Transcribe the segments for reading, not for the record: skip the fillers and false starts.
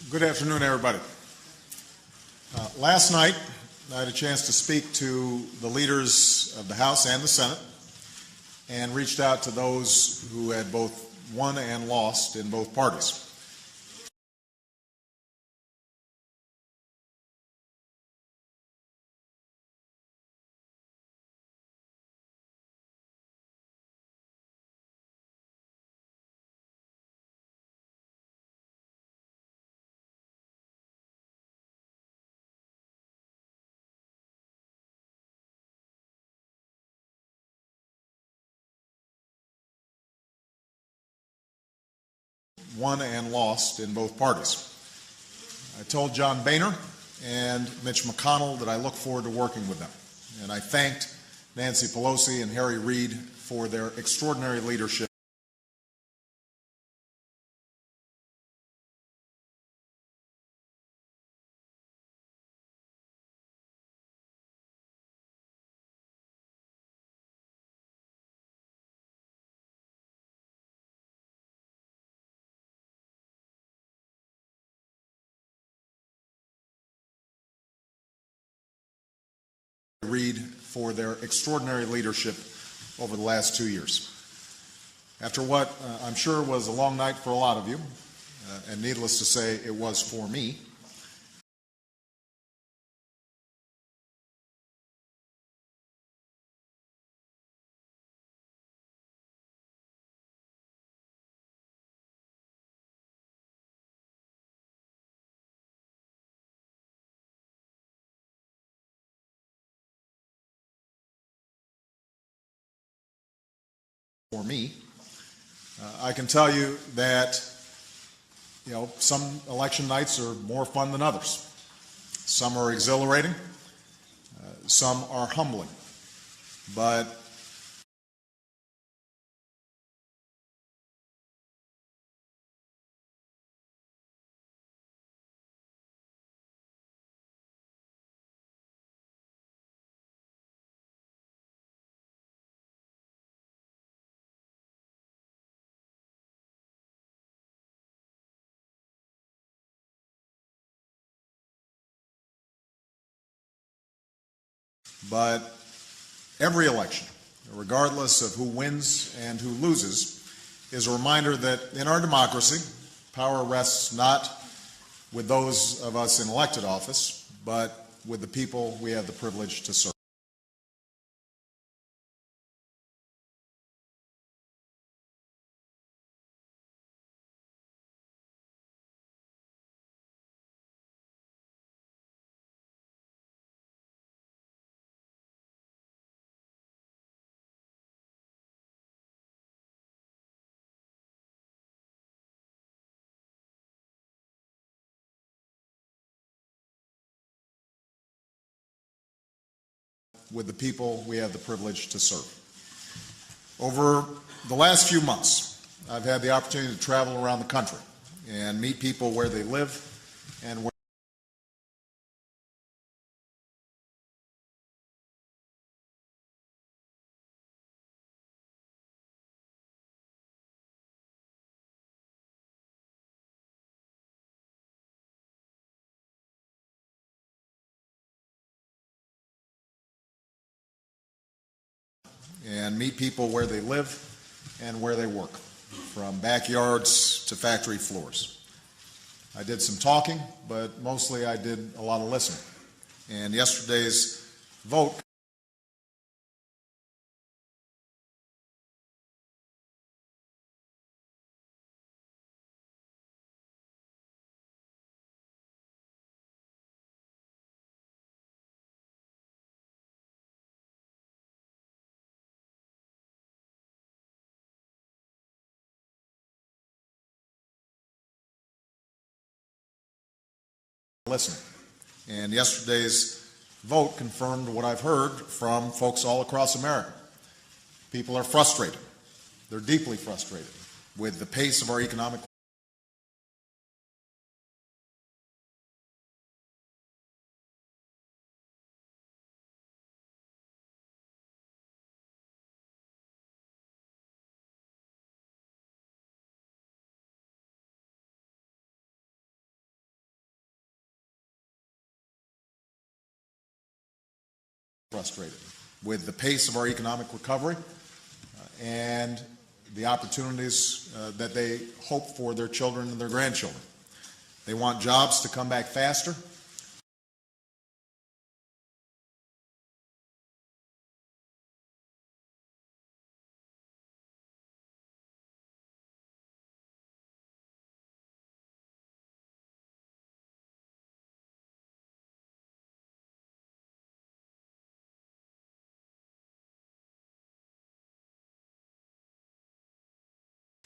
Good afternoon, everybody. Last night, I had a chance to speak to the leaders of the House and the Senate and reached out to those who had both won and lost in both parties. Won and lost in both parties. I told John Boehner and Mitch McConnell that I look forward to working with them. And I thanked Nancy Pelosi and Harry Reid for their extraordinary leadership. Reid for their extraordinary leadership over the last 2 years. After what I'm sure was a long night for a lot of you, and needless to say, it was for me, I can tell you that some election nights are more fun than others. Some are exhilarating, some are humbling, but every election, regardless of who wins and who loses, is a reminder that in our democracy, power rests not with those of us in elected office, but with the people we have the privilege to serve. With the people we have the privilege to serve. Over the last few months, I've had the opportunity to travel around the country and meet people where they live and where they live and where they work, from backyards to factory floors. I did some talking, but mostly I did a lot of listening. And yesterday's vote listening. And yesterday's vote confirmed what I've heard from folks all across America. People are frustrated. They're deeply frustrated with the pace of our economic frustrated with the pace of our economic recovery and the opportunities that they hope for their children and their grandchildren. They want jobs to come back faster.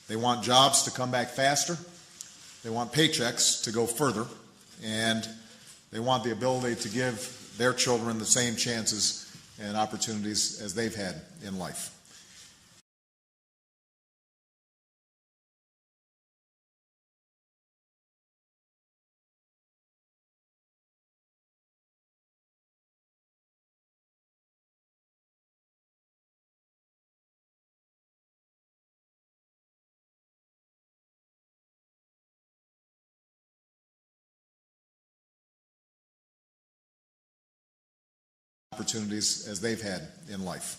They want jobs to come back faster. They want paychecks to go further. And they want the ability to give their children the same chances and opportunities as they've had in life. Opportunities as they've had in life.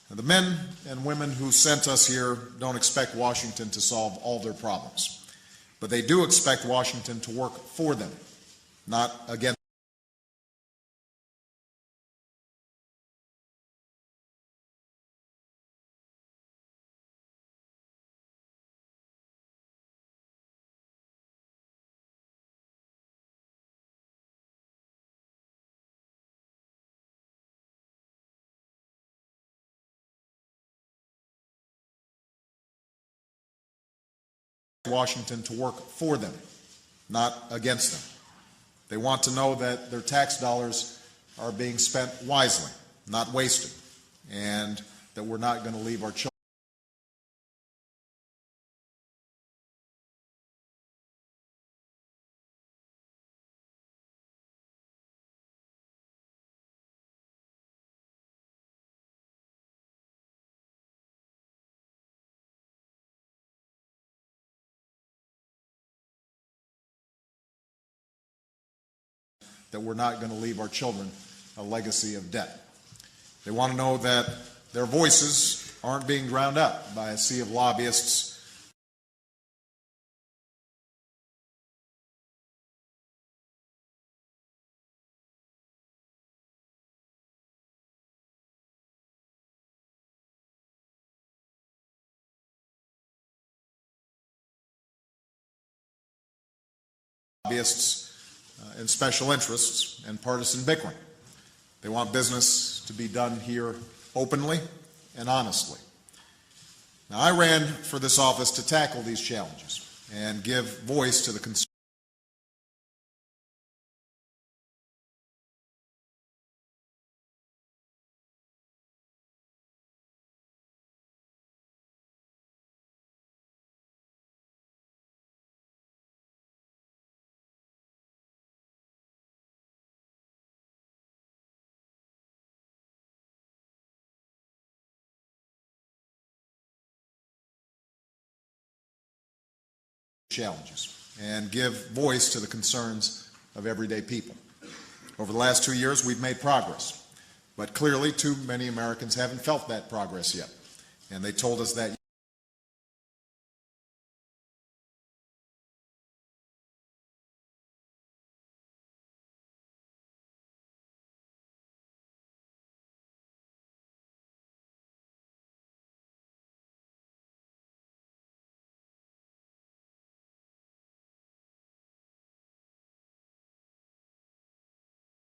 Now, the men and women who sent us here don't expect Washington to solve all their problems, but they do expect Washington to work for them, not against. Washington to work for them, not against them. They want to know that their tax dollars are being spent wisely, not wasted, and that we're not going to leave our children. That we're not going to leave our children a legacy of debt. They want to know that their voices aren't being drowned out by a sea of lobbyists. And special interests and partisan bickering. They want business to be done here openly and honestly. Now, I ran for this office to tackle these challenges and give voice to the concerns. And give voice to the concerns of everyday people. Over the last 2 years, we've made progress, but clearly too many Americans haven't felt that progress yet, and they told us that.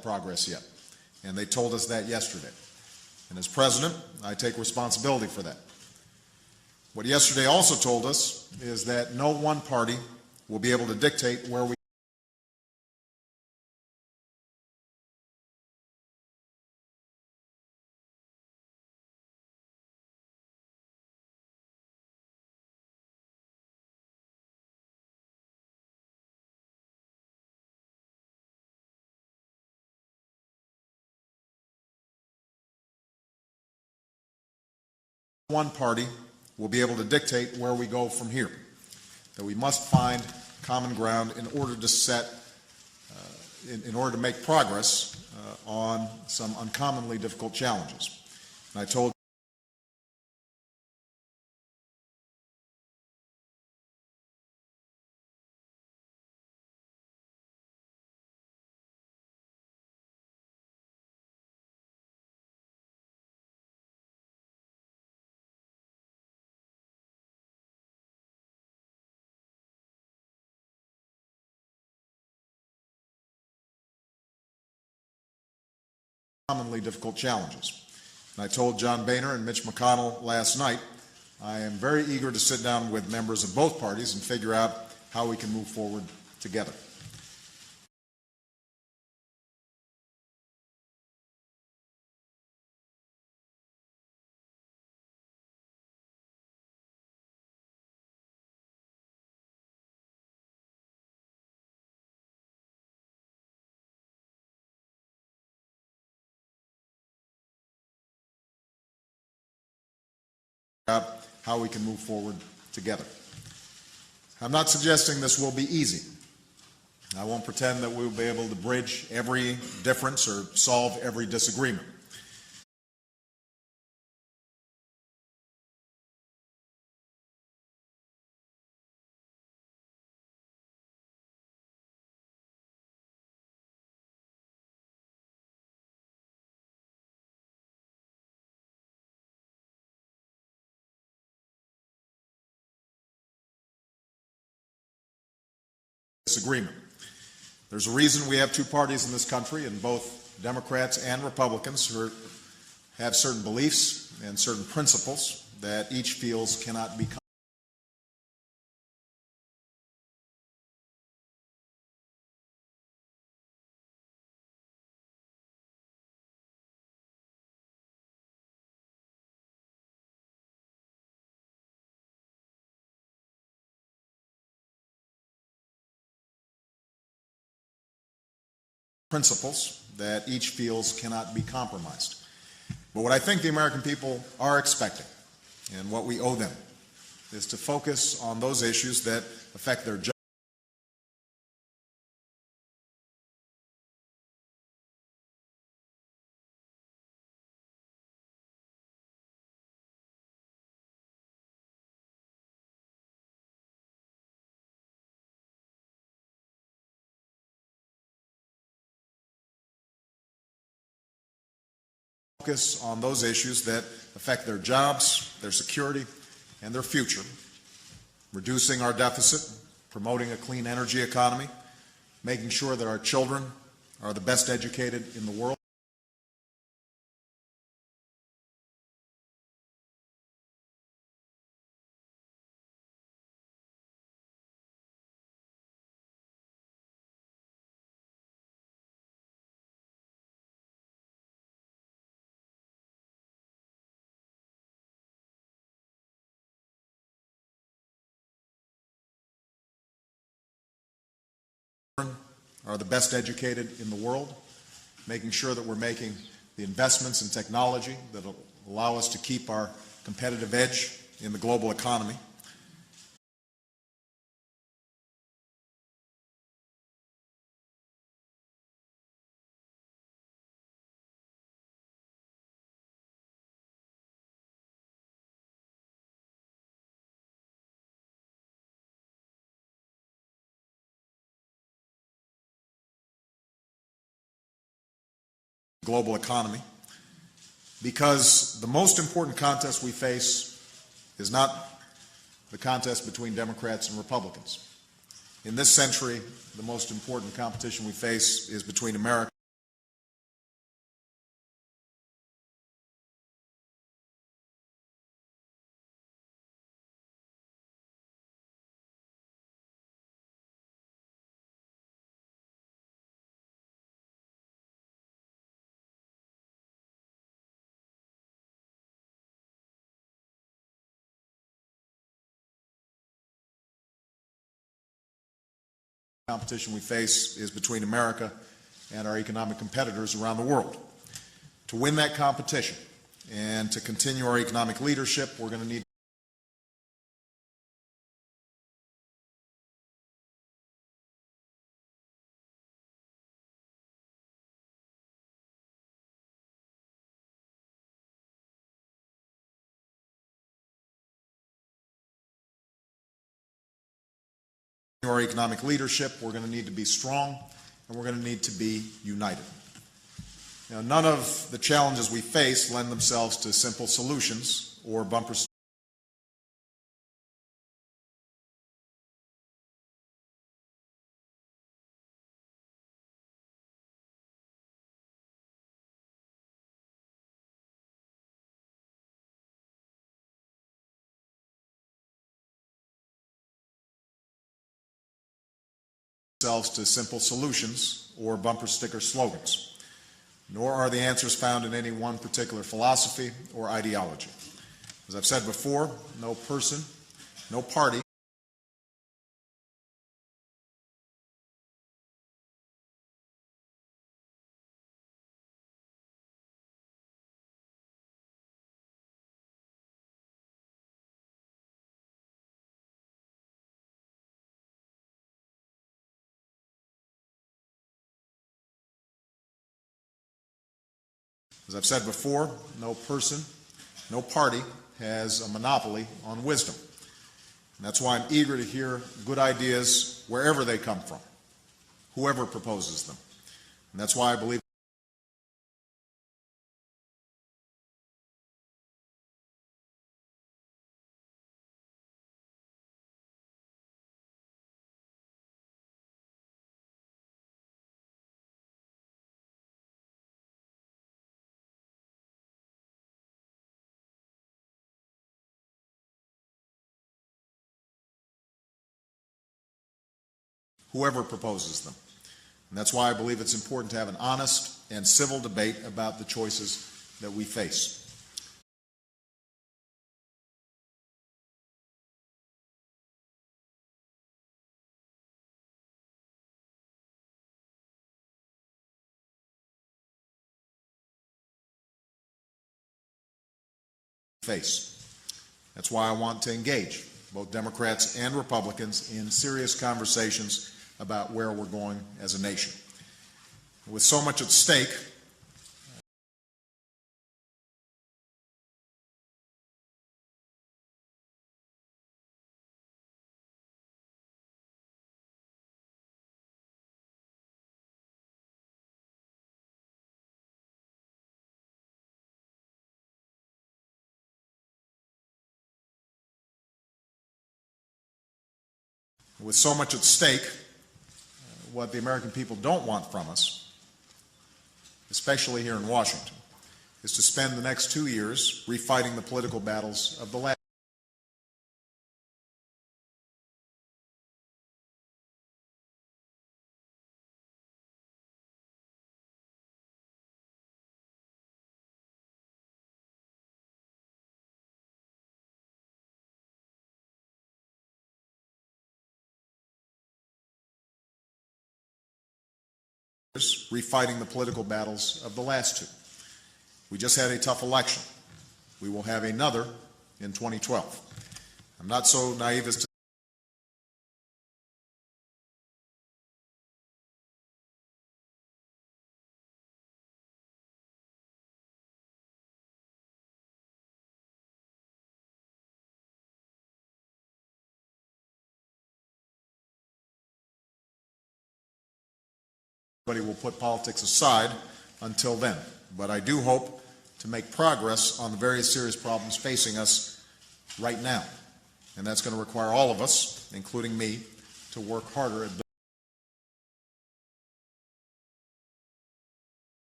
Progress yet, and they told us that yesterday. And as president, I take responsibility for that. What yesterday also told us is that no one party will be able to dictate where we one party will be able to dictate where we go from here. That we must find common ground in order to set, in order to make progress on some uncommonly difficult challenges. And I told commonly difficult challenges. And I told John Boehner and Mitch McConnell last night, I am very eager to sit down with members of both parties and figure out how we can move forward together. How we can move forward together. I'm not suggesting this will be easy. I won't pretend that we will be able to bridge every difference or solve every disagreement. There's a reason we have two parties in this country, and both Democrats and Republicans who have certain beliefs and certain principles that each feels cannot be compromised. But what I think the American people are expecting, and what we owe them, is to focus on those issues that affect their jobs. Focus on those issues that affect their jobs, their security, and their future. Reducing our deficit, promoting a clean energy economy, making sure that our children are the best educated in the world. Are the best educated in the world, making sure that we're making the investments in technology that will allow us to keep our competitive edge in the global economy. Because the most important contest we face is not the contest between Democrats and Republicans. In this century, the most important competition we face is between America and our economic competitors around the world. To win that competition and to continue our economic leadership, we're going to need our economic leadership, we're going to need to be strong, and we're going to need to be united. Now, none of the challenges we face lend themselves to simple solutions or bumper sticker slogans, nor are the answers found in any one particular philosophy or ideology. As I've said before, no person, no party As I've said before, no person, no party has a monopoly on wisdom. And that's why I'm eager to hear good ideas wherever they come from, whoever proposes them. And that's why I believe it's important to have an honest and civil debate about the choices that we face. That's why I want to engage both Democrats and Republicans in serious conversations about where we're going as a nation. With so much at stake, what the American people don't want from us, especially here in Washington, is to spend the next 2 years refighting the political battles of the last. Refighting the political battles of the last two. We just had a tough election. We will have another in 2012. I'm not so naive as to everybody will put politics aside until then. But I do hope to make progress on the very serious problems facing us right now. And that's going to require all of us, including me, to work harder at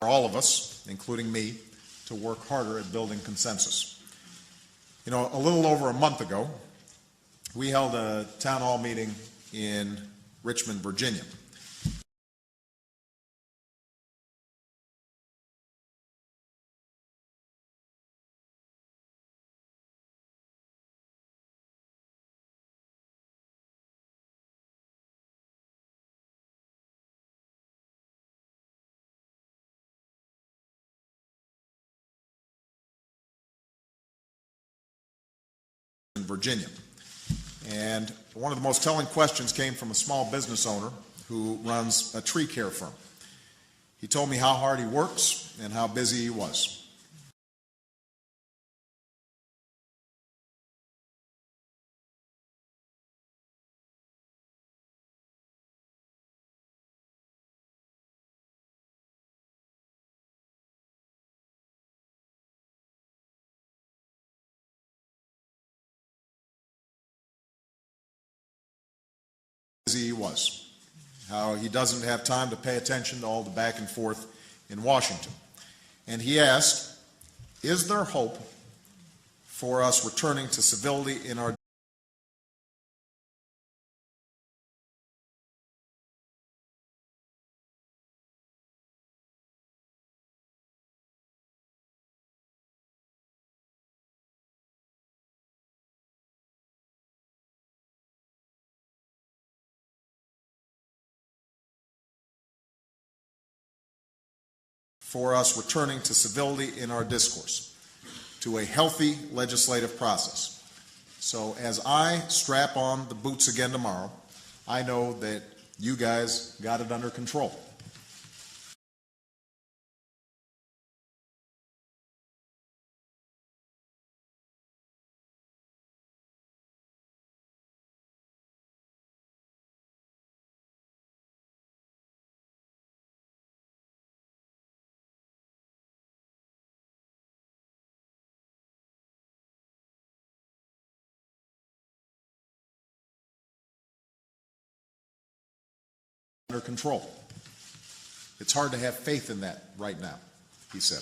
all of us, including me, to work harder at building consensus. You know, a little over a month ago, we held a town hall meeting in Richmond, Virginia. Virginia. And one of the most telling questions came from a small business owner who runs a tree care firm. He told me how hard he works and how busy he was. How he doesn't have time to pay attention to all the back and forth in Washington. And he asked, is there hope for us returning to civility in our discourse, to a healthy legislative process. So as I strap on the boots again tomorrow, I know that you guys got it under control. Under control. It's hard to have faith in that right now, he said.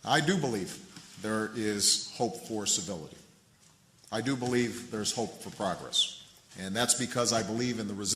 I do believe there is hope for civility. I do believe there's hope for progress. And that's because I believe in the resilience.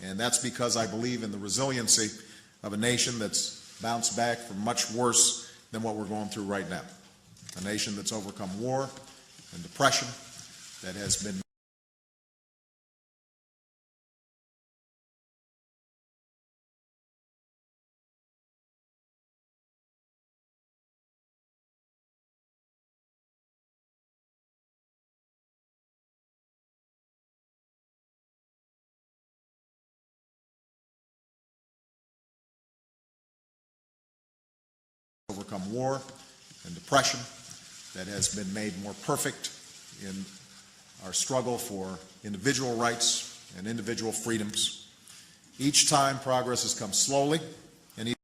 And that's because I believe in the resiliency of a nation that's bounced back from much worse than what we're going through right now. A nation that's overcome war and depression, that has been overcome war and depression, that has been made more perfect in our struggle for individual rights and individual freedoms. Each time progress has come slowly, and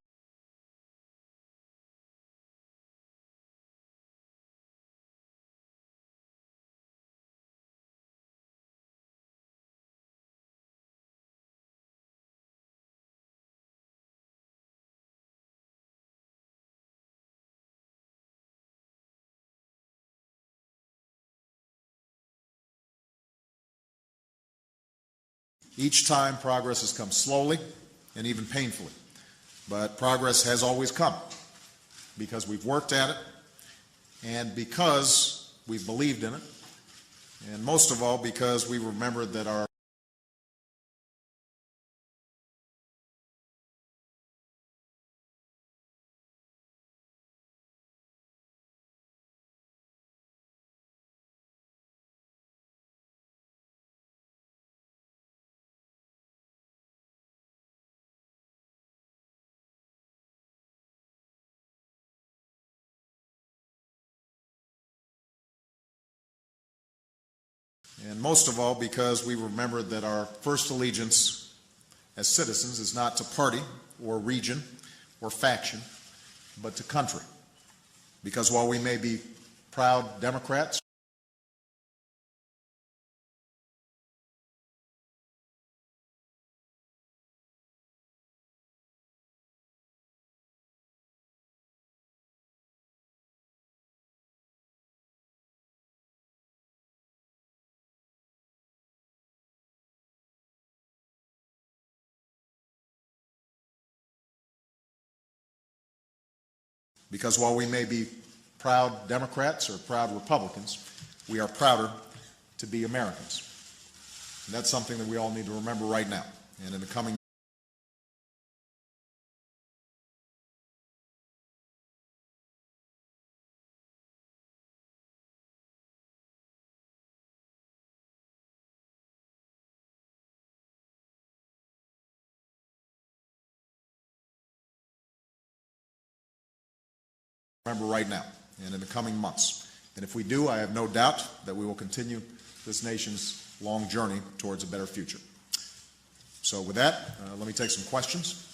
each time progress has come slowly and even painfully. But progress has always come because we've worked at it and because we've believed in it, and most of all because we remembered that our and most of all because we remembered that our first allegiance as citizens is not to party or region or faction, but to country. Because while we may be proud Democrats, Because while we may be proud Democrats or proud Republicans, we are prouder to be Americans. And that's something that we all need to remember right now. And in the coming months. And if we do, I have no doubt that we will continue this nation's long journey towards a better future. So with that, let me take some questions.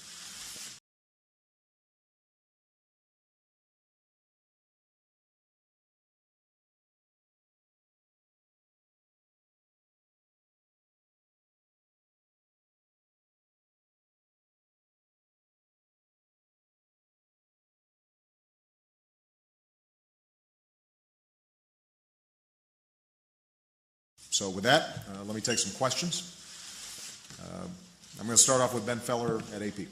So with that, let me take some questions. I'm going to start off with Ben Feller at AP.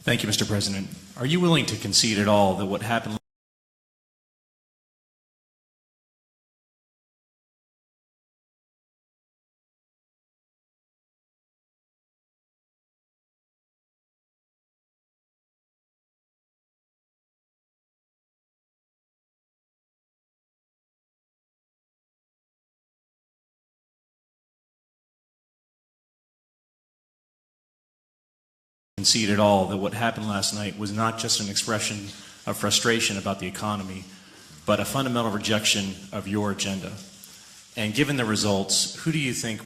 Thank you, Mr. President. Are you willing to concede at all that what happened last night was not just an expression of frustration about the economy, but a fundamental rejection of your agenda? And given the results, who do you think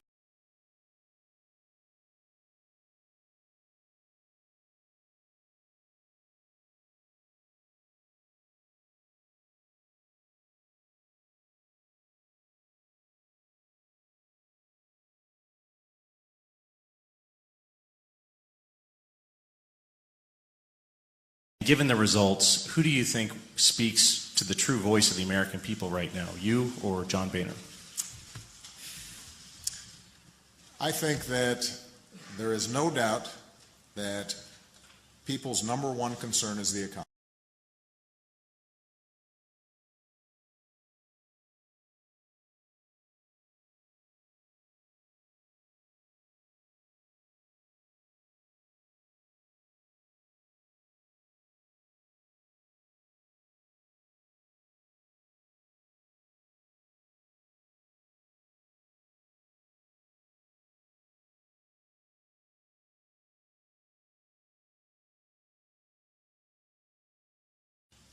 speaks to the true voice of the American people right now, you or John Boehner? I think that there is no doubt that people's number one concern is the economy.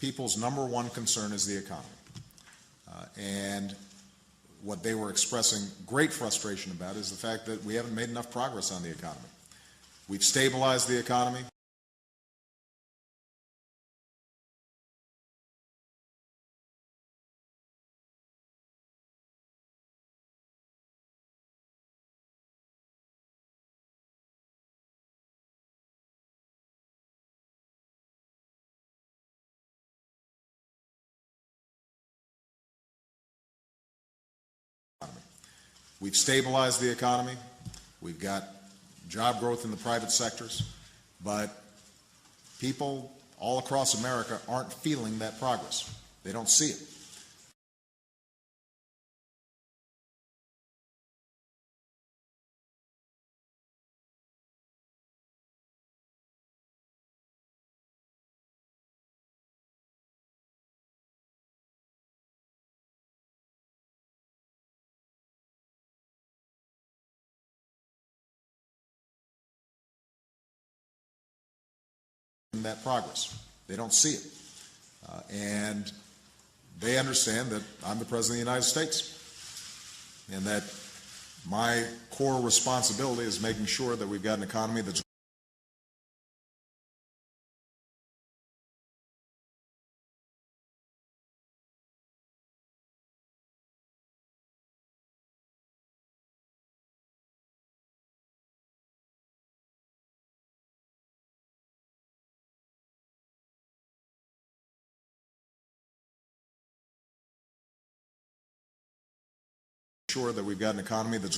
People's number one concern is the economy. And what they were expressing great frustration about is the fact that we haven't made enough progress on the economy. We've stabilized the economy. We've stabilized the economy. We've got job growth in the private sectors, but people all across America aren't feeling that progress. They don't see it. That progress. They don't see it. And they understand that I'm the President of the United States and that my core responsibility is making sure that we've got an economy that's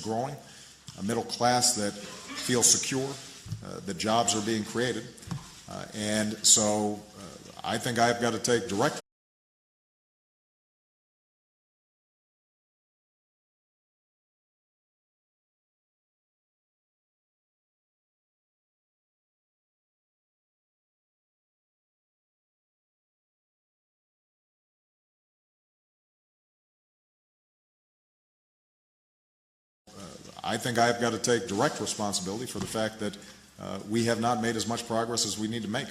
growing, a middle class that feels secure, that jobs are being created, And so I think I've got to take direct I think I've got to take direct responsibility for the fact that we have not made as much progress as we need to make.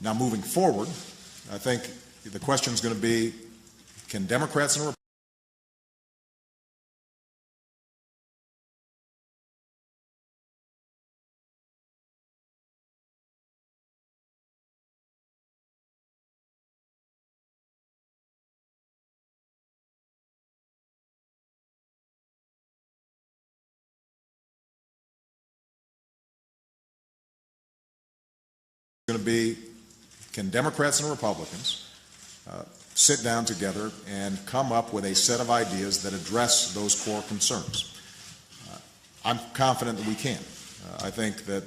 Now, moving forward, I think the question is going to be, can Democrats and Republicans sit down together and come up with a set of ideas that address those core concerns? I'm confident that we can. I think that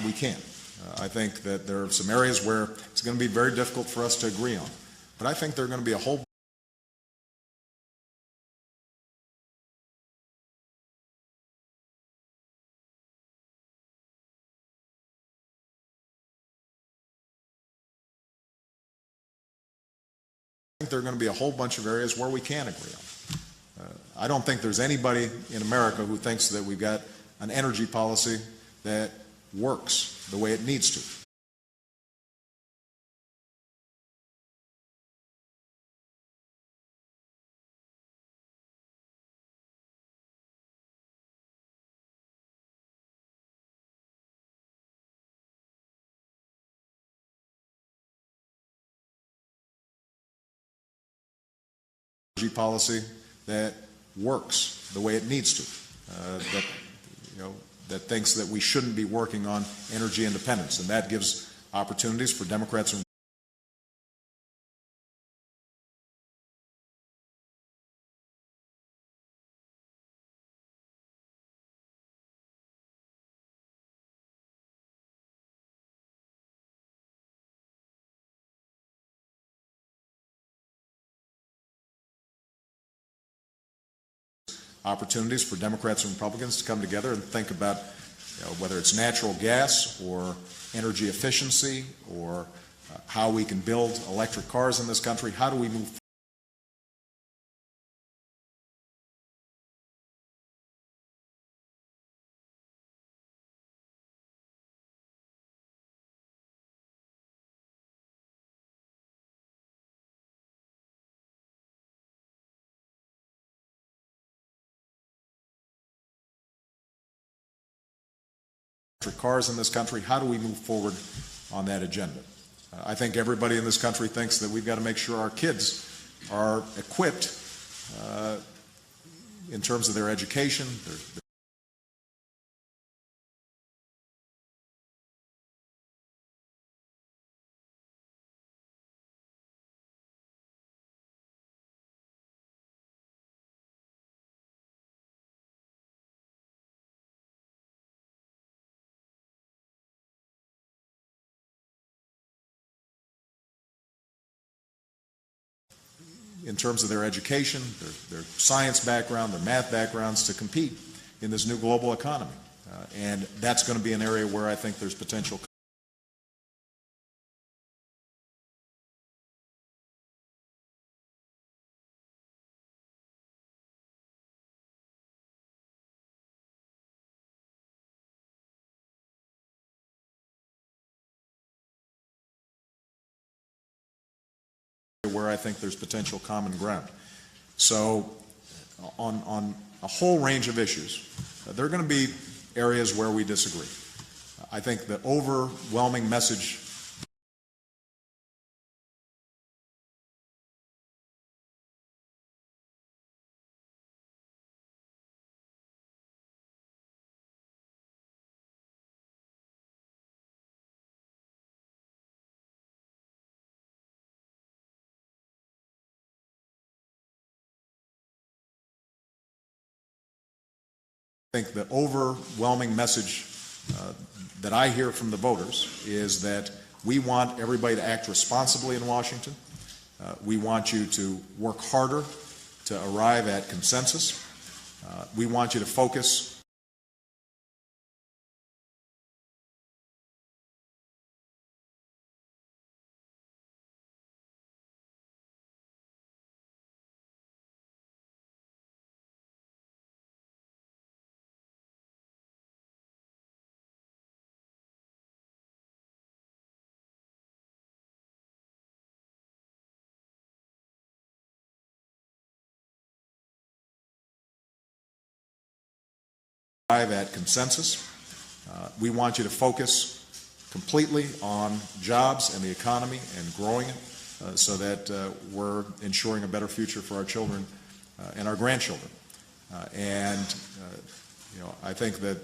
we can. I think that there are some areas where it's going to be very difficult for us to agree on. But I think there are going to be a whole bunch of areas where we can agree on. I don't think there's anybody in America who thinks that we've got an energy policy that works the way it needs to. Energy policy that works the way it needs to. That thinks that we shouldn't be working on energy independence, and that gives opportunities for Democrats and Republicans to come together and think about whether it's natural gas or energy efficiency or how we can build electric cars in this country. How do we move cars in this country? How do we move forward on that agenda? I think everybody in this country thinks that we've got to make sure our kids are equipped in terms of their education, their science background, their math backgrounds to compete in this new global economy. And that's going to be an area where I think there's potential. Common ground. So on a whole range of issues, there are going to be areas where we disagree. I think the overwhelming message I think the overwhelming message that I hear from the voters is that we want everybody to act responsibly in Washington. We want you to work harder to arrive at consensus. We want you to focus at consensus. We want you to focus completely on jobs and the economy and growing it so that we're ensuring a better future for our children and our grandchildren. I think that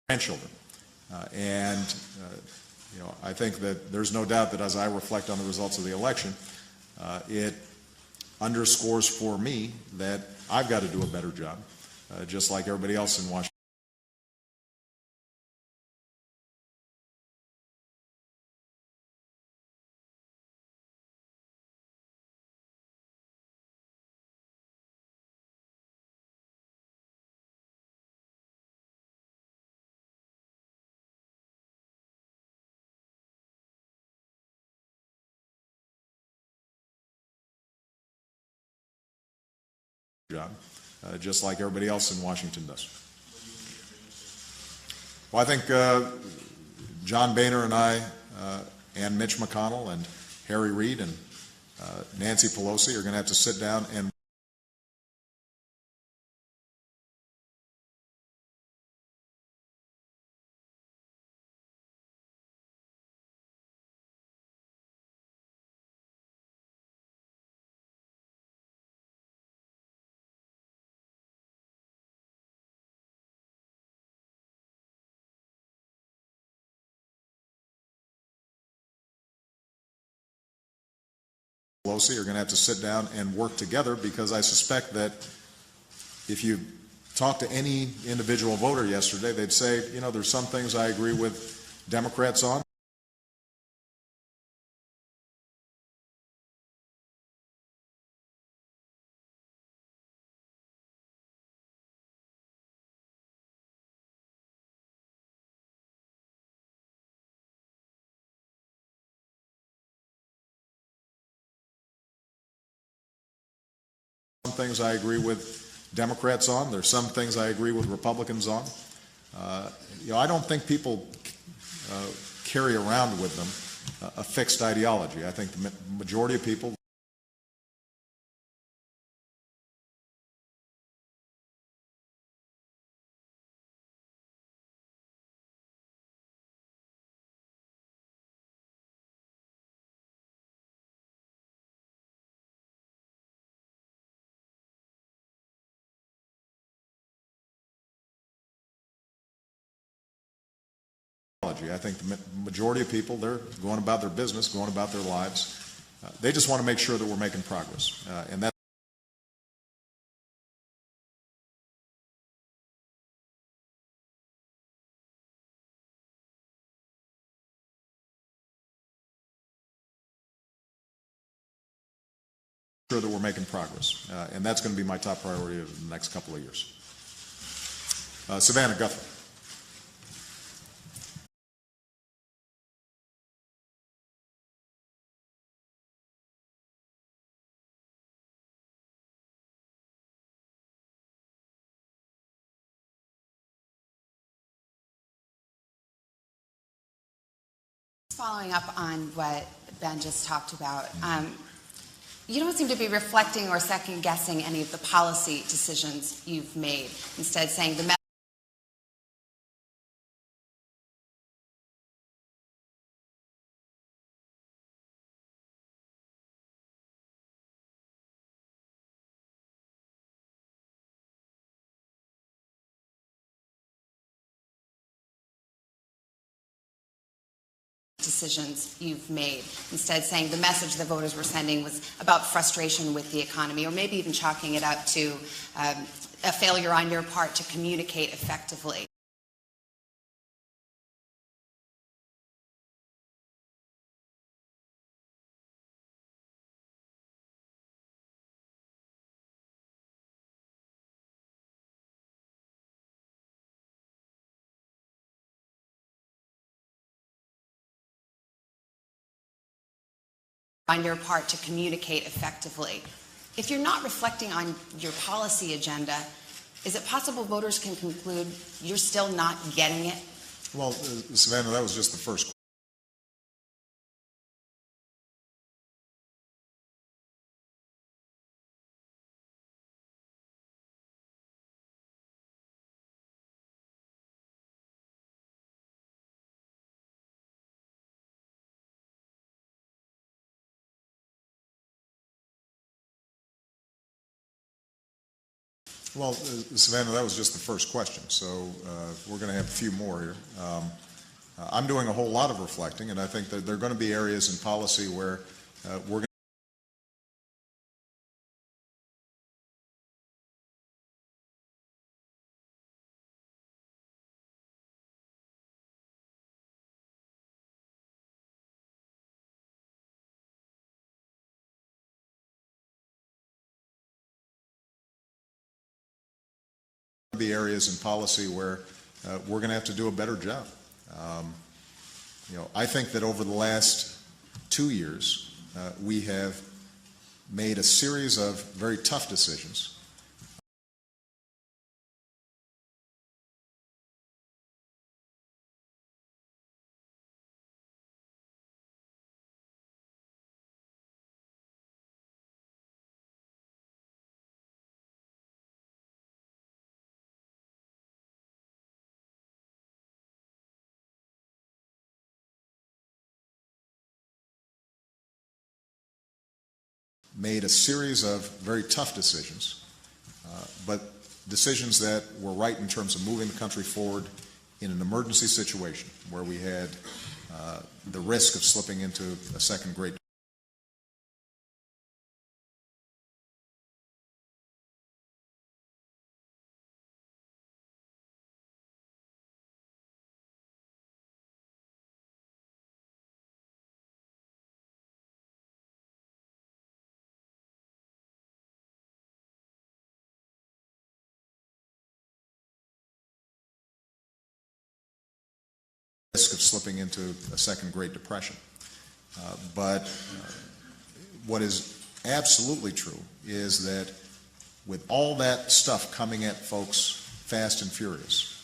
grandchildren. I think that there's no doubt that as I reflect on the results of the election, it underscores for me that I've got to do a better job, just like everybody else in Washington. Job, just like everybody else in Washington does. Well, I think John Boehner and I and Mitch McConnell and Harry Reid and Nancy Pelosi are going to have to sit down and Pelosi are going to have to sit down and work together, because I suspect that if you talk to any individual voter yesterday, they'd say, you know, there's some things I agree with Democrats on. Some things I agree with Democrats on. There's some things I agree with Republicans on. I don't think people carry around with them a fixed ideology. I think the majority of people I think the majority of people, they're going about their business, going about their lives. They just want to make sure that we're making progress. And that's sure that we're making progress. And that's going to be my top priority over the next couple of years. Savannah Guthrie. Following up on what Ben just talked about, You don't seem to be reflecting or second-guessing any of the policy decisions you've made. Instead, saying the decisions you've made. Instead, saying the message the voters were sending was about frustration with the economy, or maybe even chalking it up to a failure on your part to communicate effectively. On your part to communicate effectively. If you're not reflecting on your policy agenda, is it possible voters can conclude you're still not getting it? Well, Savannah, that was just the first. Well, Savannah, that was just the first question, so we're going to have a few more here. I'm doing a whole lot of reflecting, and I think that there are going to be areas in policy where we're going to be areas in policy where we're going to have to do a better job. I think that over the last 2 years, we have made a series of very tough decisions. Made a series of very tough decisions, but decisions that were right in terms of moving the country forward in an emergency situation where we had the risk of slipping into a second Great risk of slipping into a second Great Depression. But what is absolutely true is that with all that stuff coming at folks fast and furious,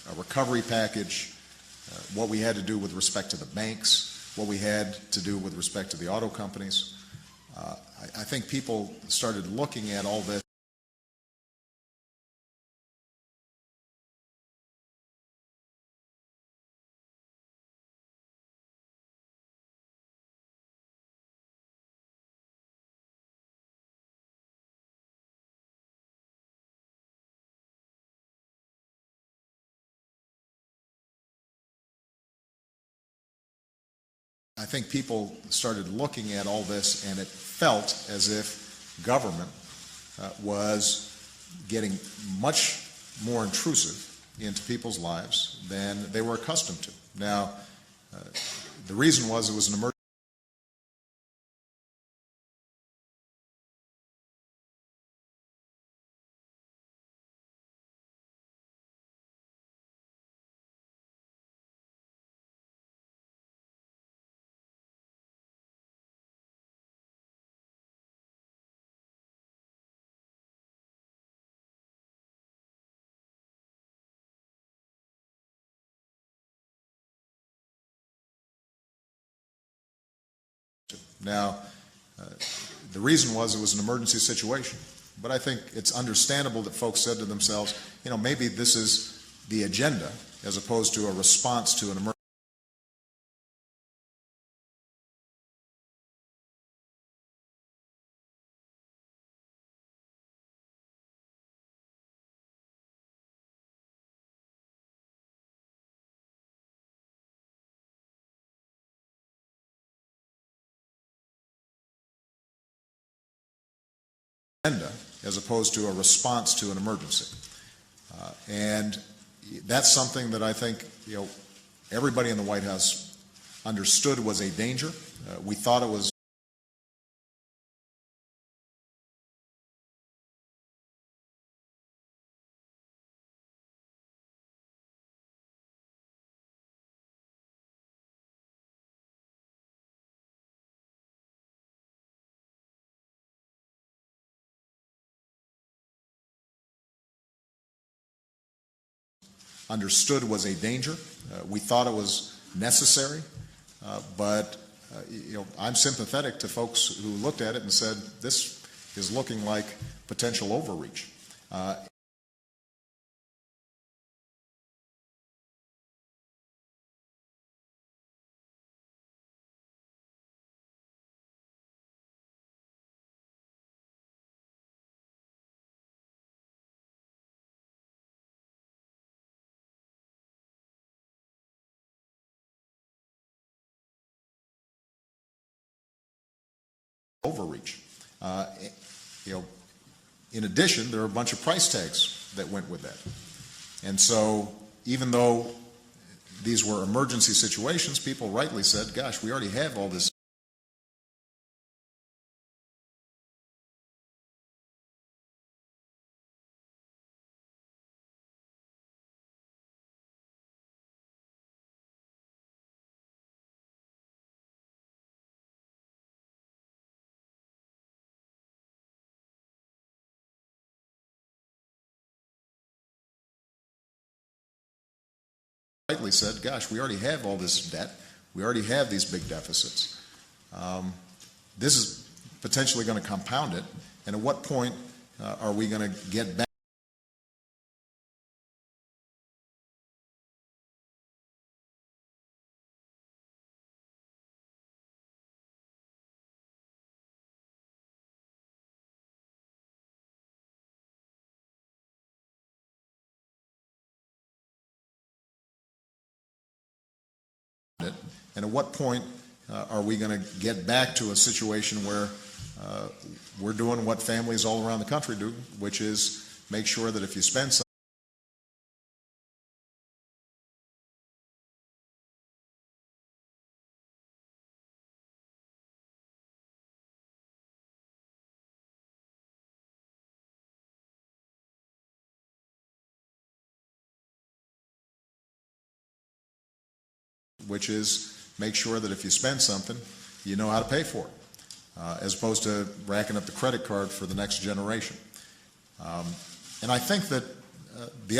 a recovery package, what we had to do with respect to the banks, what we had to do with respect to the auto companies. I think people started looking at all this I think people started looking at all this, and it felt as if government was getting much more intrusive into people's lives than they were accustomed to. Now, the reason was it was an emergency. Now, the reason was it was an emergency situation. But I think it's understandable that folks said to themselves, you know, maybe this is the agenda as opposed to a response to an emergency. As opposed to a response to an emergency. And that's something that I think, you know, everybody in the White House understood was a danger. We thought it was a danger. We thought it was necessary, but you know, I'm sympathetic to folks who looked at it and said, this is looking like potential overreach. You know, in addition, there are a bunch of price tags that went with that. And so even though these were emergency situations, people rightly said, gosh, we already have all this. Rightly said, gosh, we already have all this debt. We already have these big deficits. This is potentially going to compound it. And at what point are we going to get back? And at what point are we going to get back to a situation where we're doing what families all around the country do, which is make sure that if you spend something, which is make sure that if you spend something, you know how to pay for it, as opposed to racking up the credit card for the next generation. And I think that the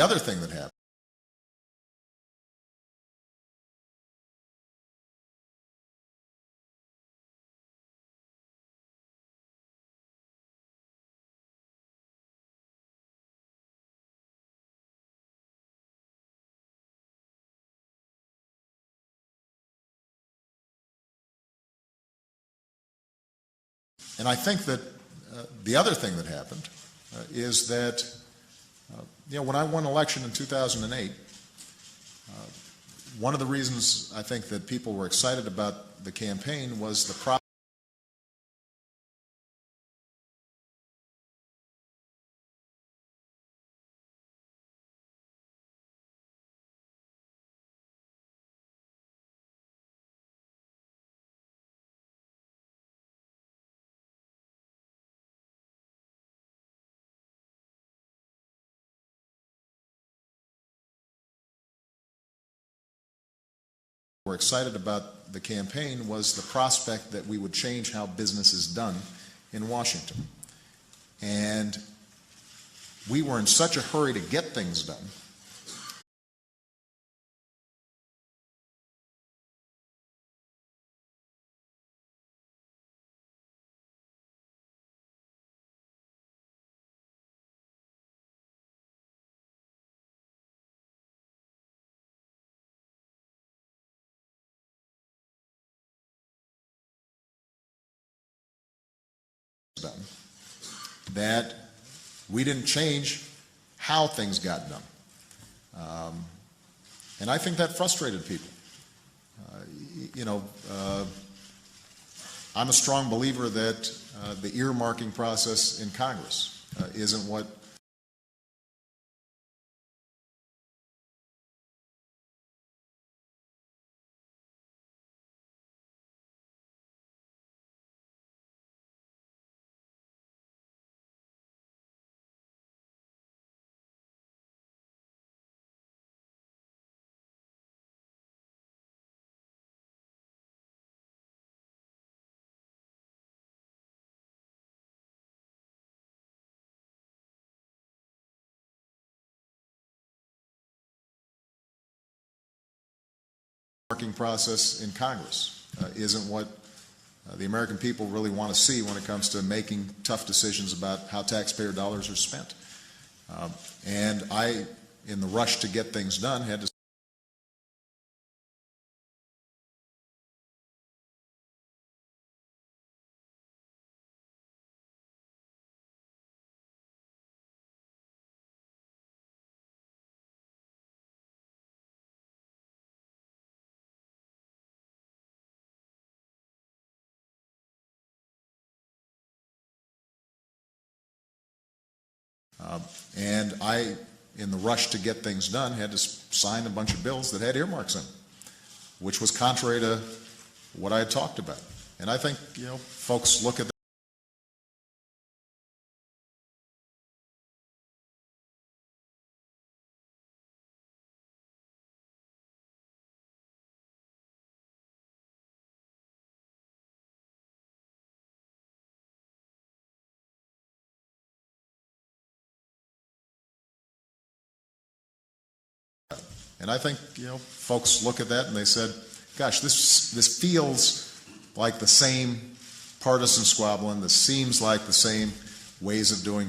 other thing that happened is that, you know, when I won election in 2008, one of the reasons I think that people were excited about the campaign was the prospect that we would change how business is done in Washington. And we were in such a hurry to get things done done, that we didn't change how things got done. And I think that frustrated people. I'm a strong believer that the earmarking process in Congress isn't what earmarking process in Congress isn't what the American people really want to see when it comes to making tough decisions about how taxpayer dollars are spent. And I, in the rush to get things done, had to and I, in the rush to get things done, had to sign a bunch of bills that had earmarks in them, which was contrary to what I had talked about. And I think, folks look at that. And I think, folks look at that and they said, gosh, this feels like the same partisan squabbling. This seems like the same ways of doing.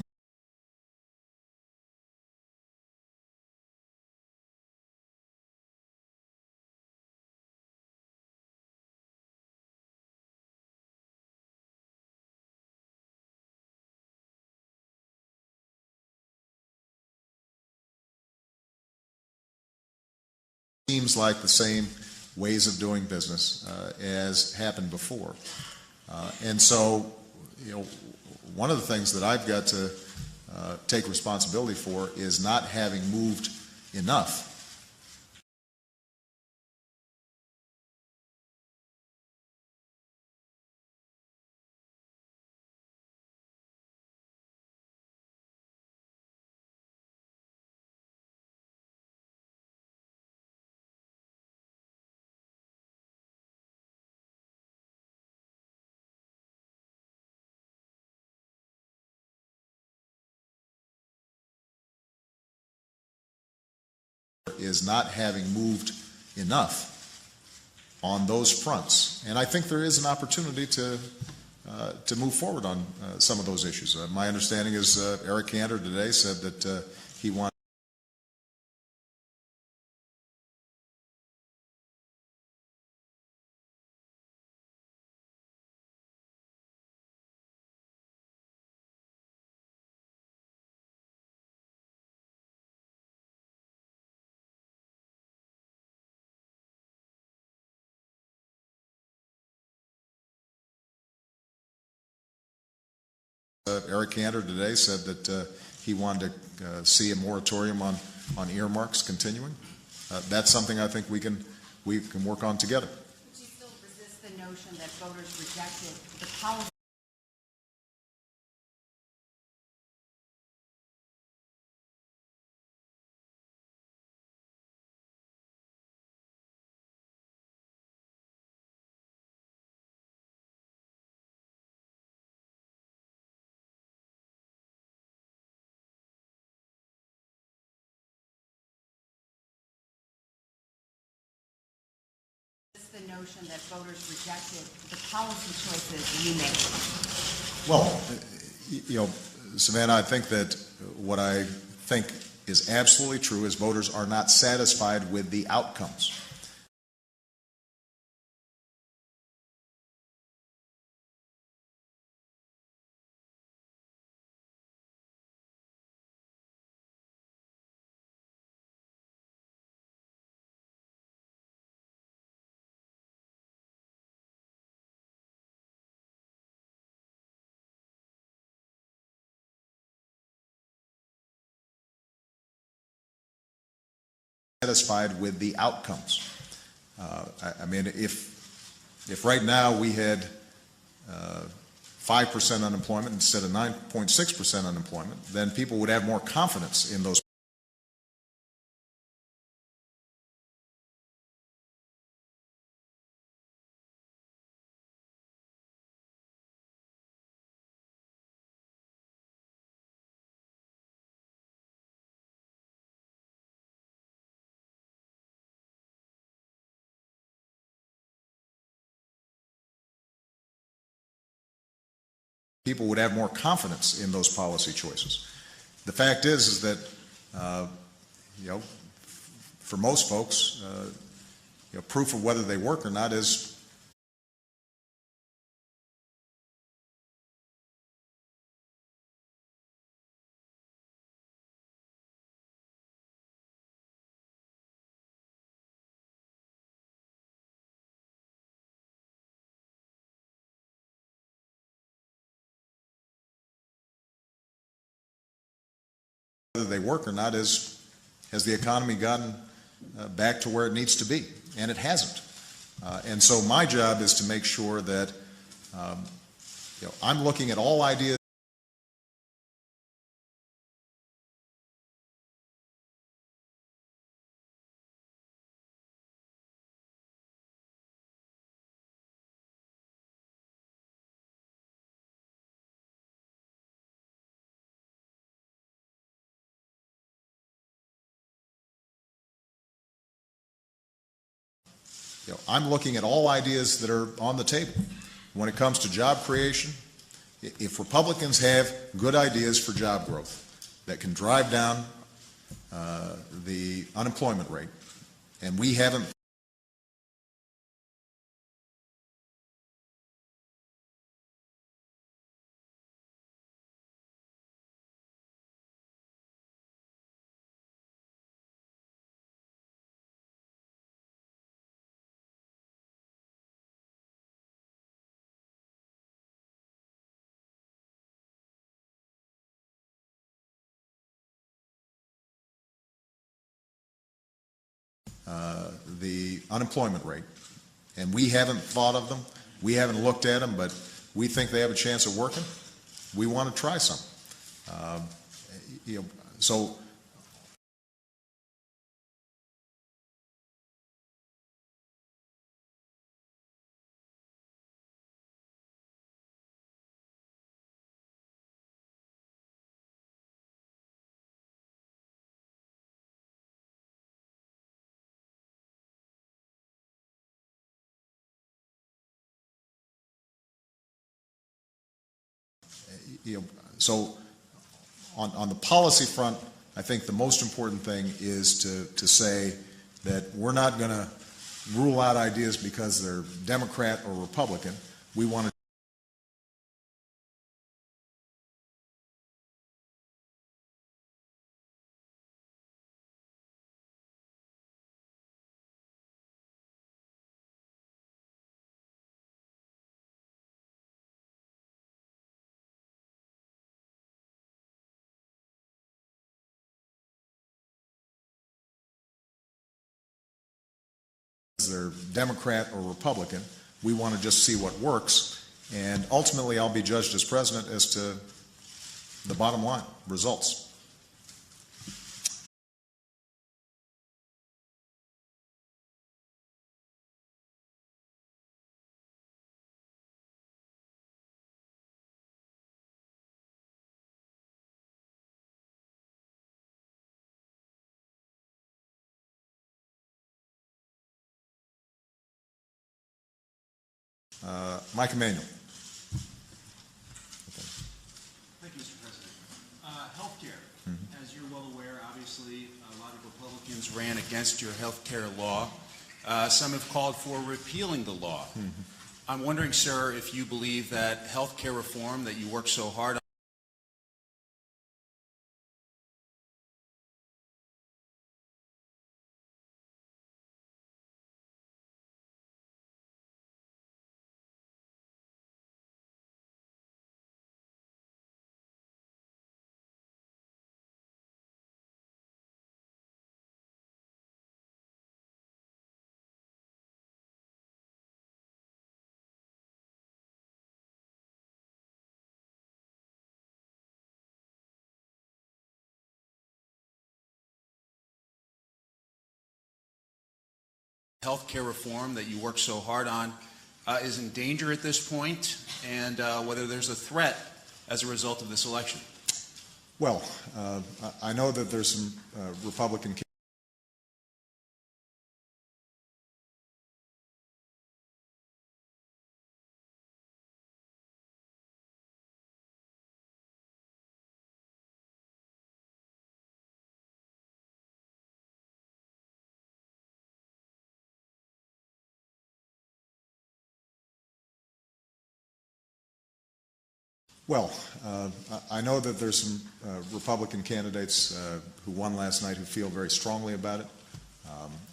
Seems like the same ways of doing business as happened before. And so, one of the things that I've got to take responsibility for is not having moved enough is not having moved enough on those fronts. And I think there is an opportunity to move forward on some of those issues. My understanding is Eric Cantor today said that he wanted Eric Cantor today said that he wanted to see a moratorium on earmarks continuing. That's something I think we can work on together. Would you still resist the notion that voters rejected the policy? The notion that voters rejected the policy choices you made? Well, Savannah, I think that what I think is absolutely true is voters are not satisfied with the outcomes. satisfied with the outcomes. I mean, if right now we had 5% unemployment instead of 9.6% unemployment, then people would have more confidence in those. People would have more confidence in those policy choices. The fact is that for most folks, proof of whether they work or not is whether they work or not is, has the economy gotten back to where it needs to be? And it hasn't. And so my job is to make sure that I'm looking at all ideas. I'm looking at all ideas that are on the table. When it comes to job creation, if Republicans have good ideas for job growth that can drive down the unemployment rate, and we haven't the unemployment rate, and we haven't thought of them, we haven't looked at them, but we think they have a chance of working, we want to try some. So so on the policy front, I think the most important thing is to say that we're not going to rule out ideas because they're Democrat or Republican. We want to they're Democrat or Republican. We want to just see what works, and ultimately I'll be judged as president as to the bottom line results. Mike Emanuel. Thank you, Mr. President. Healthcare. As you're well aware, obviously, a lot of Republicans ran against your healthcare law. Some have called for repealing the law. I'm wondering, sir, if you believe that healthcare reform that you worked so hard on health care reform that you work so hard on is in danger at this point, and whether there's a threat as a result of this election. Well, I know that there's some Republican Well, I know that there's some Republican candidates who won last night who feel very strongly about it.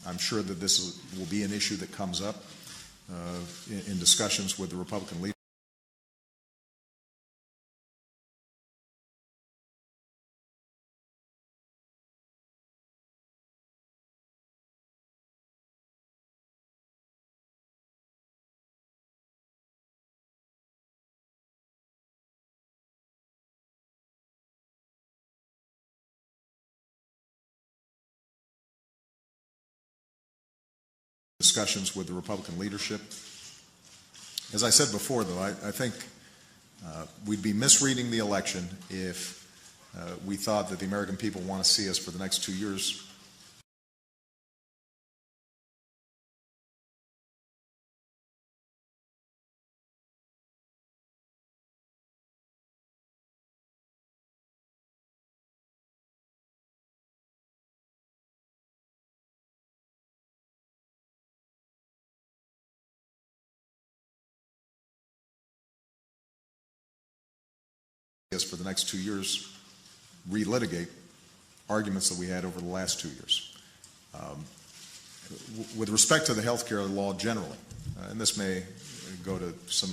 I'm sure that this will be an issue that comes up in discussions with the Republican leaders. Discussions with the Republican leadership. As I said before, though, I think we'd be misreading the election if we thought that the American people want to see us for the next 2 years relitigate arguments that we had over the last 2 years. With respect to the health care law generally, and this may go to some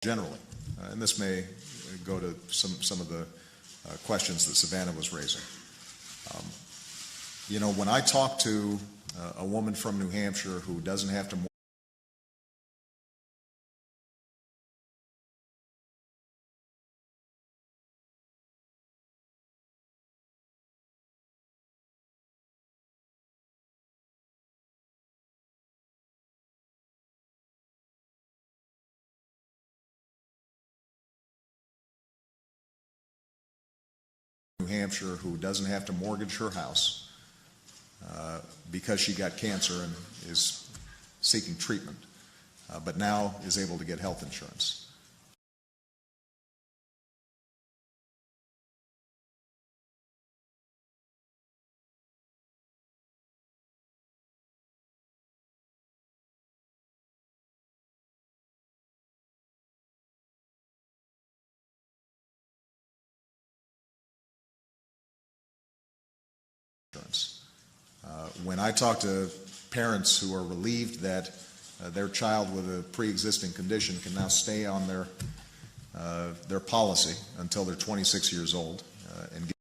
generally, and this may go to some of the questions that Savannah was raising. You know, when I talk to a woman from New Hampshire who doesn't have to mortgage her house because she got cancer and is seeking treatment, but now is able to get health insurance. When I talk to parents who are relieved that their child with a pre-existing condition can now stay on their policy until they're 26 years old and get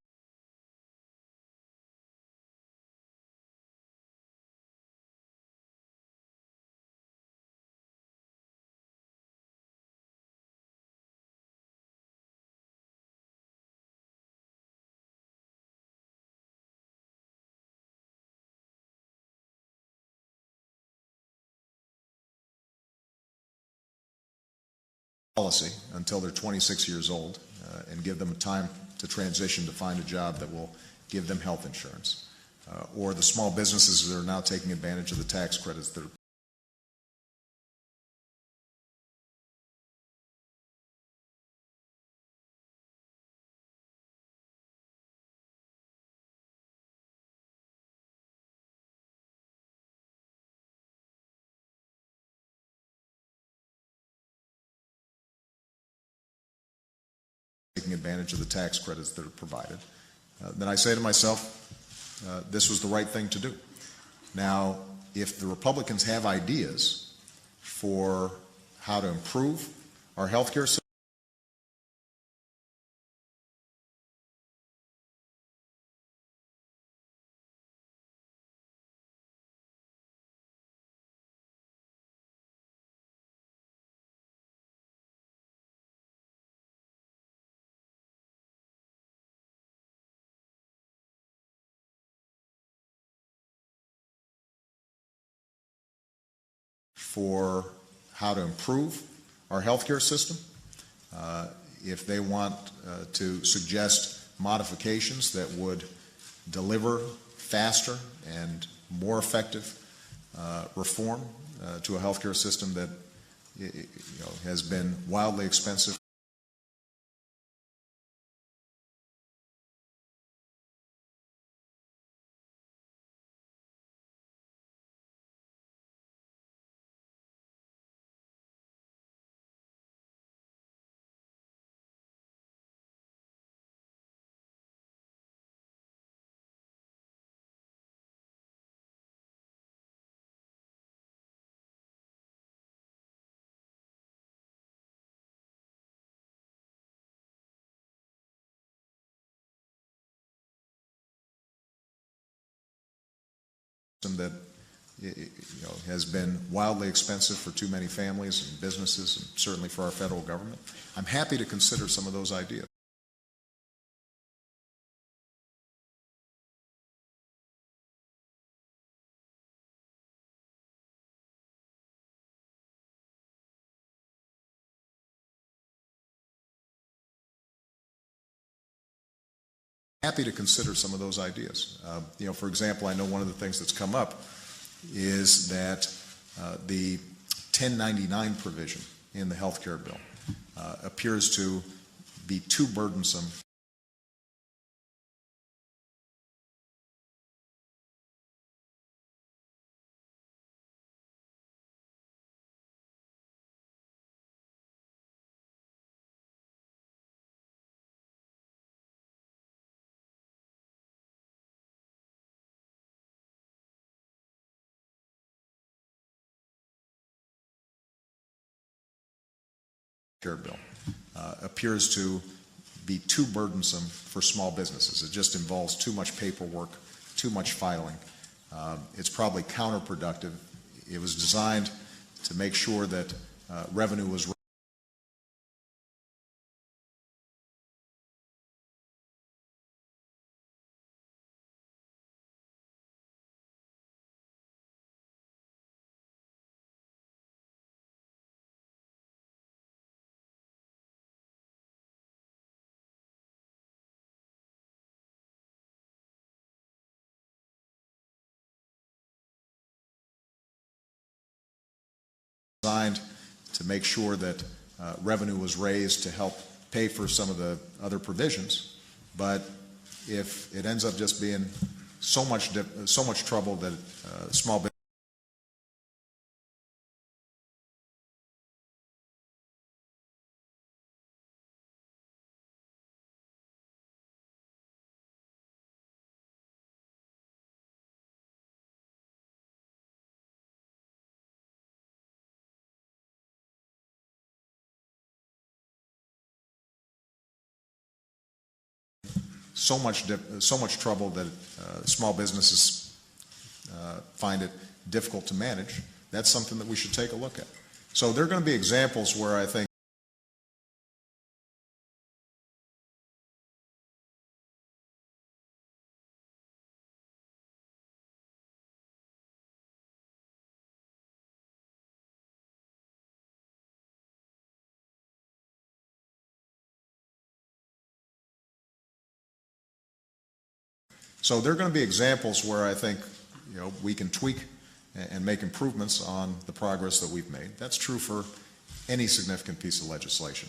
policy until they're 26 years old and give them time to transition to find a job that will give them health insurance. Or the small businesses that are now taking advantage of the tax credits that are taking advantage of the tax credits that are provided, then I say to myself, this was the right thing to do. Now, if the Republicans have ideas for how to improve our health care system, for how to improve our healthcare system, if they want to suggest modifications that would deliver faster and more effective reform to a healthcare system that has been wildly expensive. That has been wildly expensive for too many families and businesses, and certainly for our federal government. I'm happy to consider some of those ideas. Happy to consider some of those ideas. For example, I know one of the things that's come up is that the 1099 provision in the health care bill appears to be too burdensome. Care bill appears to be too burdensome for small businesses. It just involves too much paperwork, too much filing. It's probably counterproductive. It was designed to make sure that revenue was designed to make sure that revenue was raised to help pay for some of the other provisions. But if it ends up just being so much trouble that small business so much trouble that small businesses find it difficult to manage, that's something that we should take a look at. So there are going to be examples where I think we can tweak and make improvements on the progress that we've made. That's true for any significant piece of legislation.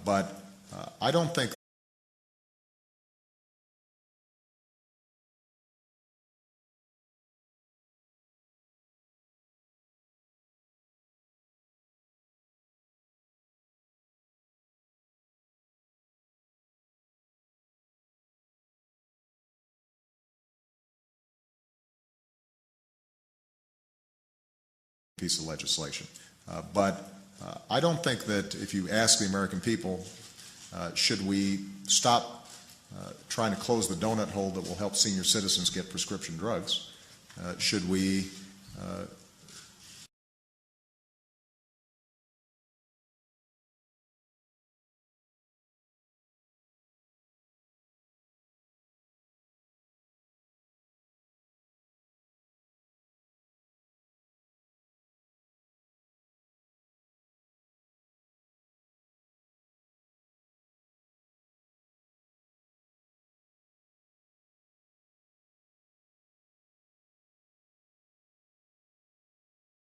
But I don't think piece of legislation. But I don't think that if you ask the American people, should we stop trying to close the donut hole that will help senior citizens get prescription drugs? Should we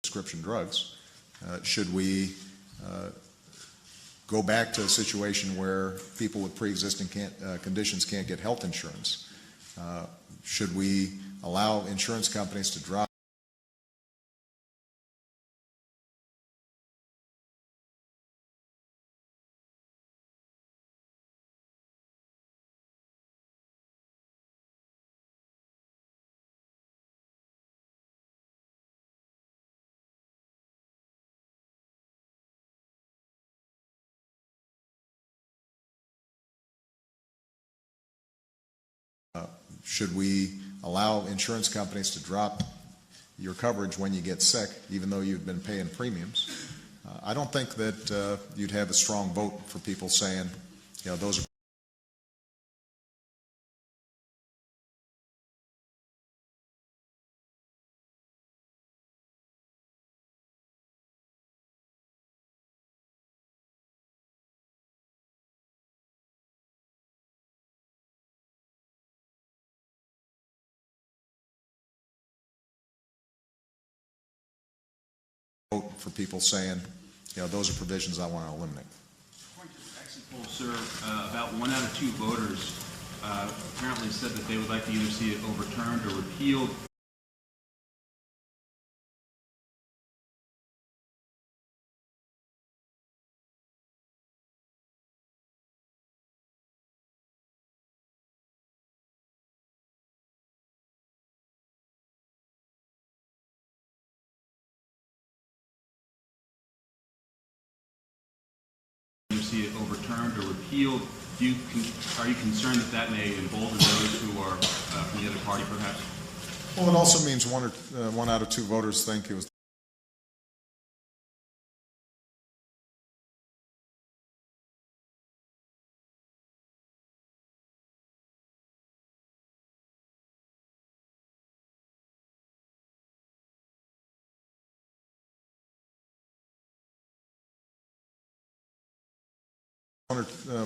prescription drugs? Should we go back to a situation where people with pre-existing conditions can't get health insurance? Should we allow insurance companies to drop should we allow insurance companies to drop your coverage when you get sick, even though you've been paying premiums? I don't think that you'd have a strong vote for people saying, you know, those are vote for people saying, you know, those are provisions I want to eliminate. According to the exit poll, sir, about 1 out of 2 voters apparently said that they would like to either see it overturned or repealed. See it overturned or repealed. Are you concerned that that may embolden those who are from the other party, perhaps? Well, it also means 1 out of 2 voters think it was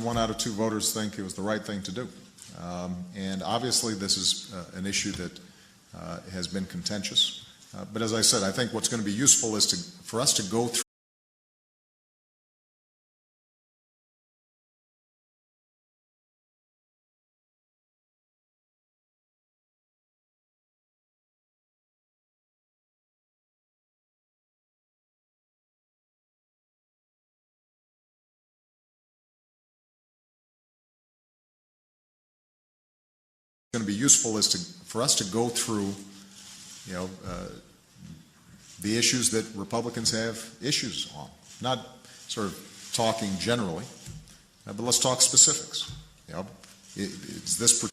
one out of 2 voters think it was the right thing to do. And obviously this is an issue that has been contentious. But as I said, I think what's going to be useful is for us to go through for us to go through, you know, the issues that Republicans have issues on. Not sort of talking generally, but let's talk specifics. You know, is this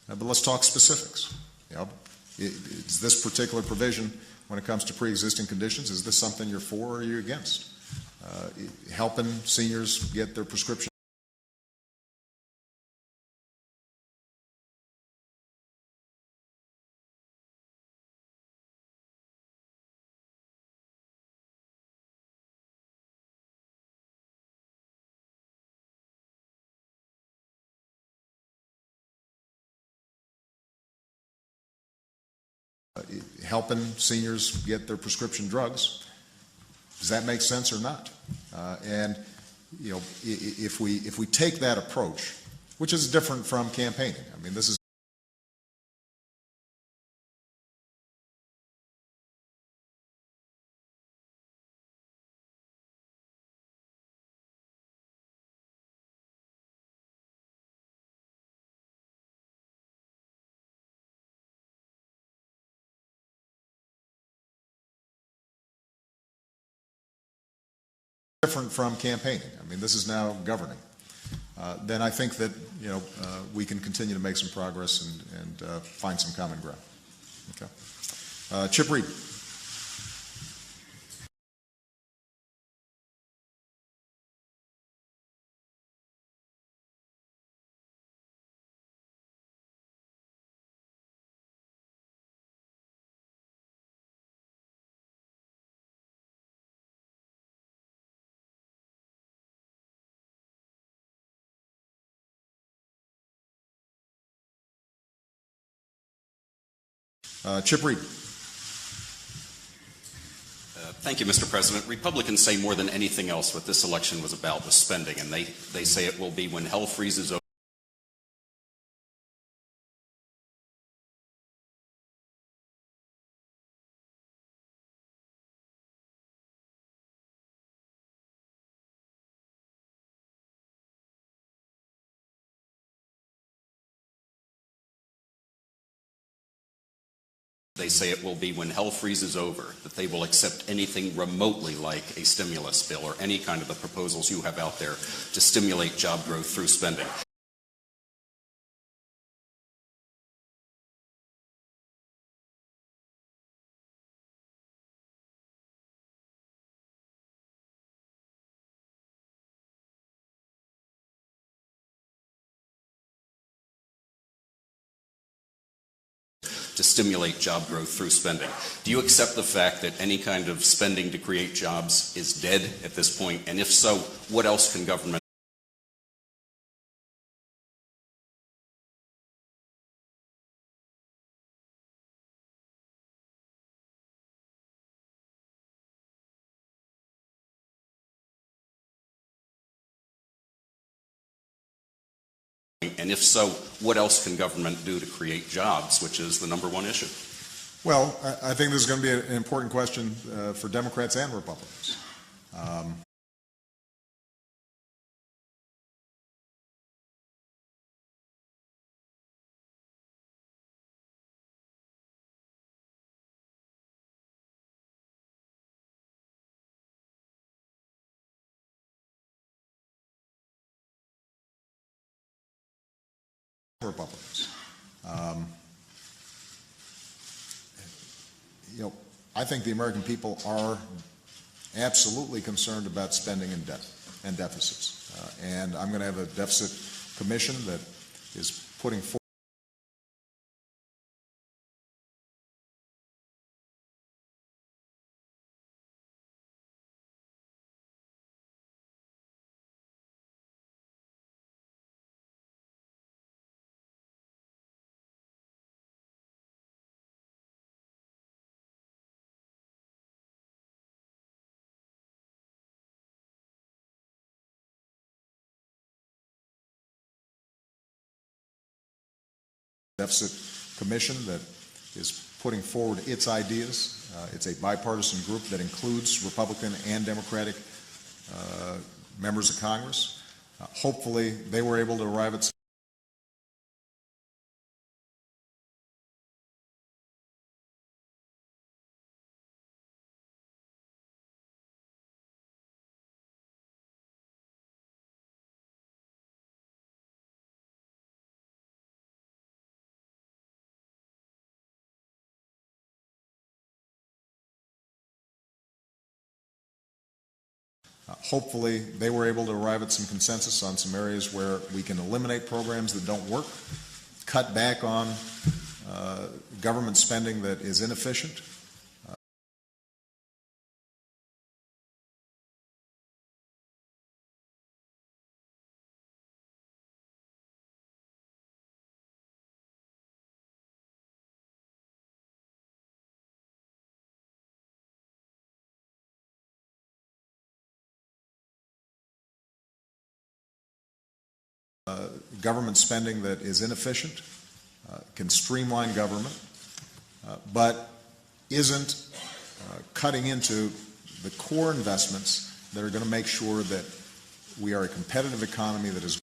but let's talk specifics. You know, is this particular provision, when it comes to pre-existing conditions, is this something you're for or are you against? Helping seniors get their prescription. Helping seniors get their prescription drugs. Does that make sense or not? And you know, if we take that approach, which is different from campaigning. I mean, this is different from campaigning. I mean, this is now governing. Then I think that, you know, we can continue to make some progress and find some common ground. Okay. Chip Reed. Chip Reed. Thank you, Mr. President. Republicans say more than anything else what this election was about was spending, and they say it will be when hell freezes over. They say it will be when hell freezes over, that they will accept anything remotely like a stimulus bill or any kind of the proposals you have out there to stimulate job growth through spending. To stimulate job growth through spending. Do you accept the fact that any kind of spending to create jobs is dead at this point? And if so, what else can government And if so, what else can government do to create jobs, which is the #1 issue? Well, I think this is going to be an important question for Democrats and Republicans. Republicans. I think the American people are absolutely concerned about spending and debt and deficits. And I'm going to have a deficit commission that is putting forward deficit commission that is putting forward its ideas. It's a bipartisan group that includes Republican and Democratic members of Congress. Hopefully, they were able to arrive at hopefully, they were able to arrive at some consensus on some areas where we can eliminate programs that don't work, cut back on government spending that is inefficient. Government spending that is inefficient, can streamline government, but isn't cutting into the core investments that are going to make sure that we are a competitive economy that is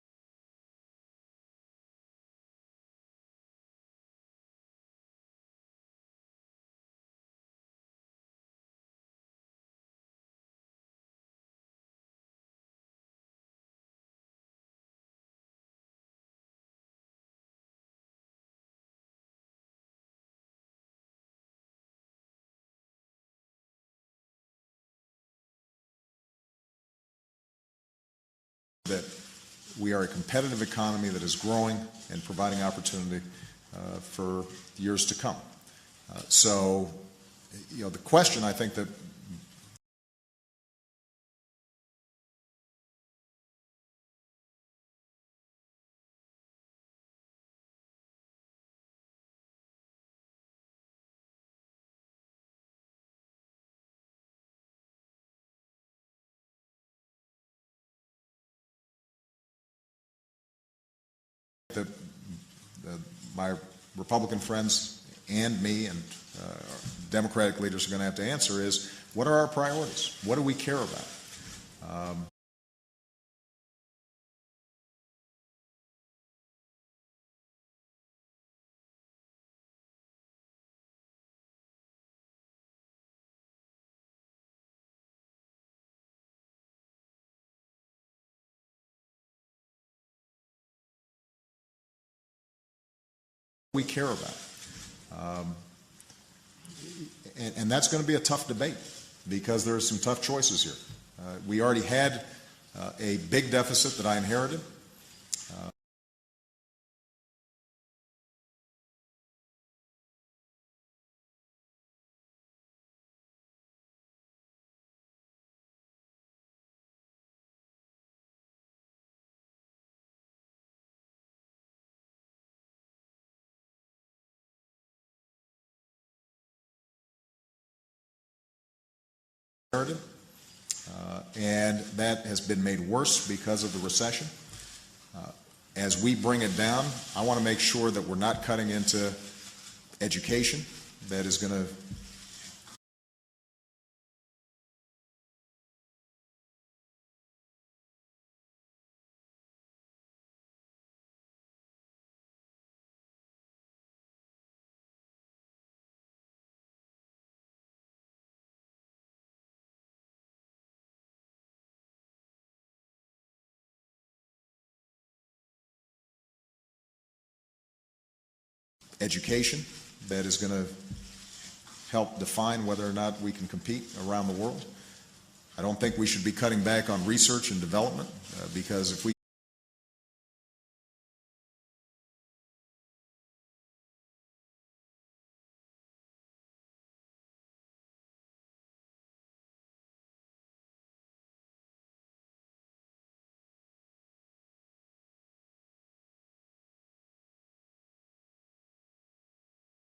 that we are a competitive economy that is growing and providing opportunity for years to come. So, the question I think that that my Republican friends and me and Democratic leaders are going to have to answer is, what are our priorities? What do we care about? We care about. And that's going to be a tough debate because there are some tough choices here. We already had a big deficit that I inherited. And that has been made worse because of the recession. As we bring it down, I want to make sure that we're not cutting into education that is going to education that is going to help define whether or not we can compete around the world. I don't think we should be cutting back on research and development because if we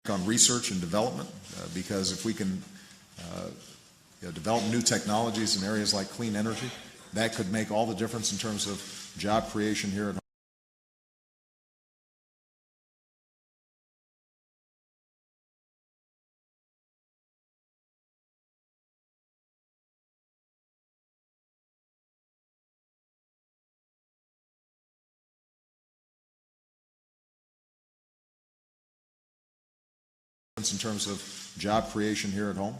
on research and development because if we can develop new technologies in areas like clean energy, that could make all the difference in terms of job creation here at home. In terms of job creation here at home.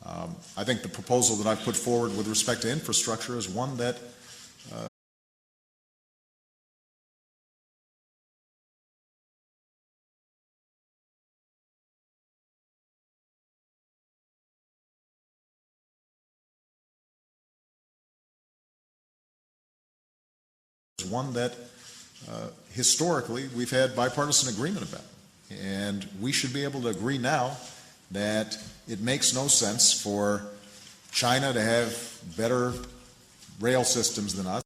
I think the proposal that I've put forward with respect to infrastructure is one that historically we've had bipartisan agreement about. And we should be able to agree now that it makes no sense for China to have better rail systems than us.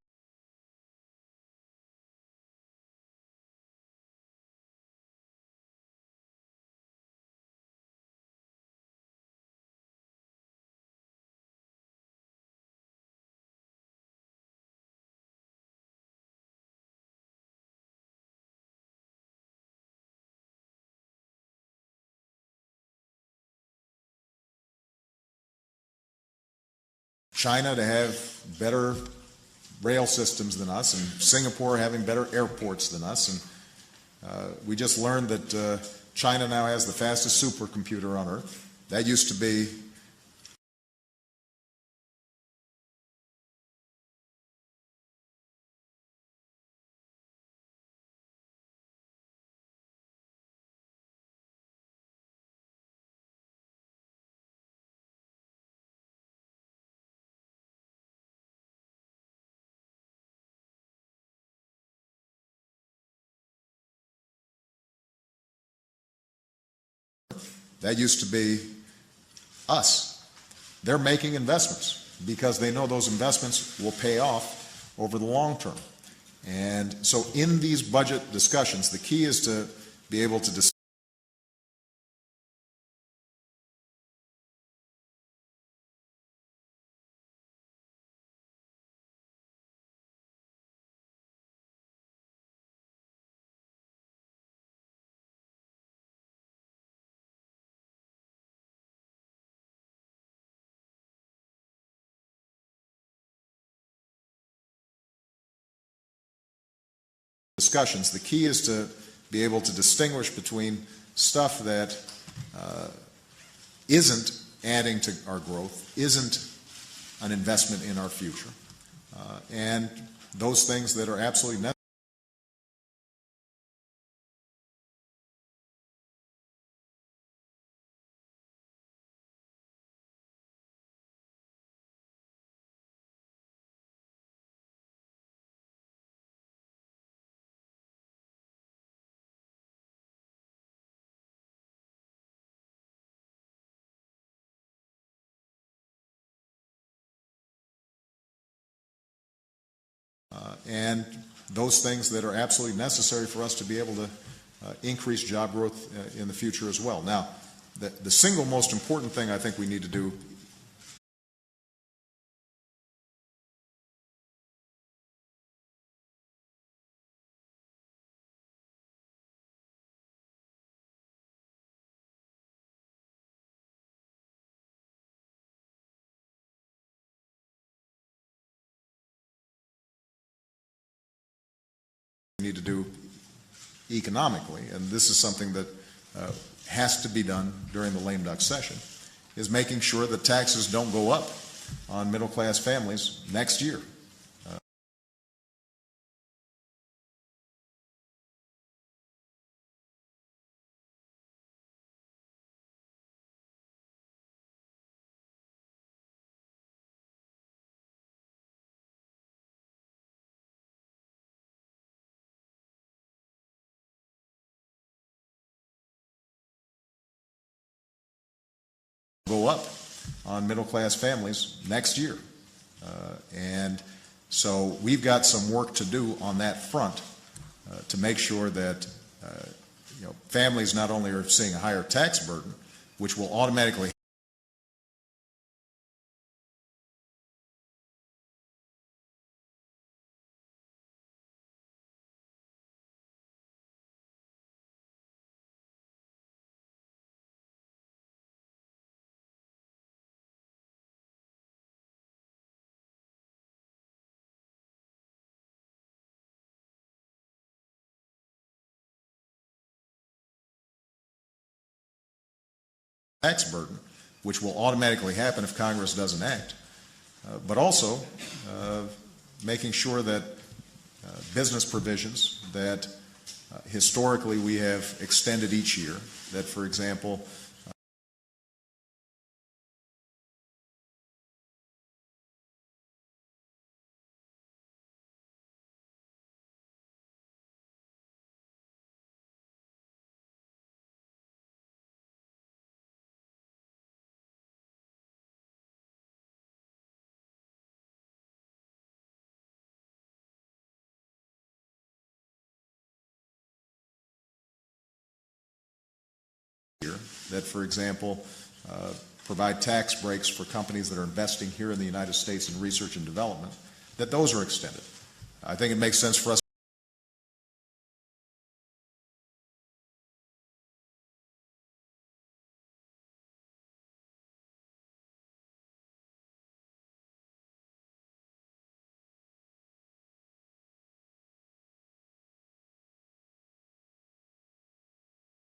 China to have better rail systems than us, and Singapore having better airports than us. And we just learned that China now has the fastest supercomputer on Earth. That used to be us. They're making investments because they know those investments will pay off over the long term. And so in these budget discussions, the key is to be able to decide discussions. The key is to be able to distinguish between stuff that isn't adding to our growth, isn't an investment in our future, and those things that are absolutely necessary. And those things that are absolutely necessary for us to be able to increase job growth in the future as well. Now, the single most important thing I think we need to do economically, and this is something that has to be done during the lame duck session, is making sure that taxes don't go up on middle-class families next year. Go up on middle-class families next year. And so we've got some work to do on that front to make sure that families not only are seeing a higher tax burden, which will automatically tax burden, which will automatically happen if Congress doesn't act, but also making sure that business provisions that historically we have extended each year, that, for example, provide tax breaks for companies that are investing here in the United States in research and development, that those are extended. I think it makes sense for us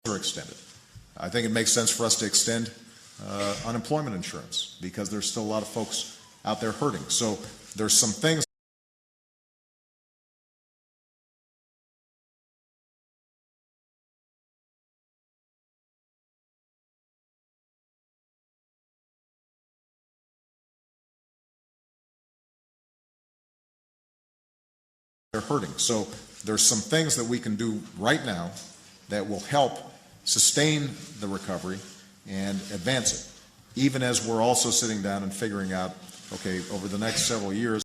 are extended. I think it makes sense for us to extend unemployment insurance because there's still a lot of folks out there hurting. So there's some things they're hurting. So there's some things that we can do right now that will help sustain the recovery and advance it, even as we're also sitting down and figuring out, okay, over the next several years,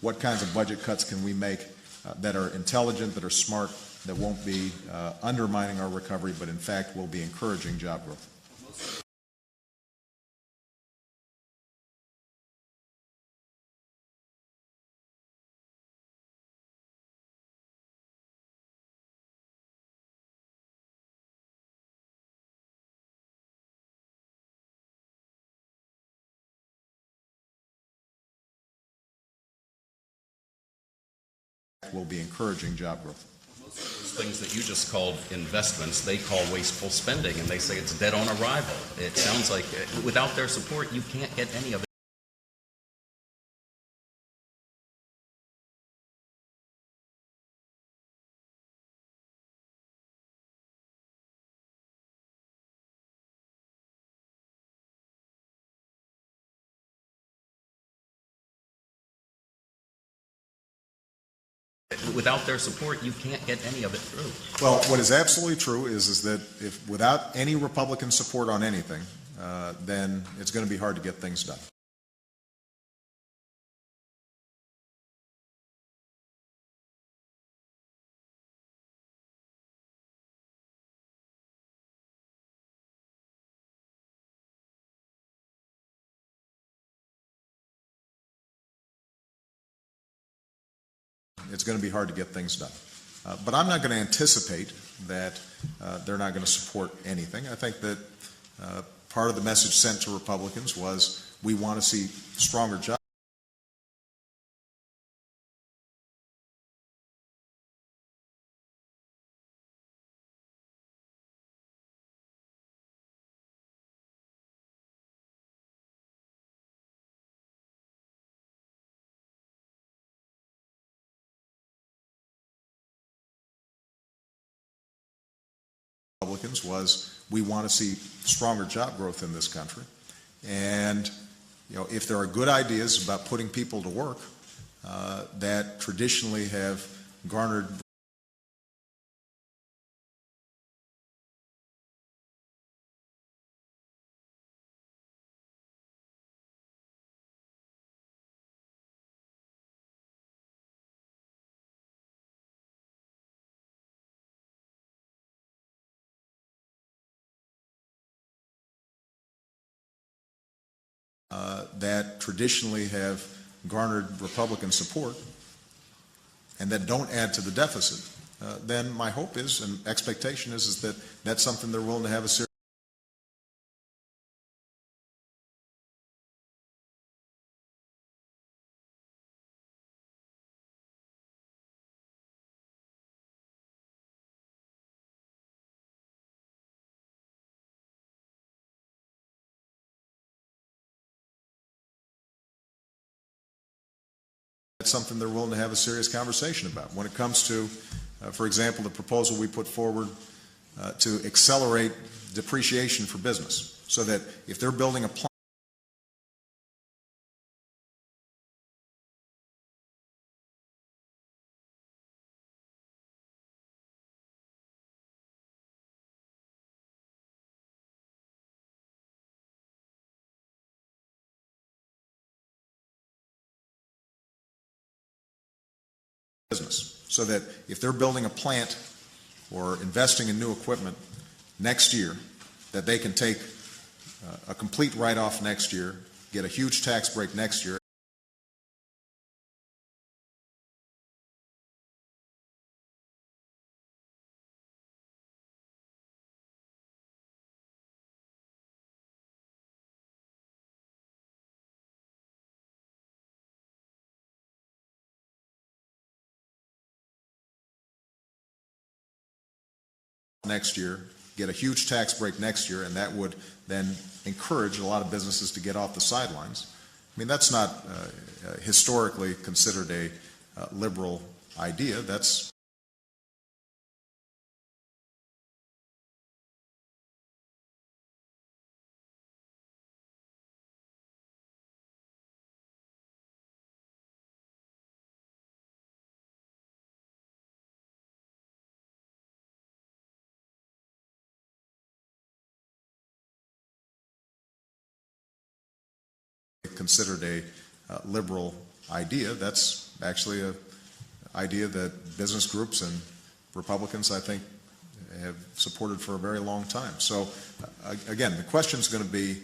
what kinds of budget cuts can we make that are intelligent, that are smart, that won't be undermining our recovery, but in fact will be encouraging job growth. Will be encouraging job growth. Those things that you just called investments, they call wasteful spending, and they say it's dead on arrival. It sounds like without their support, you can't get any of it. Without their support, you can't get any of it through. Well, what is absolutely true is that if without any Republican support on anything, then it's going to be hard to get things done. It's going to be hard to get things done. But I'm not going to anticipate that they're not going to support anything. I think that part of the message sent to Republicans was we want to see stronger jobs. Republicans was we want to see stronger job growth in this country, and if there are good ideas about putting people to work that traditionally have garnered Republican support and that don't add to the deficit, then my hope is and expectation is that that's something they're willing to have a serious. That's something they're willing to have a serious conversation about. When it comes to, for example, the proposal we put forward to accelerate depreciation for business, so that if they're building a plant, or investing in new equipment next year, that they can take a complete write-off next year, get a huge tax break next year. Next year, get a huge tax break next year, and that would then encourage a lot of businesses to get off the sidelines. I mean, that's not historically considered a liberal idea. That's considered a liberal idea. That's actually a idea that business groups and Republicans, I think, have supported for a very long time. So, again, the question is going to be,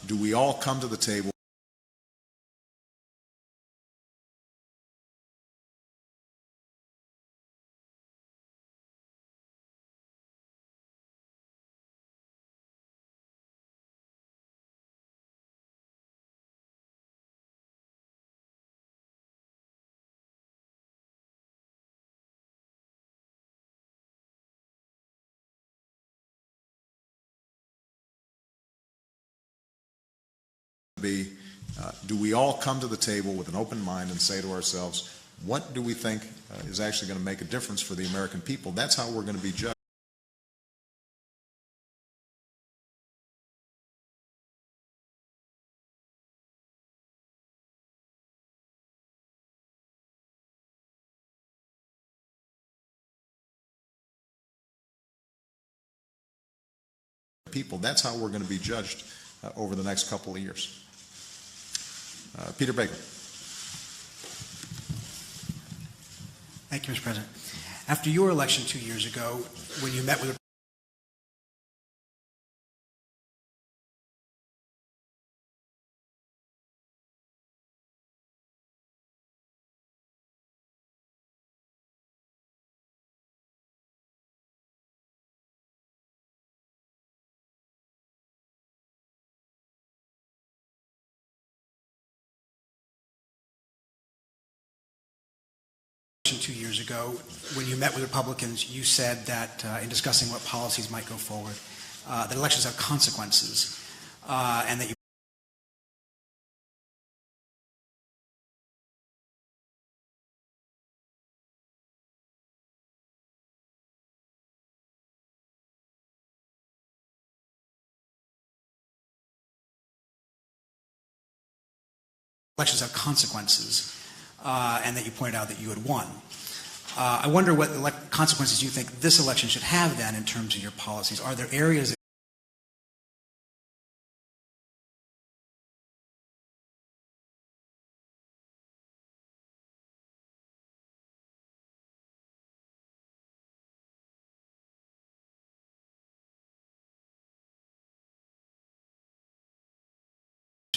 do we all come to the table do we all come to the table with an open mind and say to ourselves, what do we think is actually going to make a difference for the American people? That's how we're going to be judged. People, that's how we're going to be judged over the next couple of years. Peter Baker. Thank you, Mr. President. After your election 2 years ago, when you met with Republicans, you said that in discussing what policies might go forward, that elections have consequences, and that you pointed out that you had won. I wonder what consequences you think this election should have then in terms of your policies. Are there areas that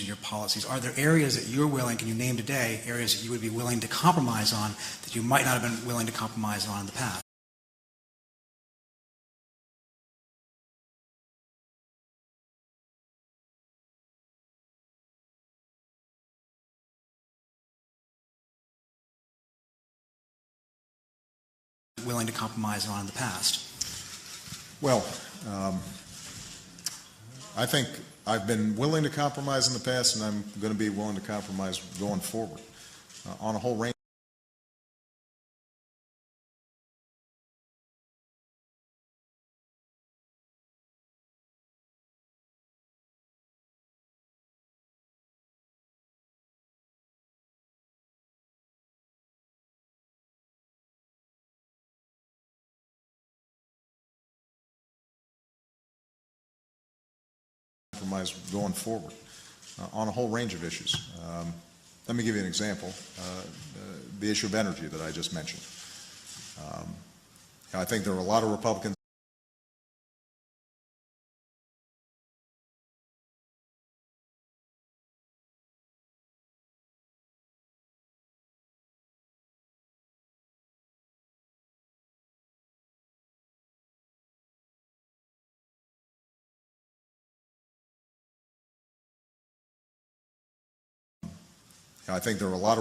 your policies? Are there areas that you're willing, can you name today, areas that you would be willing to compromise on that you might not have been willing to compromise on in the past? Willing to compromise on in the past? Well, I think I've been willing to compromise in the past, and I'm going to be willing to compromise going forward on a whole range. Going forward on a whole range of issues. Let me give you an example. The issue of energy that I just mentioned. I think there are a lot of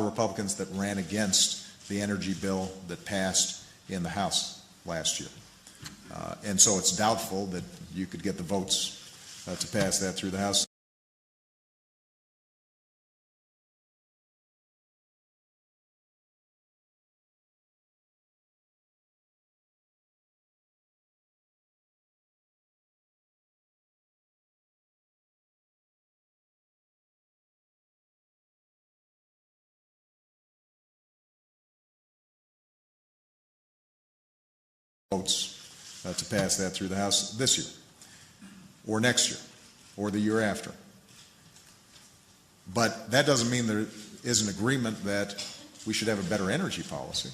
Republicans that ran against the energy bill that passed in the House last year. And so it's doubtful that you could get the votes to pass that through the House. Votes to pass that through the House this year, or next year, or the year after. But that doesn't mean there is an agreement that we should have a better energy policy.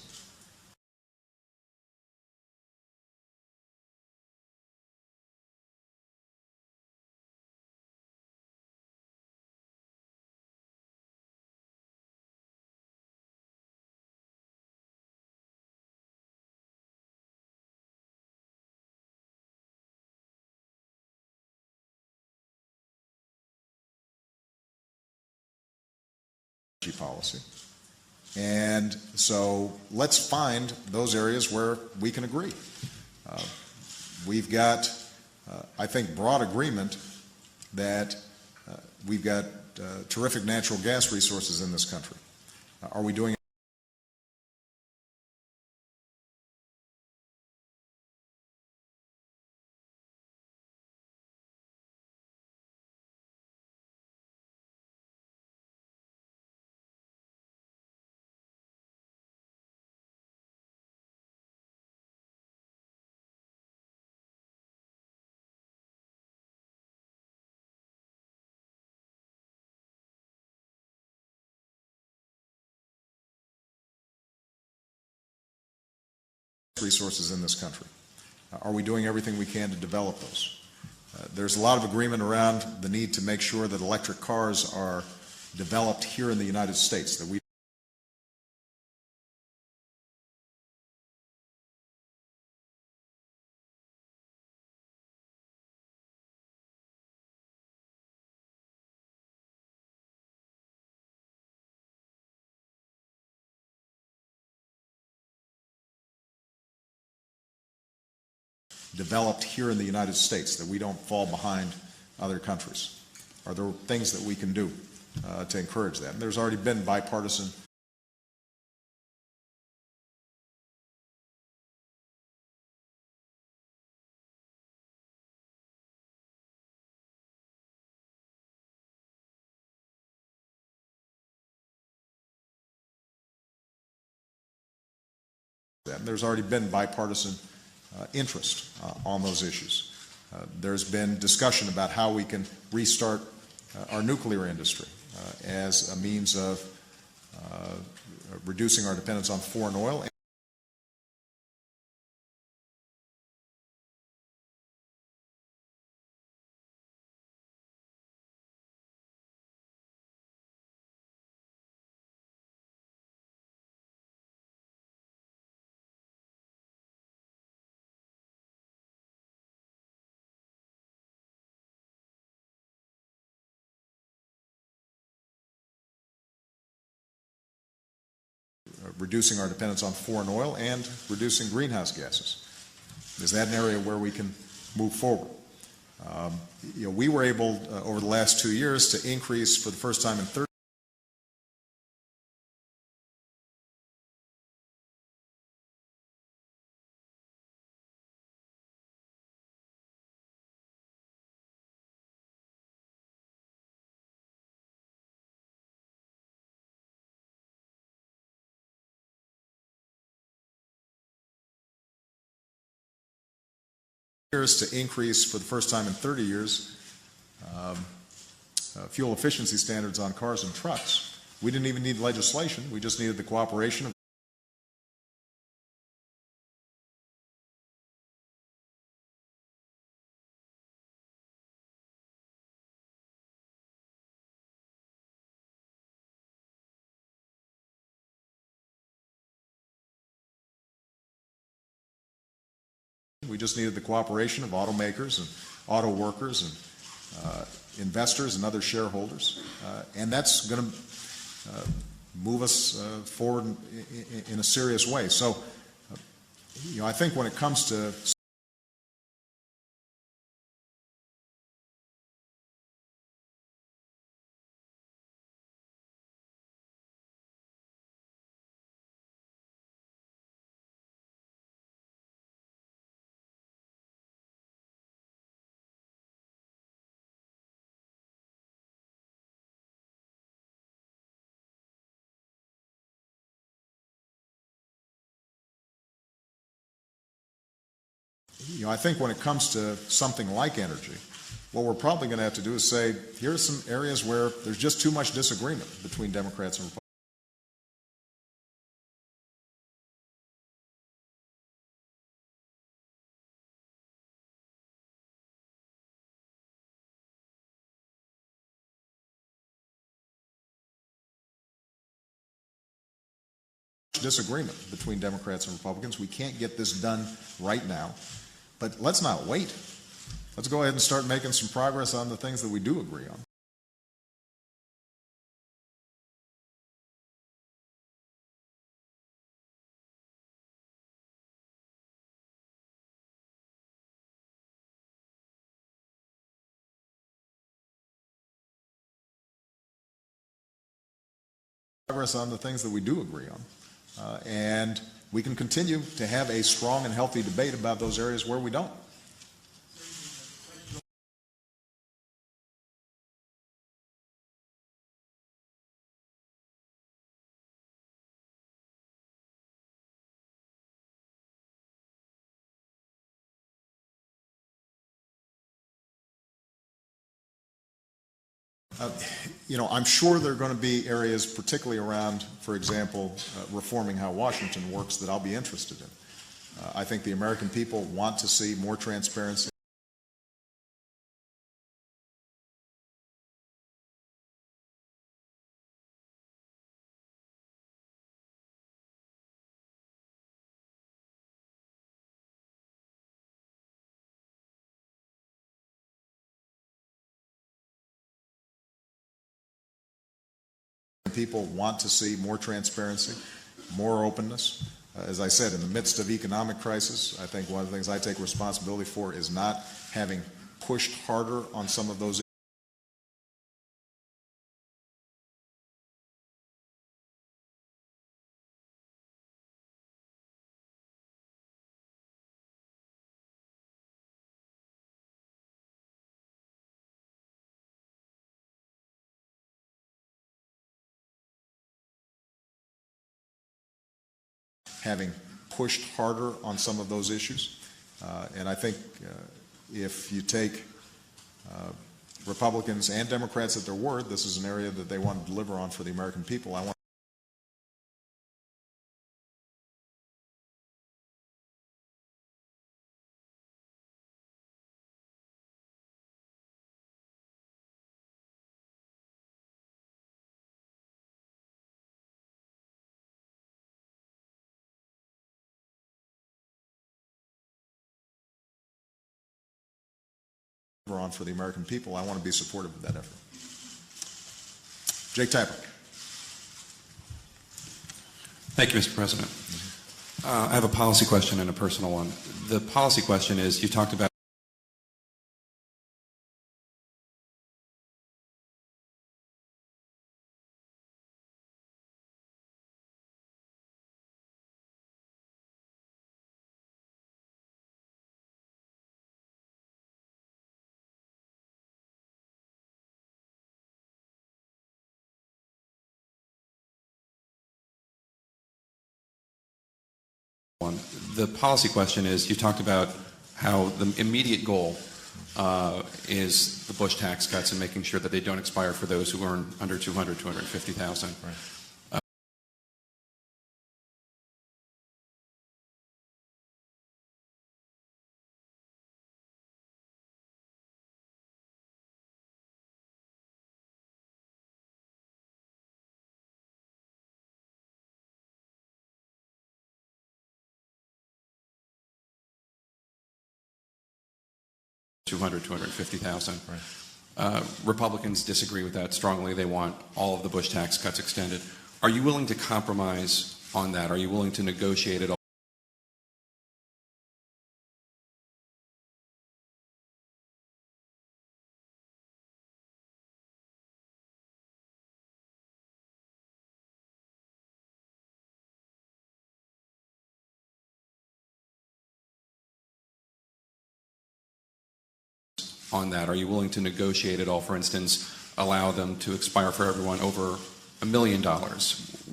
energy policy. And so let's find those areas where we can agree. We've got, I think, broad agreement that we've got terrific natural gas resources in this country. Are we doing resources in this country? Are we doing everything we can to develop those? There's a lot of agreement around the need to make sure that electric cars are developed here in the United States, that we developed here in the United States, that we don't fall behind other countries? Are there things that we can do to encourage that? And there's already been bipartisan interest on those issues. There's been discussion about how we can restart our nuclear industry as a means of reducing our dependence on foreign oil. Reducing our dependence on foreign oil and reducing greenhouse gases. Is that an area where we can move forward? We were able, over the last 2 years, to increase for the first time in 30 years to increase for the first time in 30 years fuel efficiency standards on cars and trucks. We didn't even need legislation. We just needed the cooperation of automakers and auto workers and investors and other shareholders, and that's going to move us forward in a serious way. So, I think when it comes to I think when it comes to something like energy, what we're probably going to have to do is say, here are some areas where there's just too much disagreement between Democrats and Republicans. We can't get this done right now, but let's not wait. Let's go ahead and start making some progress on the things that we do agree on. progress on the things that we do agree on. And we can continue to have a strong and healthy debate about those areas where we don't. I'm sure there are going to be areas, particularly around, for example, reforming how Washington works, that I'll be interested in. I think the American people want to see more transparency. People want to see more transparency, more openness. As I said, in the midst of economic crisis, I think one of the things I take responsibility for is not having pushed harder on some of those having pushed harder on some of those issues. And I think if you take Republicans and Democrats at their word, this is an area that they want to deliver on for the American people. I want to deliver on for the American people. I want to be supportive of that effort. Jake Tapper. Thank you, Mr. President. I have a policy question and a personal one. The policy question is, you talked about how the immediate goal is the Bush tax cuts and making sure that they don't expire for those who earn under $250,000. Right. $250,000. Right. Republicans disagree with that strongly. They want all of the Bush tax cuts extended. Are you willing to compromise on that? Are you willing to negotiate it all? On that, are you willing to negotiate it all? For instance, allow them to expire for everyone over $1 million.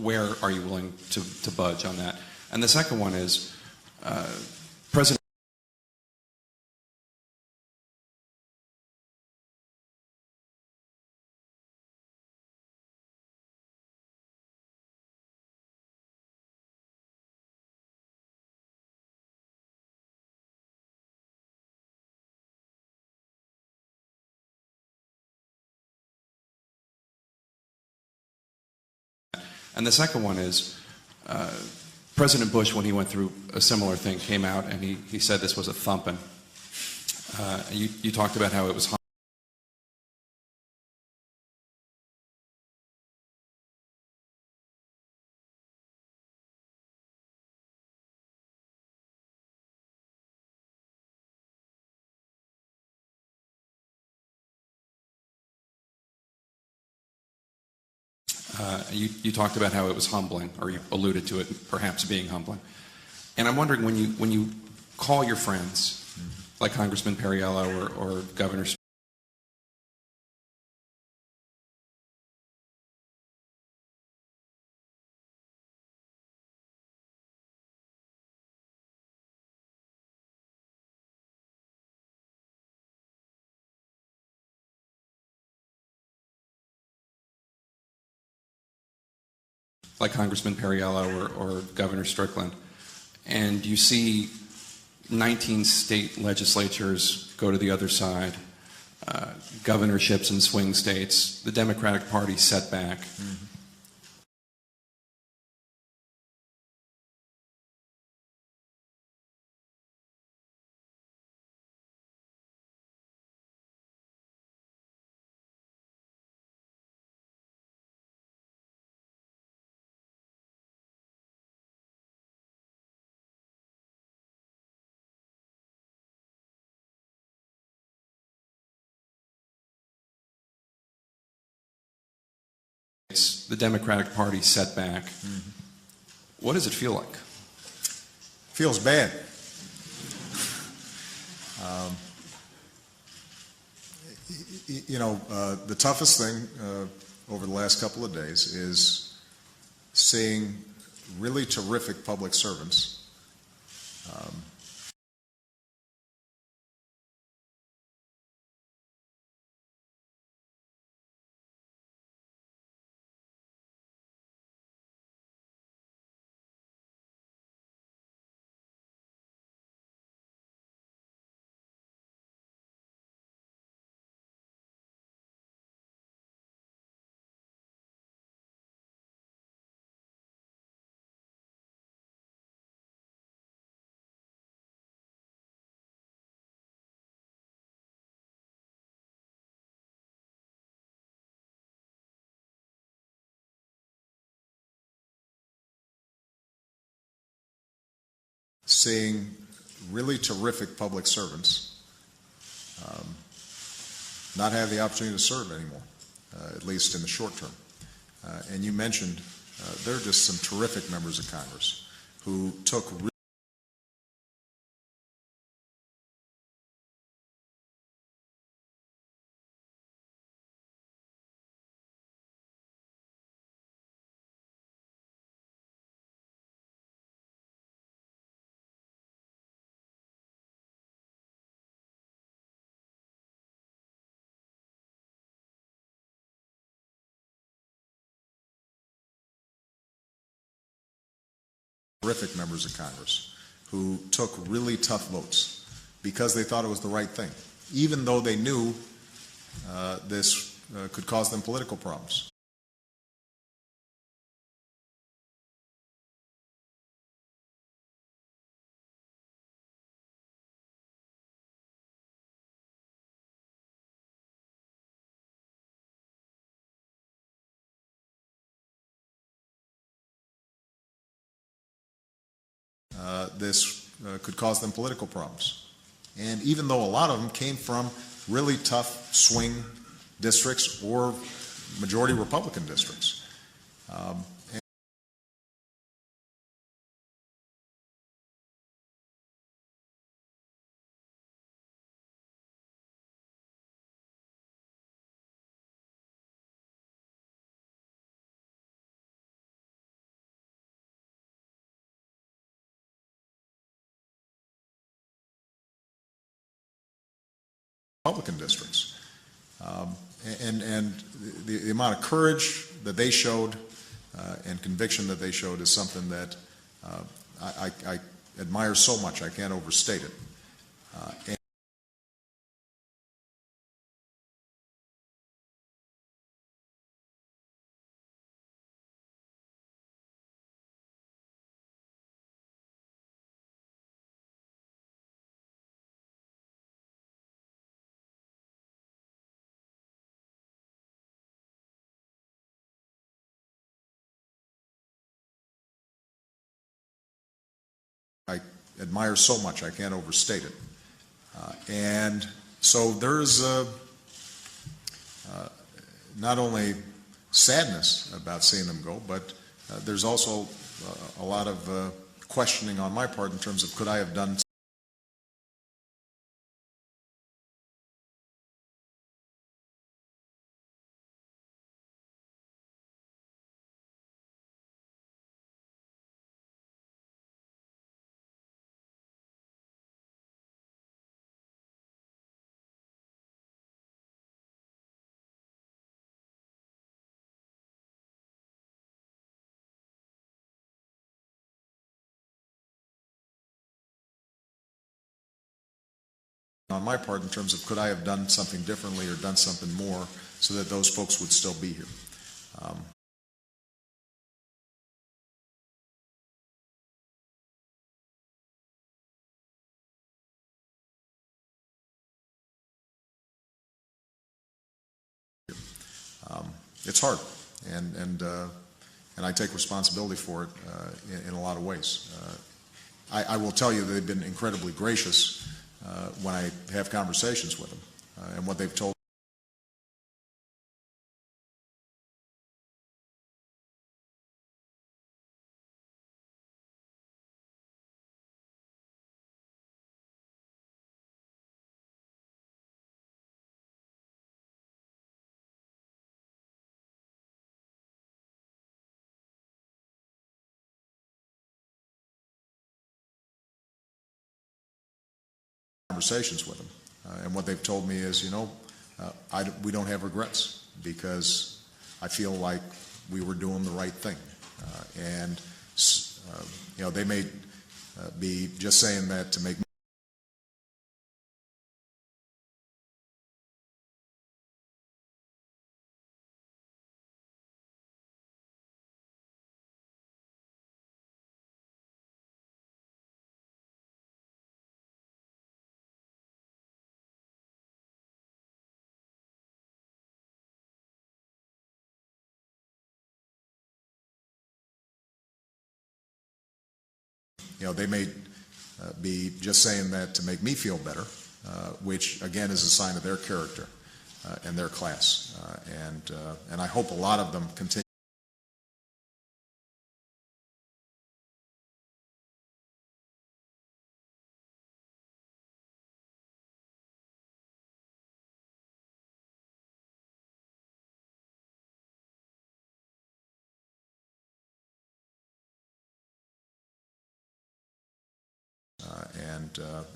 Where are you willing to budge on that? And the second one is, President. And the second one is, President Bush, when he went through a similar thing, came out and he said this was a thumping. You talked about how it was You talked about how it was humbling, or you alluded to it perhaps being humbling. And I'm wondering, when you call your friends, like Congressman Perriello or Governor like Congressman Perriello or Governor Strickland, and you see 19 state legislatures go to the other side, governorships in swing states, the Democratic Party set back. The Democratic Party set back. What does it feel like? Feels bad. The toughest thing over the last couple of days is seeing really terrific public servants seeing really terrific public servants not have the opportunity to serve anymore, at least in the short term. And you mentioned there are just some terrific members of Congress who took terrific members of Congress who took really tough votes because they thought it was the right thing, even though they knew this could cause them political problems. This could cause them political problems. And even though a lot of them came from really tough swing districts or majority Republican districts. Republican districts. And the amount of courage that they showed and conviction that they showed is something that I admire so much. I can't overstate it. I admire so much, I can't overstate it. And so there's not only sadness about seeing them go, but there's also a lot of questioning on my part in terms of could I have done on my part in terms of could I have done something differently or done something more so that those folks would still be here. It's hard, and I take responsibility for it in a lot of ways. I will tell you they've been incredibly gracious when I have conversations with them, and what they've told. Conversations with them, and what they've told me is, we don't have regrets because I feel like we were doing the right thing, and they may be just saying that to make. They may be just saying that to make me feel better, which again is a sign of their character and their class, and I hope a lot of them continue.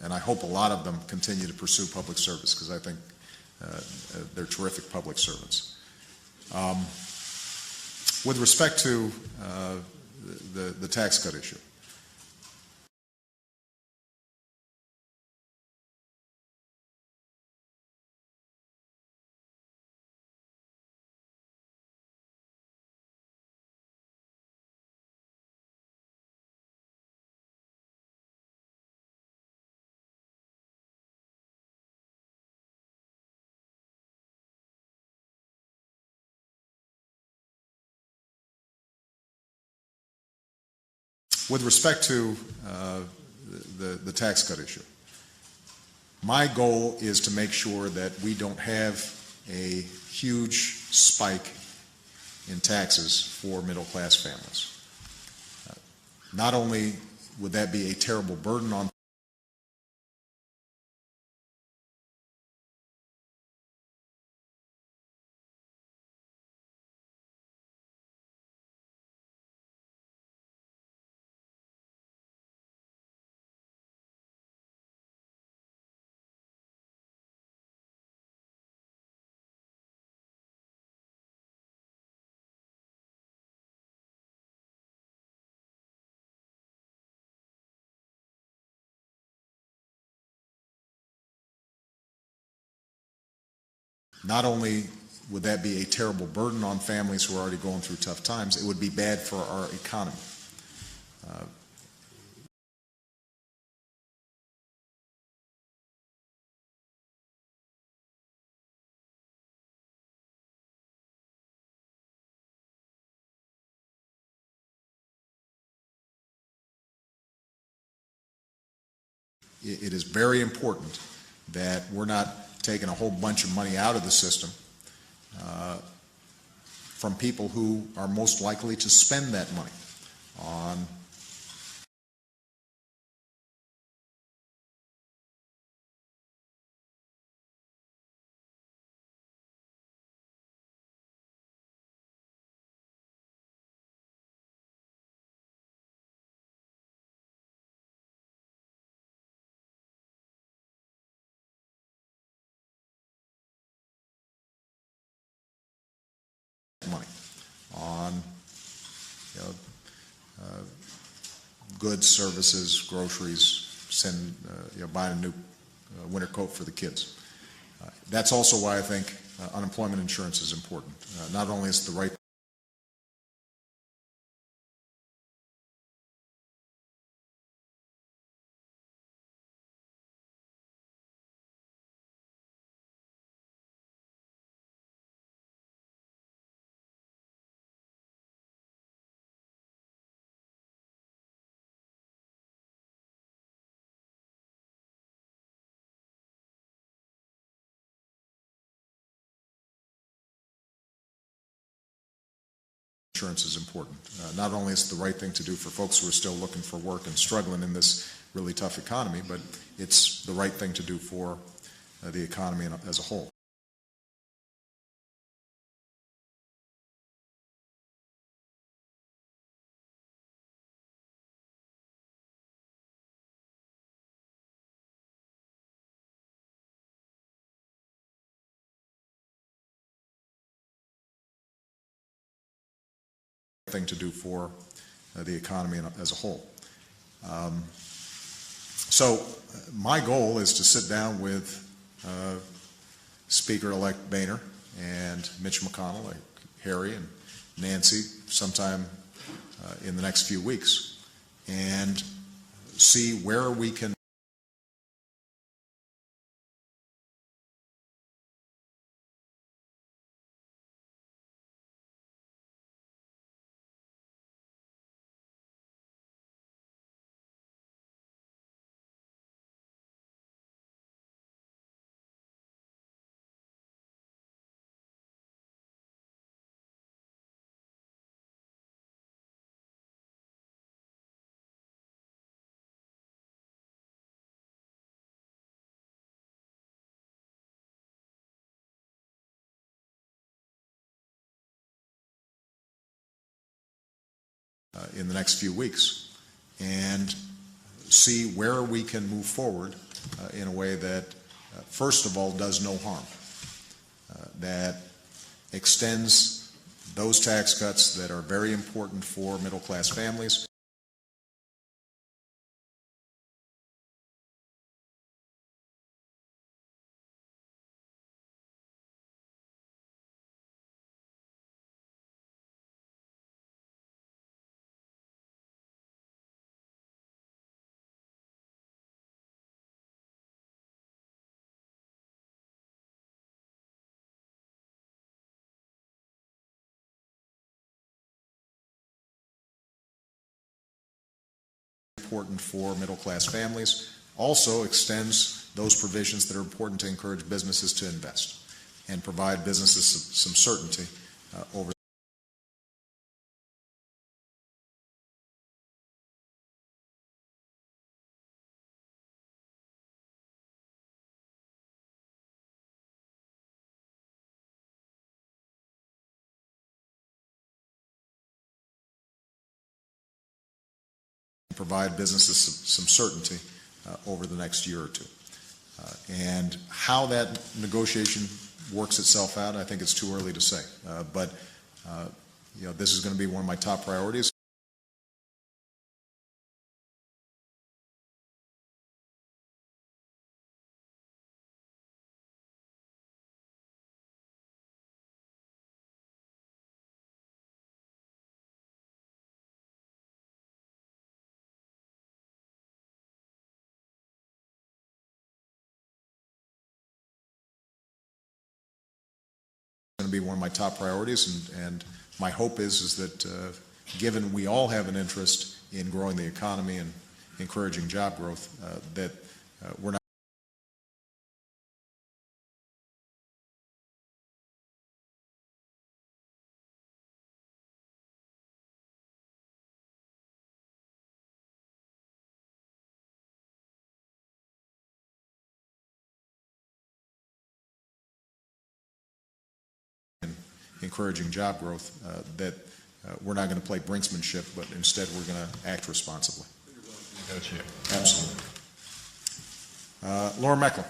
And I hope a lot of them continue to pursue public service because I think they're terrific public servants. With respect to the tax cut issue, the tax cut issue, my goal is to make sure that we don't have a huge spike in taxes for middle-class families. Not only would that be a terrible burden on not only would that be a terrible burden on families who are already going through tough times, it would be bad for our economy. It is very important that we're not taking a whole bunch of money out of the system from people who are most likely to spend that money on money on goods, services, groceries, buying a new winter coat for the kids. That's also why I think unemployment insurance is important. Not only is it the right insurance is important. Not only is it the right thing to do for folks who are still looking for work and struggling in this really tough economy, but it's the right thing to do for the economy as a whole. Thing to do for the economy as a whole. So my goal is to sit down with Speaker-elect Boehner and Mitch McConnell, like Harry and Nancy, sometime in the next few weeks, and see where we can in the next few weeks, and see where we can move forward in a way that, first of all, does no harm, that extends those tax cuts that are very important for middle-class families. Important for middle-class families, also extends those provisions that are important to encourage businesses to invest and provide businesses some certainty over some certainty over the next year or two. And how that negotiation works itself out, I think it's too early to say. But this is going to be one of my top priorities. Going to be one of my top priorities, and my hope is that given we all have an interest in growing the economy and encouraging job growth, that we're not encouraging job growth, that we're not going to play brinksmanship, but instead we're going to act responsibly. Negotiate. Absolutely. Laura Meckler.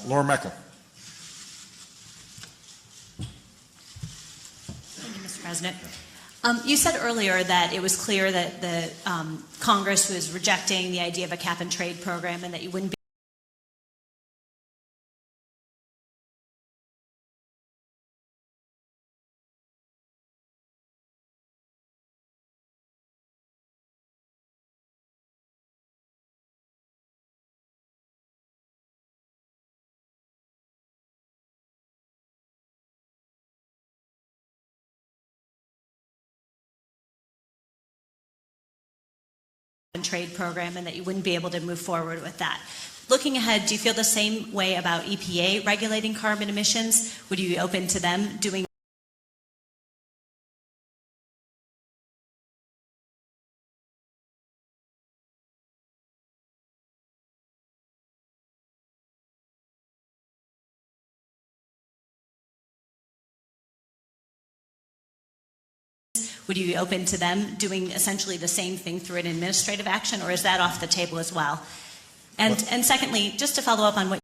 Laura Meckler. Thank you, Mr. President. You said earlier that it was clear that the Congress was rejecting the idea of a cap and trade program and that you wouldn't be and trade program and that you wouldn't be able to move forward with that. Looking ahead, do you feel the same way about EPA regulating carbon emissions? Would you be open to them doing Would you be open to them doing essentially the same thing through an administrative action, or is that off the table as well? And secondly, just to follow up on what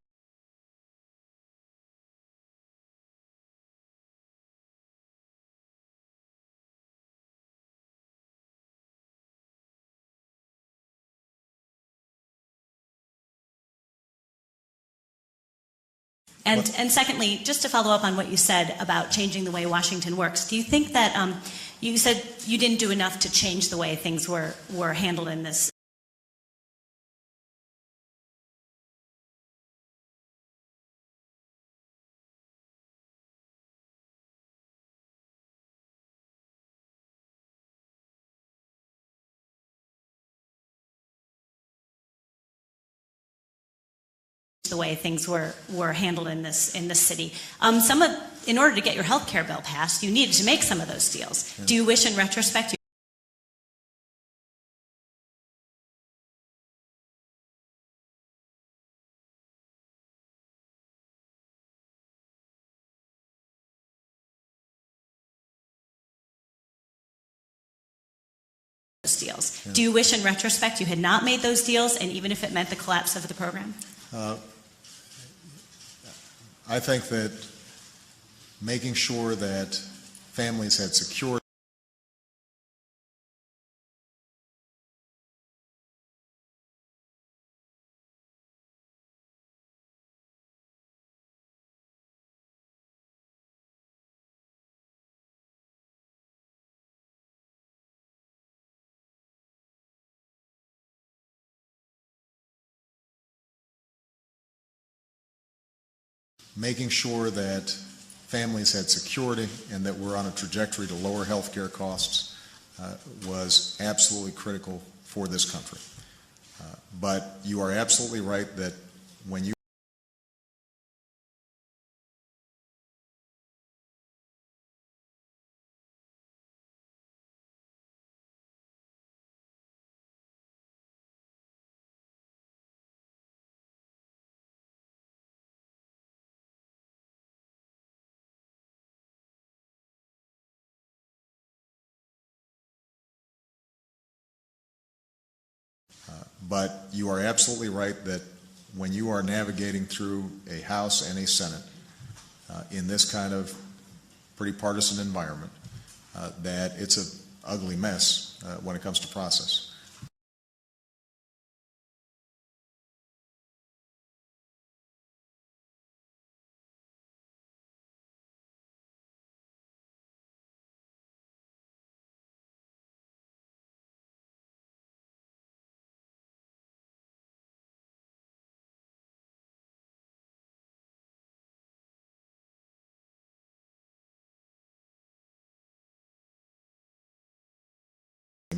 And secondly, just to follow up on what you said about changing the way Washington works, do you think that you said you didn't do enough to change the way things were handled in this? The way things were handled in this city. In order to get your health care bill passed, you needed to make some of those deals. Yeah. Do you wish, in retrospect, those deals? Yeah. Do you wish, in retrospect, you had not made those deals, and even if it meant the collapse of the program? I think that making sure that families had secure families had security and that we're on a trajectory to lower health care costs was absolutely critical for this country. But you are absolutely right that when you But you are absolutely right that when you are navigating through a House and a Senate in this kind of pretty partisan environment, that it's an ugly mess when it comes to process.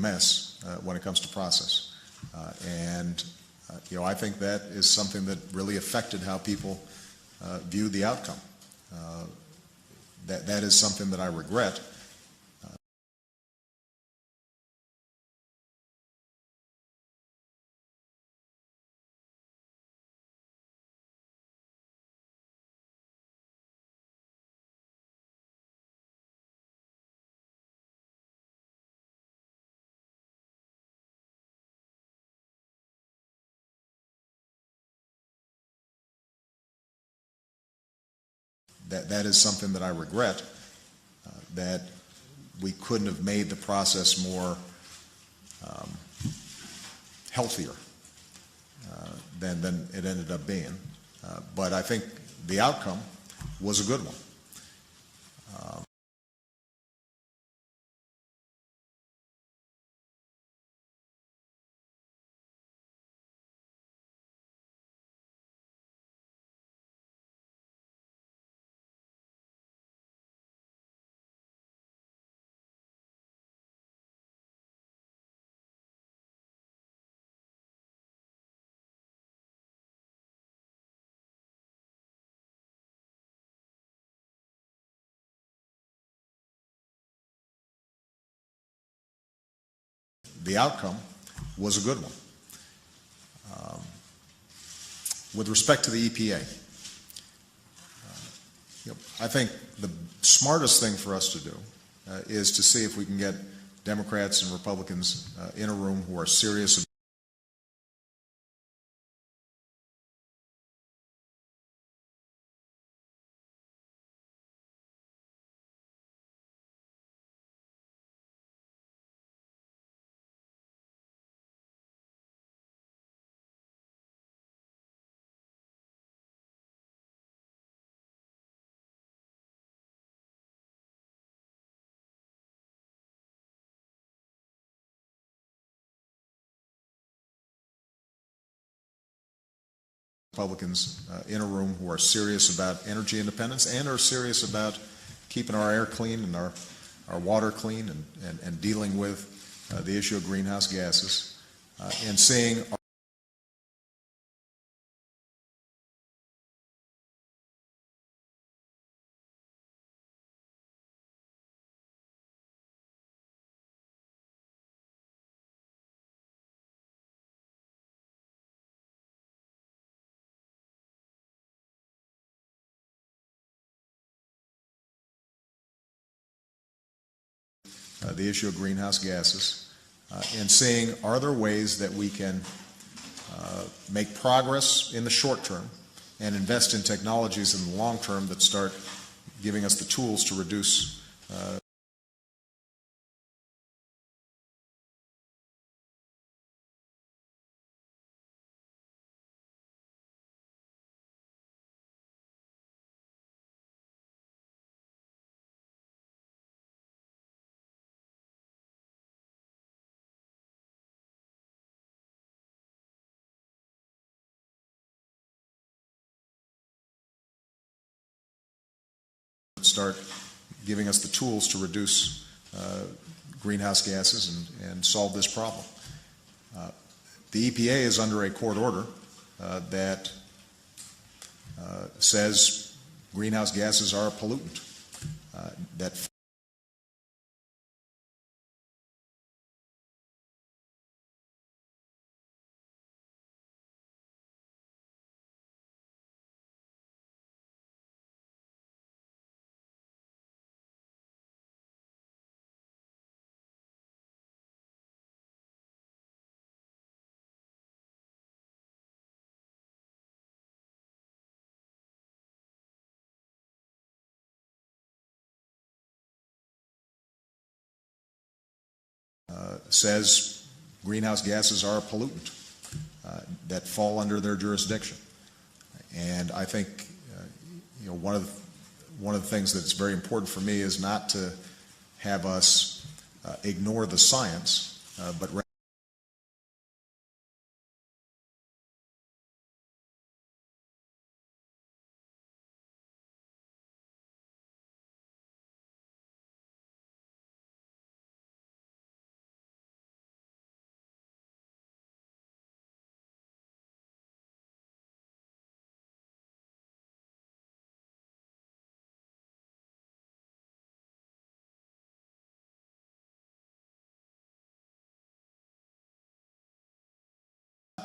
mess when it comes to process. I think that is something that really affected how people view the outcome. That is something that I regret. That is something that I regret, that we couldn't have made the process more healthier than it ended up being. But I think the outcome was a good one. The outcome was a good one. With respect to the EPA, I think the smartest thing for us to do is to see if we can get Democrats and Republicans in a room who are serious Republicans in a room who are serious about energy independence and are serious about keeping our air clean and our water clean and dealing with the issue of greenhouse gases and seeing the issue of greenhouse gases and seeing are there ways that we can make progress in the short term and invest in technologies in the long term that start giving us the tools to reduce greenhouse gases and solve this problem. The EPA is under a court order that says greenhouse gases are a pollutant that says greenhouse gases are a pollutant that fall under their jurisdiction. And I think one of the things that's very important for me is not to have us ignore the science, but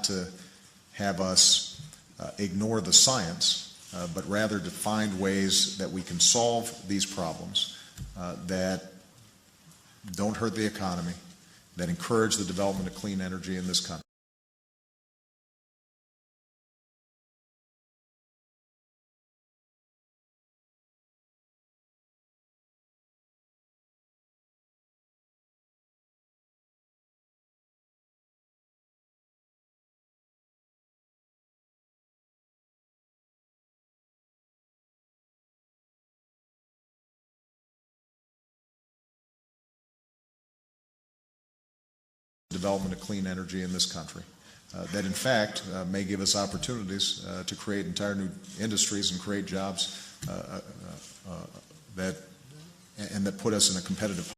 to have us ignore the science, but rather to find ways that we can solve these problems that don't hurt the economy, that encourage the development of clean energy in this country. Development of clean energy in this country, that in fact may give us opportunities to create entire new industries and create jobs that put us in a competitive.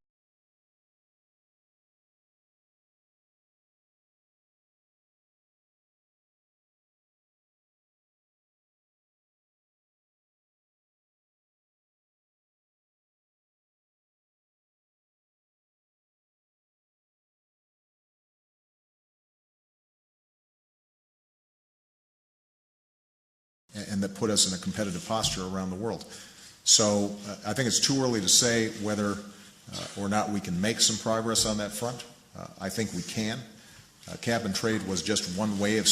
And that put us in a competitive posture around the world. So I think it's too early to say whether or not we can make some progress on that front. I think we can. Cap and trade was just one way of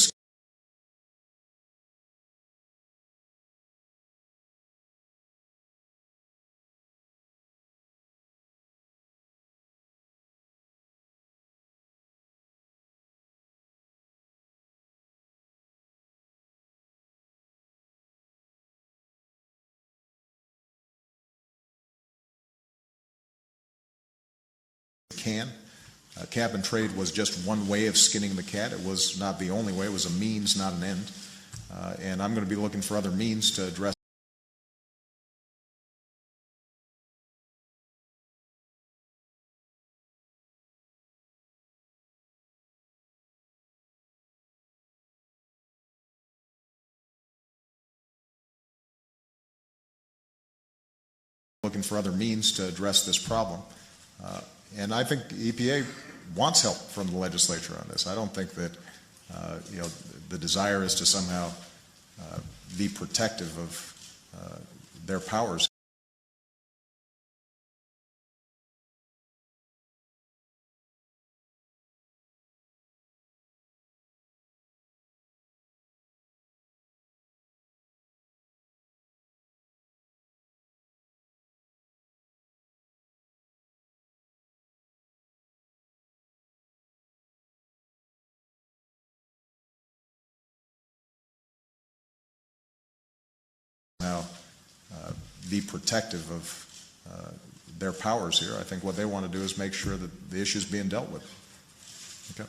Cap and trade was just one way of skinning the cat. It was not the only way. It was a means, not an end. And I'm going to be looking for other means to address. Looking for other means to address this problem. And I think the EPA wants help from the legislature on this. I don't think that the desire is to somehow be protective of their powers. Be protective of their powers here. I think what they want to do is make sure that the issue is being dealt with. Okay.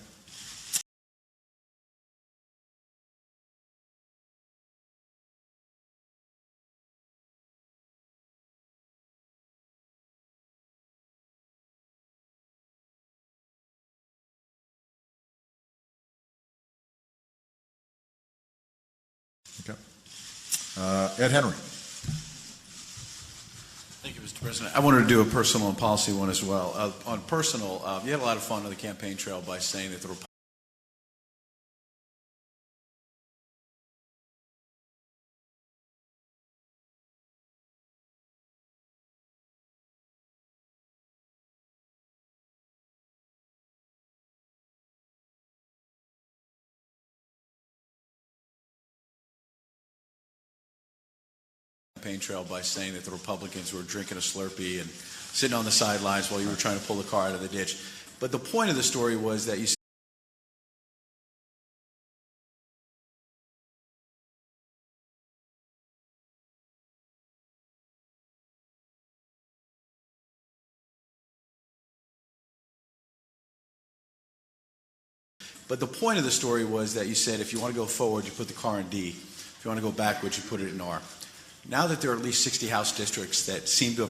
Okay. Ed Henry. Thank you, Mr. President. I wanted to do a personal and policy one as well. On personal, you had a lot of fun on the campaign trail by saying that the Republicans trail by saying that the Republicans were drinking a Slurpee and sitting on the sidelines while you were trying to pull the car out of the ditch. But the point of the story was that you said if you want to go forward, you put the car in D. If you want to go backwards, you put it in R. Now that there are at least 60 House districts that seem to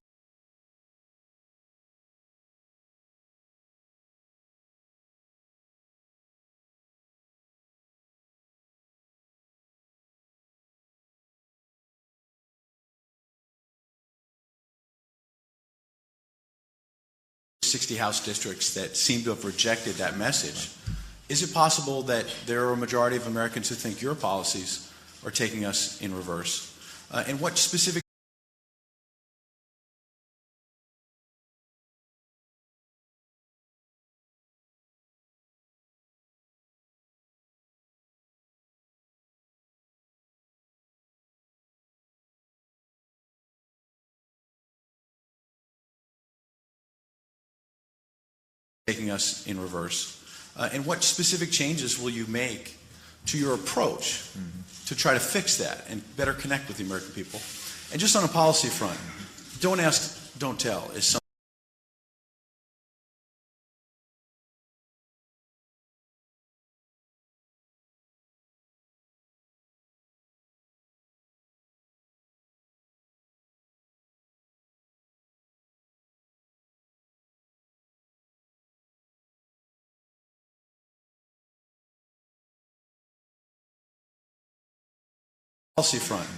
have rejected that message, Is it possible that there are a majority of Americans who think your policies are taking us in reverse? And what specific taking us in reverse? And what specific changes will you make to your approach to try to fix that and better connect with the American people? And just on a policy front, don't ask, don't tell is something. Policy front,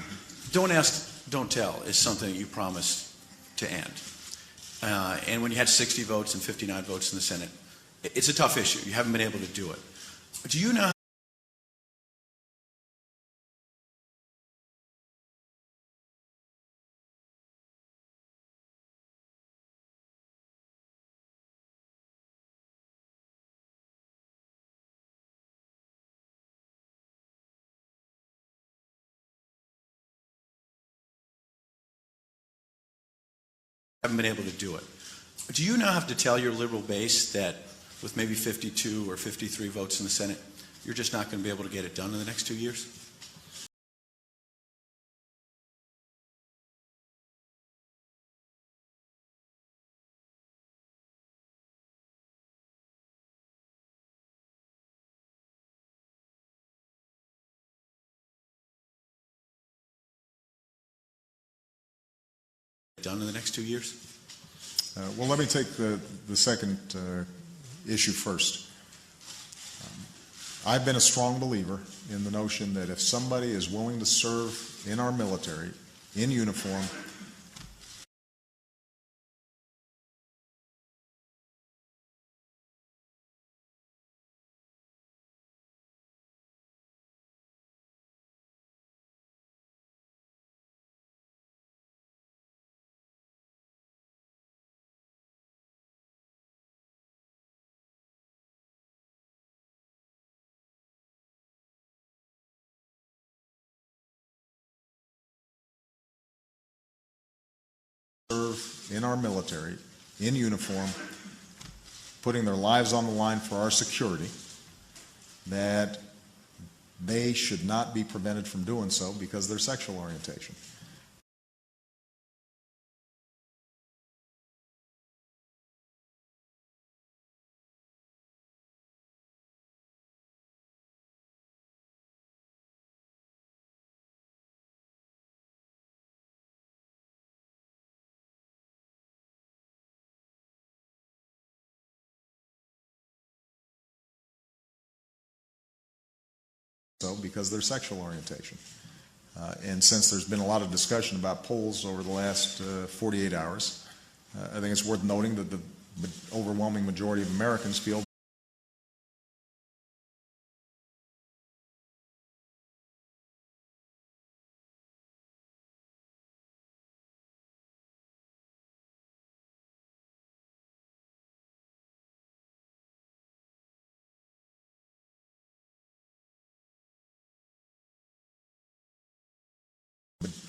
don't ask, don't tell is something that you promised to end. And when you had 60 votes and 59 votes in the Senate, it's a tough issue. You haven't been able to do it. But do you know haven't been able to do it? Do you now have to tell your liberal base that with maybe 52 or 53 votes in the Senate, you're just not going to be able to get it done in the next 2 years? Done in the next 2 years? Well, let me take the second issue first. I've been a strong believer in the notion that if somebody is willing to serve in our military in uniform, serve in our military in uniform, putting their lives on the line for our security, that they should not be prevented from doing so because of their sexual orientation. So because of their sexual orientation. And since there's been a lot of discussion about polls over the last 48 hours, I think it's worth noting that the overwhelming majority of Americans feel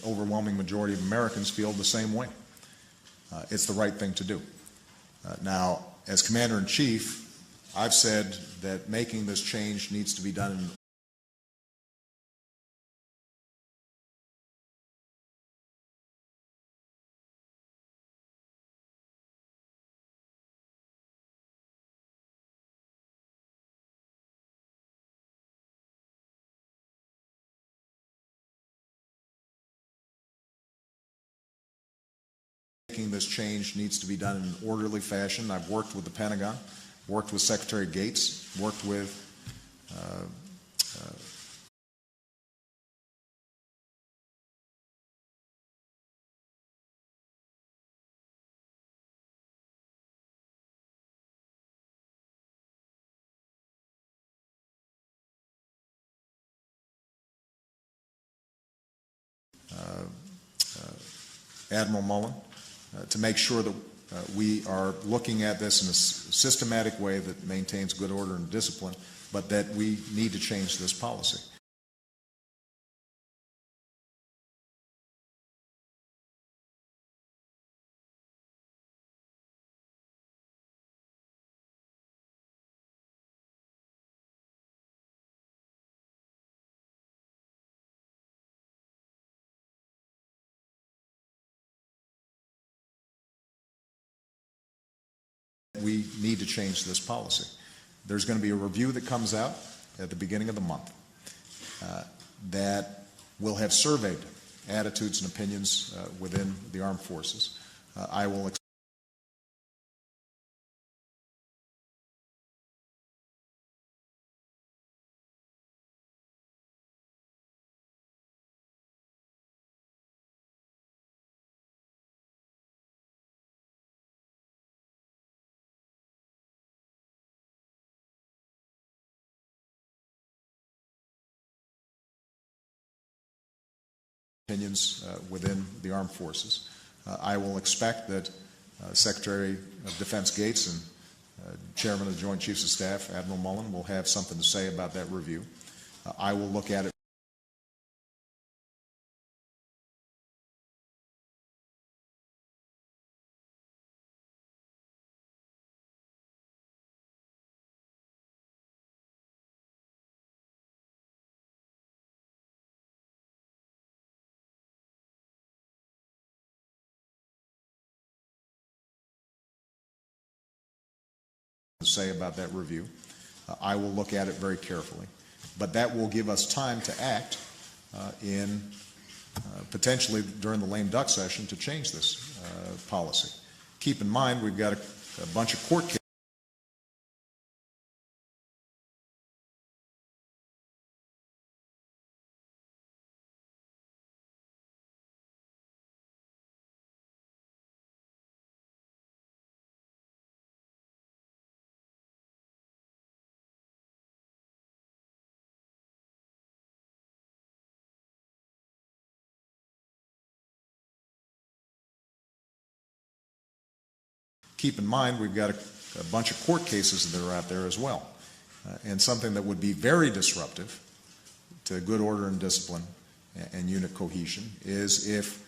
overwhelming majority of Americans feel the same way. It's the right thing to do. Now, as Commander-in-Chief, I've said that making this change needs to be done in making this change needs to be done in an orderly fashion. I've worked with the Pentagon, worked with Secretary Gates, worked with Admiral Mullen, to make sure that we are looking at this in a systematic way that maintains good order and discipline, but that we need to change this policy. We need to change this policy. There's going to be a review that comes out at the beginning of the month that will have surveyed attitudes and opinions within the armed forces. I will opinions within the armed forces. I will expect that Secretary of Defense Gates and Chairman of the Joint Chiefs of Staff, Admiral Mullen, will have something to say about that review. I will look at it. Say about that review. I will look at it very carefully, but that will give us time to act in potentially during the lame duck session to change this policy. Keep in mind we've got a bunch of court cases. Keep in mind we've got a bunch of court cases that are out there as well, and something that would be very disruptive to good order and discipline and unit cohesion is if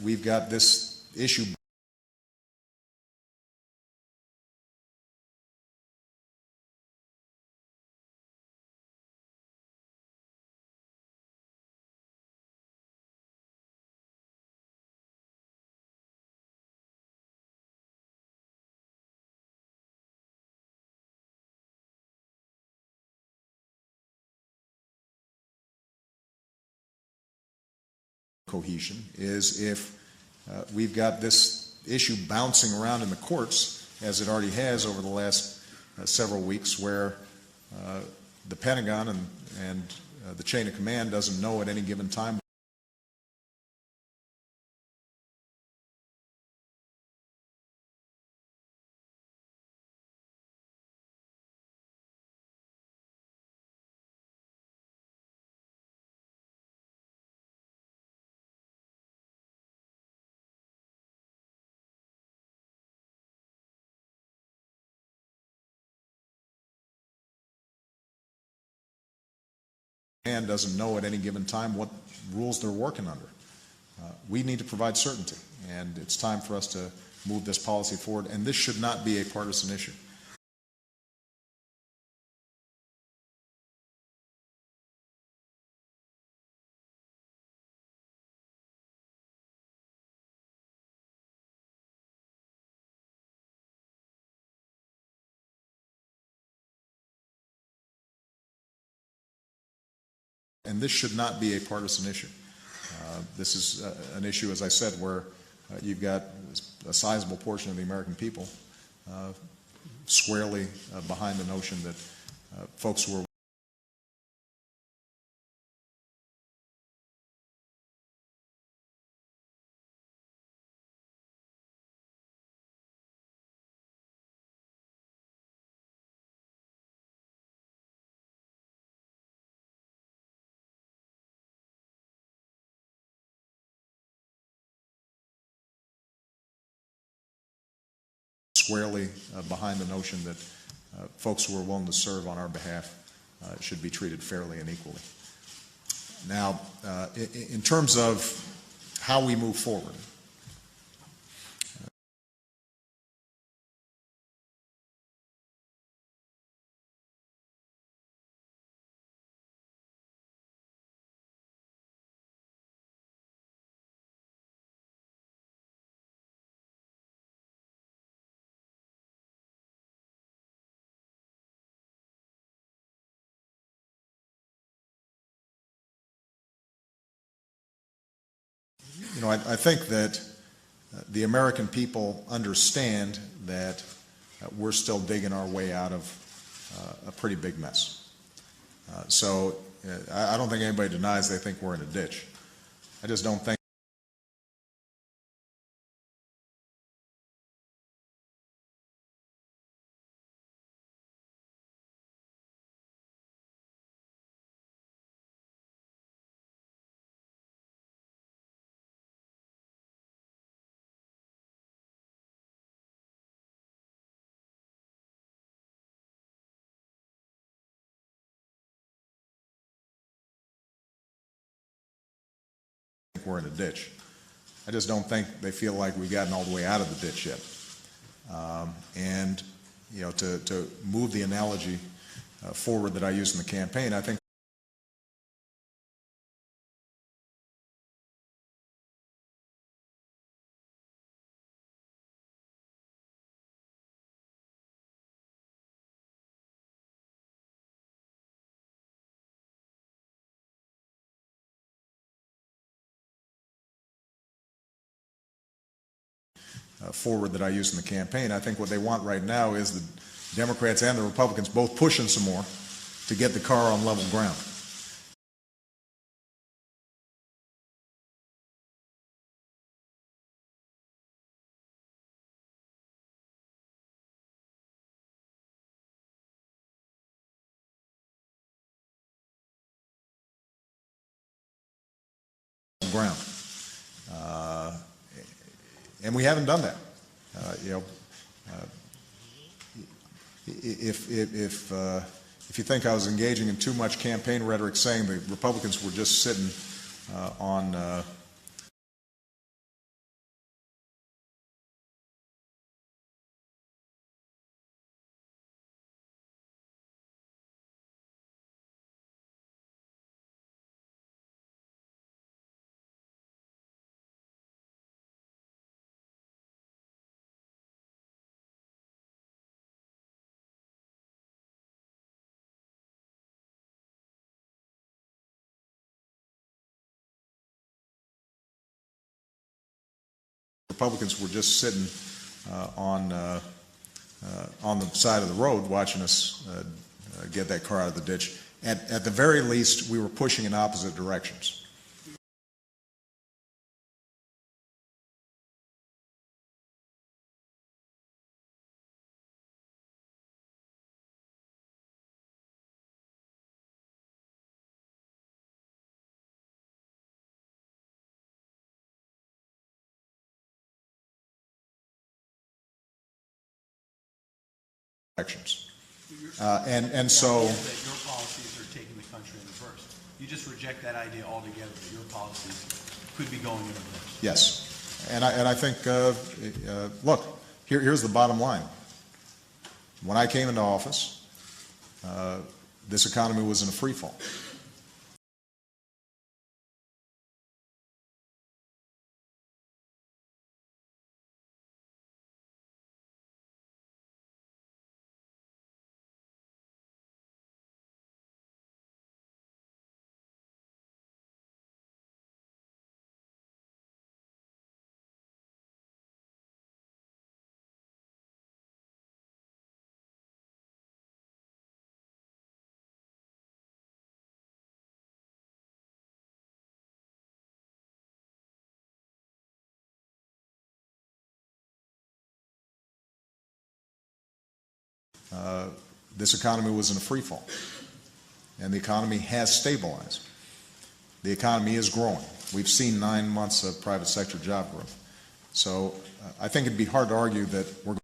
we've got this issue cohesion is if we've got this issue bouncing around in the courts, as it already has over the last several weeks, where the Pentagon and the chain of command doesn't know at any given time and doesn't know at any given time what rules they're working under. We need to provide certainty, and it's time for us to move this policy forward, and this should not be a partisan issue. And this should not be a partisan issue. This is an issue, as I said, where you've got a sizable portion of the American people squarely behind the notion that folks who are squarely behind the notion that folks who are willing to serve on our behalf should be treated fairly and equally. Now, in terms of how we move forward, I think that the American people understand that we're still digging our way out of a pretty big mess. So I don't think anybody denies they think we're in a ditch. I just don't think we're in a ditch. I just don't think they feel like we've gotten all the way out of the ditch yet. And to move the analogy forward that I used in the campaign, I think forward that I used in the campaign. I think what they want right now is the Democrats and the Republicans both pushing some more to get the car on level ground. Ground. And we haven't done that. If you think I was engaging in too much campaign rhetoric saying the Republicans were just sitting on Republicans were just sitting on the side of the road watching us get that car out of the ditch. At the very least, we were pushing in opposite directions. And so that your policies are taking the country in reverse. You just reject that idea altogether that your policies could be going in reverse. yes, and I think look, here's the bottom line. When I came into office, this economy was in a free fall. This economy was in a free fall, and the economy has stabilized. The economy is growing. We've seen 9 months of private sector job growth. So I think it'd be hard to argue that we're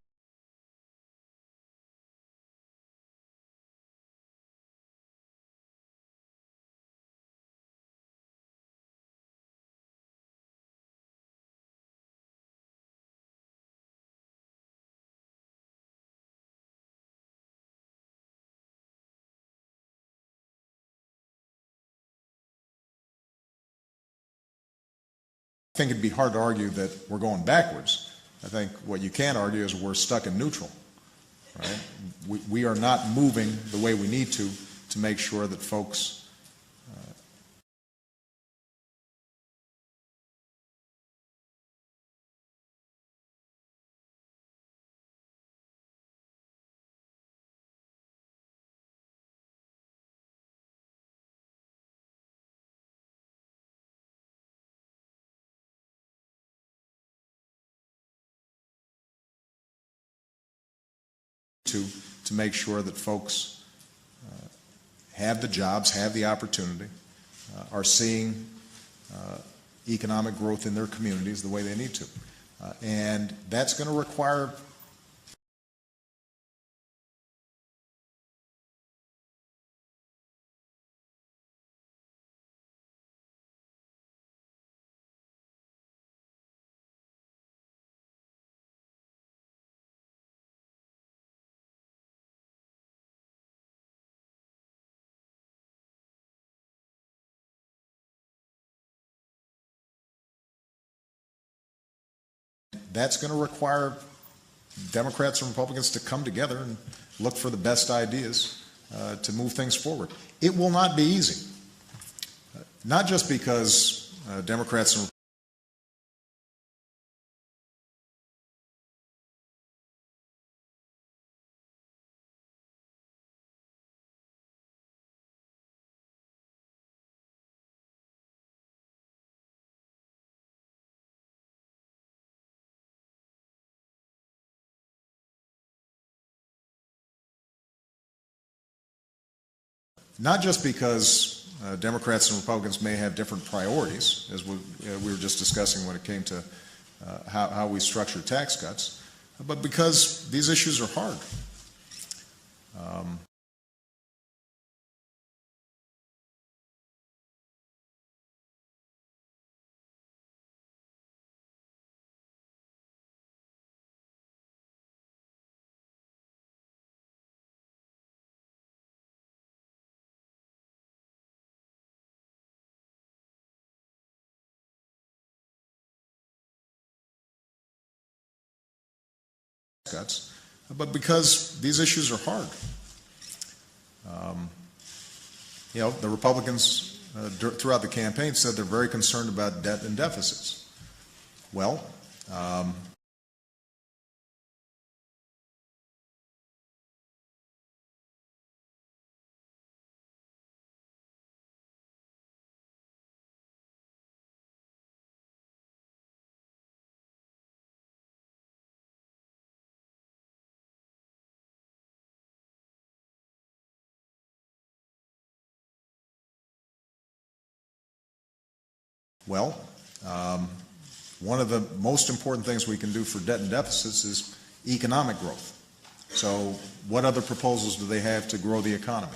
think it'd be hard to argue that we're going backwards. I think what you can argue is we're stuck in neutral. Right? We are not moving the way we need to make sure that folks to make sure that folks have the jobs, have the opportunity, are seeing economic growth in their communities the way they need to. And that's going to require Democrats and Republicans to come together and look for the best ideas to move things forward. It will not be easy, not just because Democrats and Democrats and Republicans may have different priorities, as we were just discussing when it came to how we structure tax cuts, but because these issues are hard. Cuts, but because these issues are hard. The Republicans throughout the campaign said they're very concerned about debt and deficits. Well, one of the most important things we can do for debt and deficits is economic growth. So what other proposals do they have to grow the economy?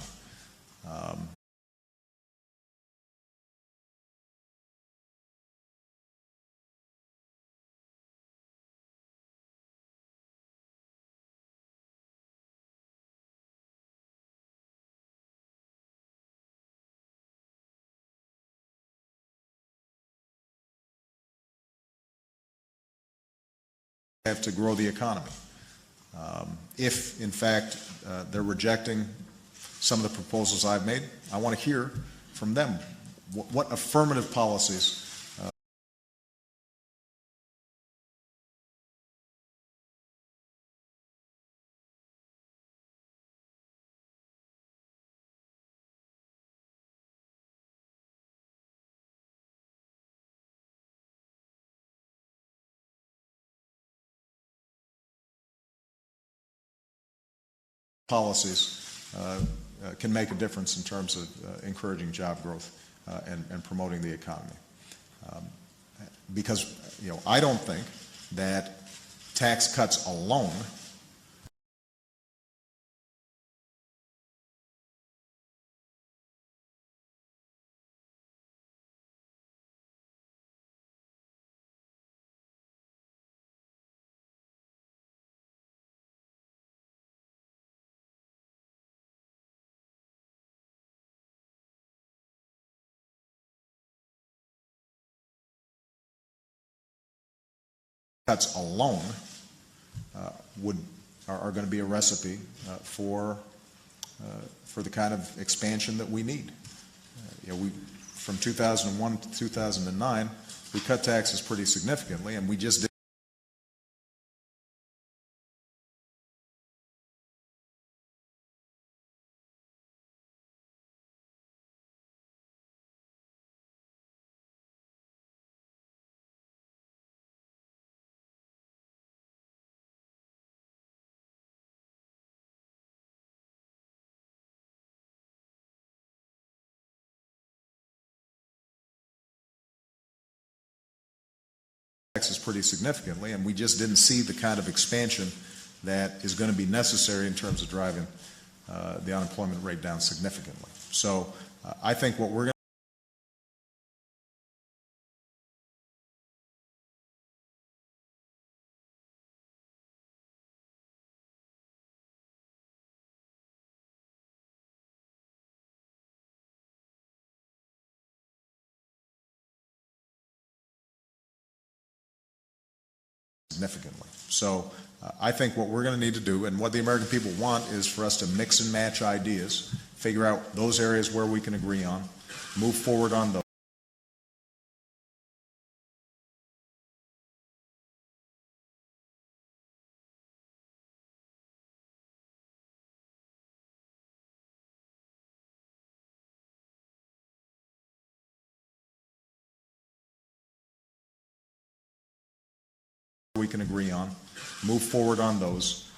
Have to grow the economy. If, in fact, they're rejecting some of the proposals I've made, I want to hear from them. What affirmative policies can make a difference in terms of encouraging job growth and promoting the economy. Because I don't think that tax cuts alone cuts alone are going to be a recipe for the kind of expansion that we need. From 2001 to 2009, we cut taxes pretty significantly, and we just did. Taxes pretty significantly, and we just didn't see the kind of expansion that is going to be necessary in terms of driving the unemployment rate down significantly. So I think what we're going significantly. So I think what we're going to need to do, and what the American people want, is for us to mix and match ideas, figure out those areas where we can agree on, move forward on those. We can agree on, move forward on those,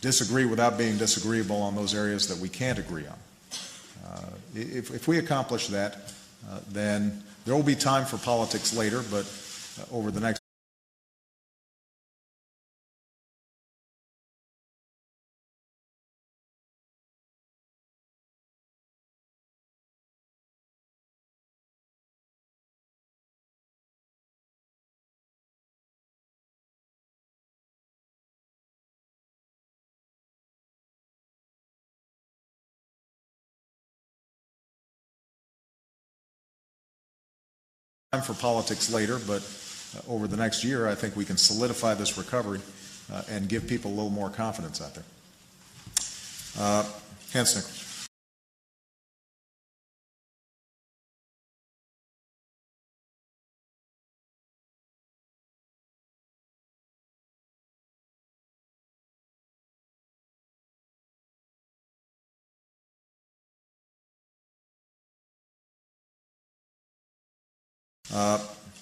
disagree without being disagreeable on those areas that we can't agree on. If we accomplish that, then there will be time for politics later, but over the next for politics later, but over the next year, I think we can solidify this recovery and give people a little more confidence out there. Hans Nichols.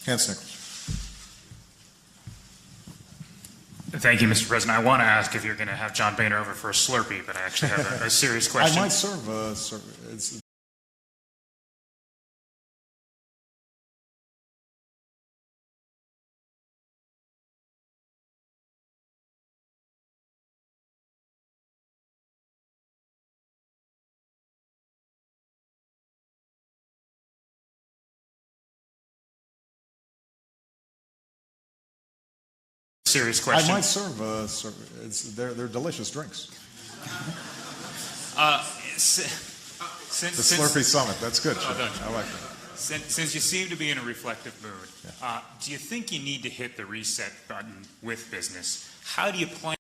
Hans Nichols. Thank you, Mr. President. I want to ask if you're going to have John Boehner over for a Slurpee, but I actually have a serious question. I might serve a serious question. I might serve they're delicious drinks. The Slurpee Summit, that's good. I like that. Since you seem to be in a reflective mood, do you think you need to hit the reset button with business? How do you plan?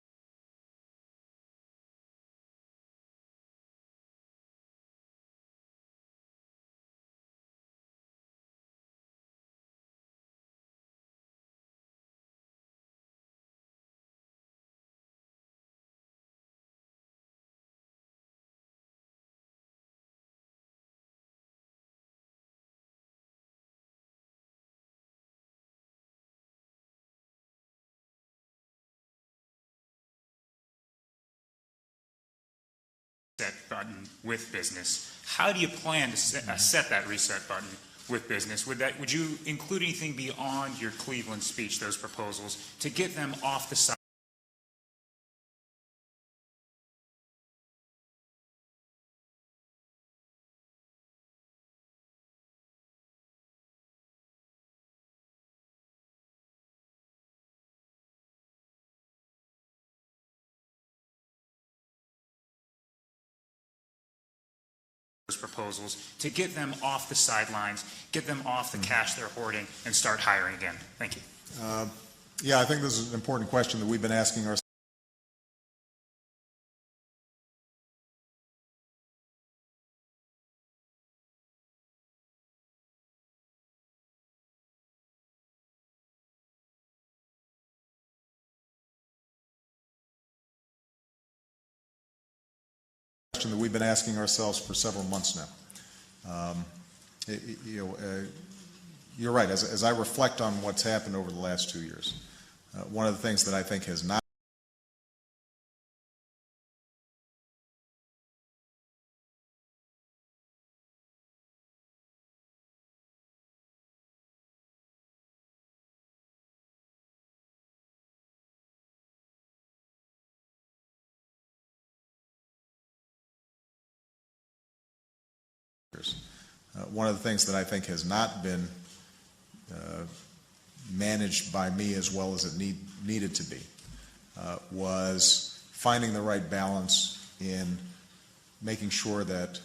Button with business. How do you plan to set that reset button with business? Would you include anything beyond your Cleveland speech, those proposals, to get them off the side? Proposals to get them off the sidelines, get them off the cash they're hoarding, and start hiring again. Thank you. Yeah, I think this is an important question that we've been asking ourselves. That we've been asking ourselves for several months now. You're right. As I reflect on what's happened over the last 2 years, one of the things that I think has not one of the things that I think has not been managed by me as well as it needed to be was finding the right balance in making sure that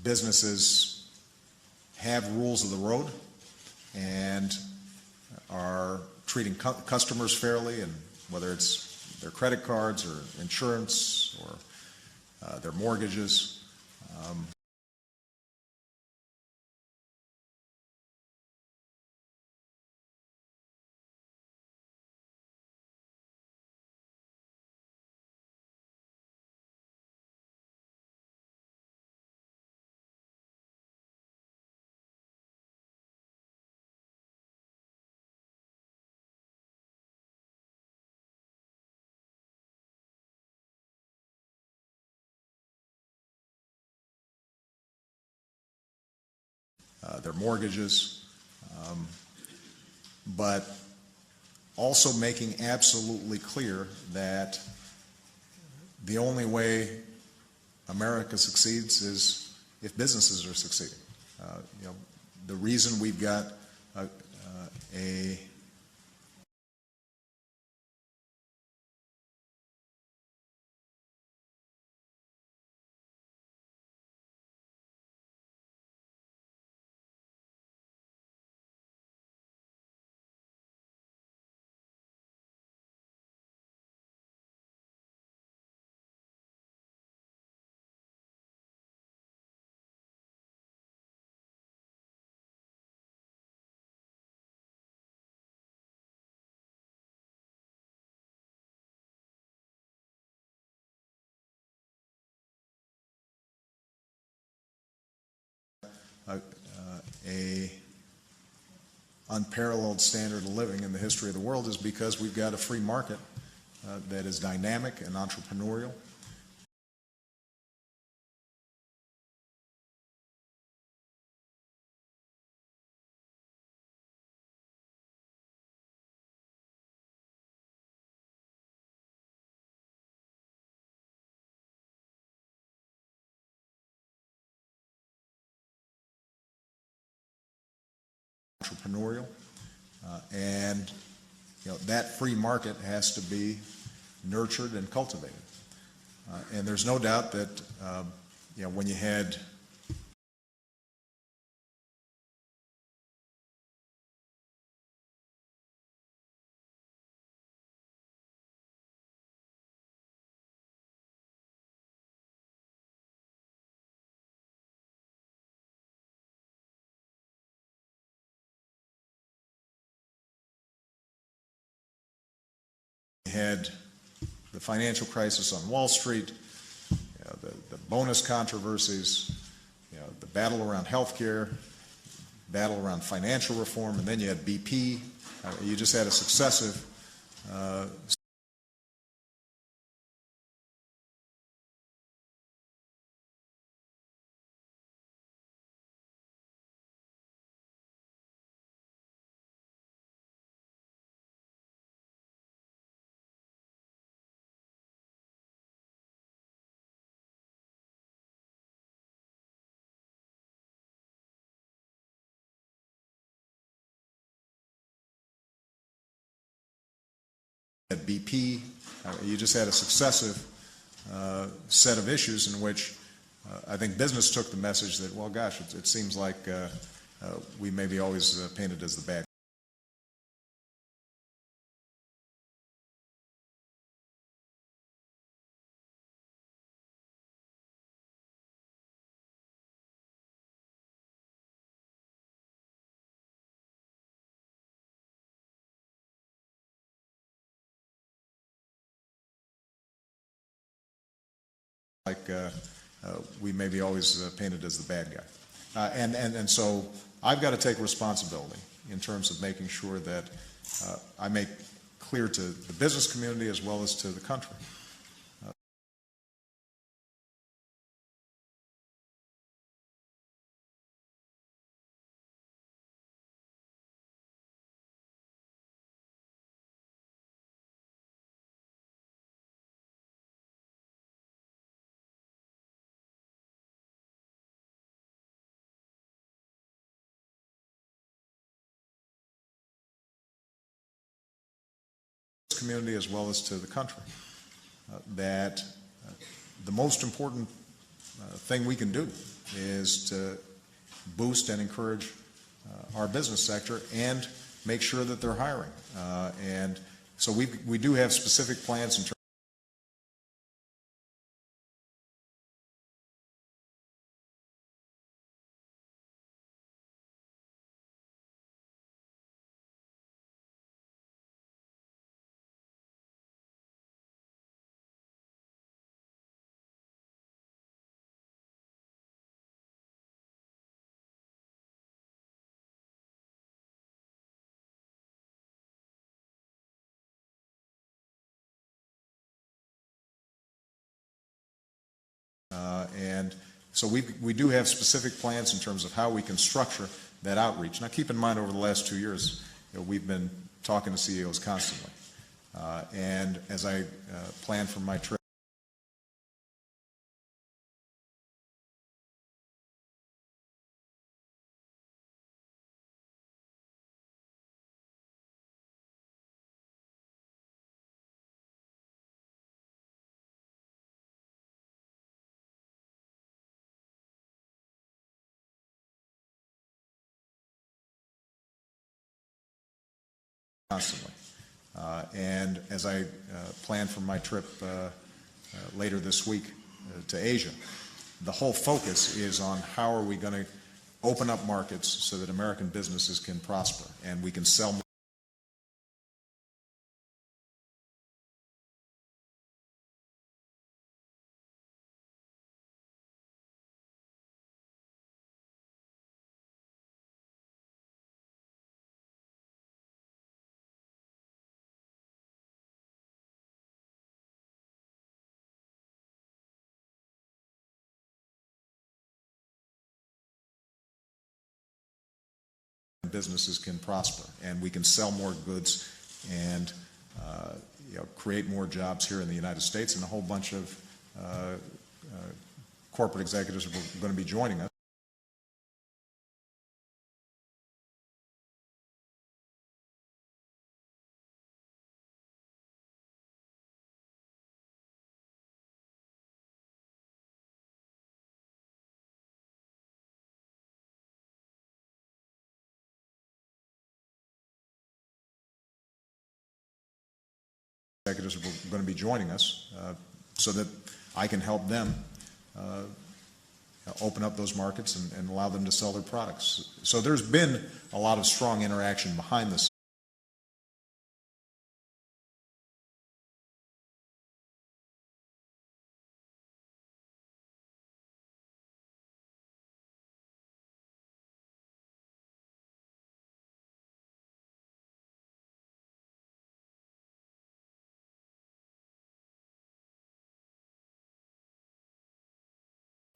businesses have rules of the road and are treating customers fairly, and whether it's their credit cards or insurance or their mortgages. Their mortgages, but also making absolutely clear that the only way America succeeds is if businesses are succeeding. The reason we've got a unparalleled standard of living in the history of the world is because we've got a free market that is dynamic and entrepreneurial. And that free market has to be nurtured and cultivated. And there's no doubt that when you had the financial crisis on Wall Street, the bonus controversies, the battle around health care, battle around financial reform, and then you had BP. You just had a successive at BP, you just had a successive set of issues in which I think business took the message that, well, gosh, it seems like we may be always painted as the bad. We may be always painted as the bad guy. And so I've got to take responsibility in terms of making sure that I make clear to the business community as well as to the country as well as to the country that the most important thing we can do is to boost and encourage our business sector and make sure that they're hiring. And so we do have specific plans in terms and so we do have specific plans in terms of how we can structure that outreach. Now, keep in mind, over the last 2 years, we've been talking to CEOs constantly. And as I plan for my trip, and as I plan for my trip later this week to Asia, the whole focus is on how are we going to open up markets so that American businesses can prosper and we can sell more. Businesses can prosper and we can sell more goods and create more jobs here in the United States, and a whole bunch of corporate executives are going to be joining us. Executives are going to be joining us so that I can help them open up those markets and allow them to sell their products. So there's been a lot of strong interaction behind the scenes.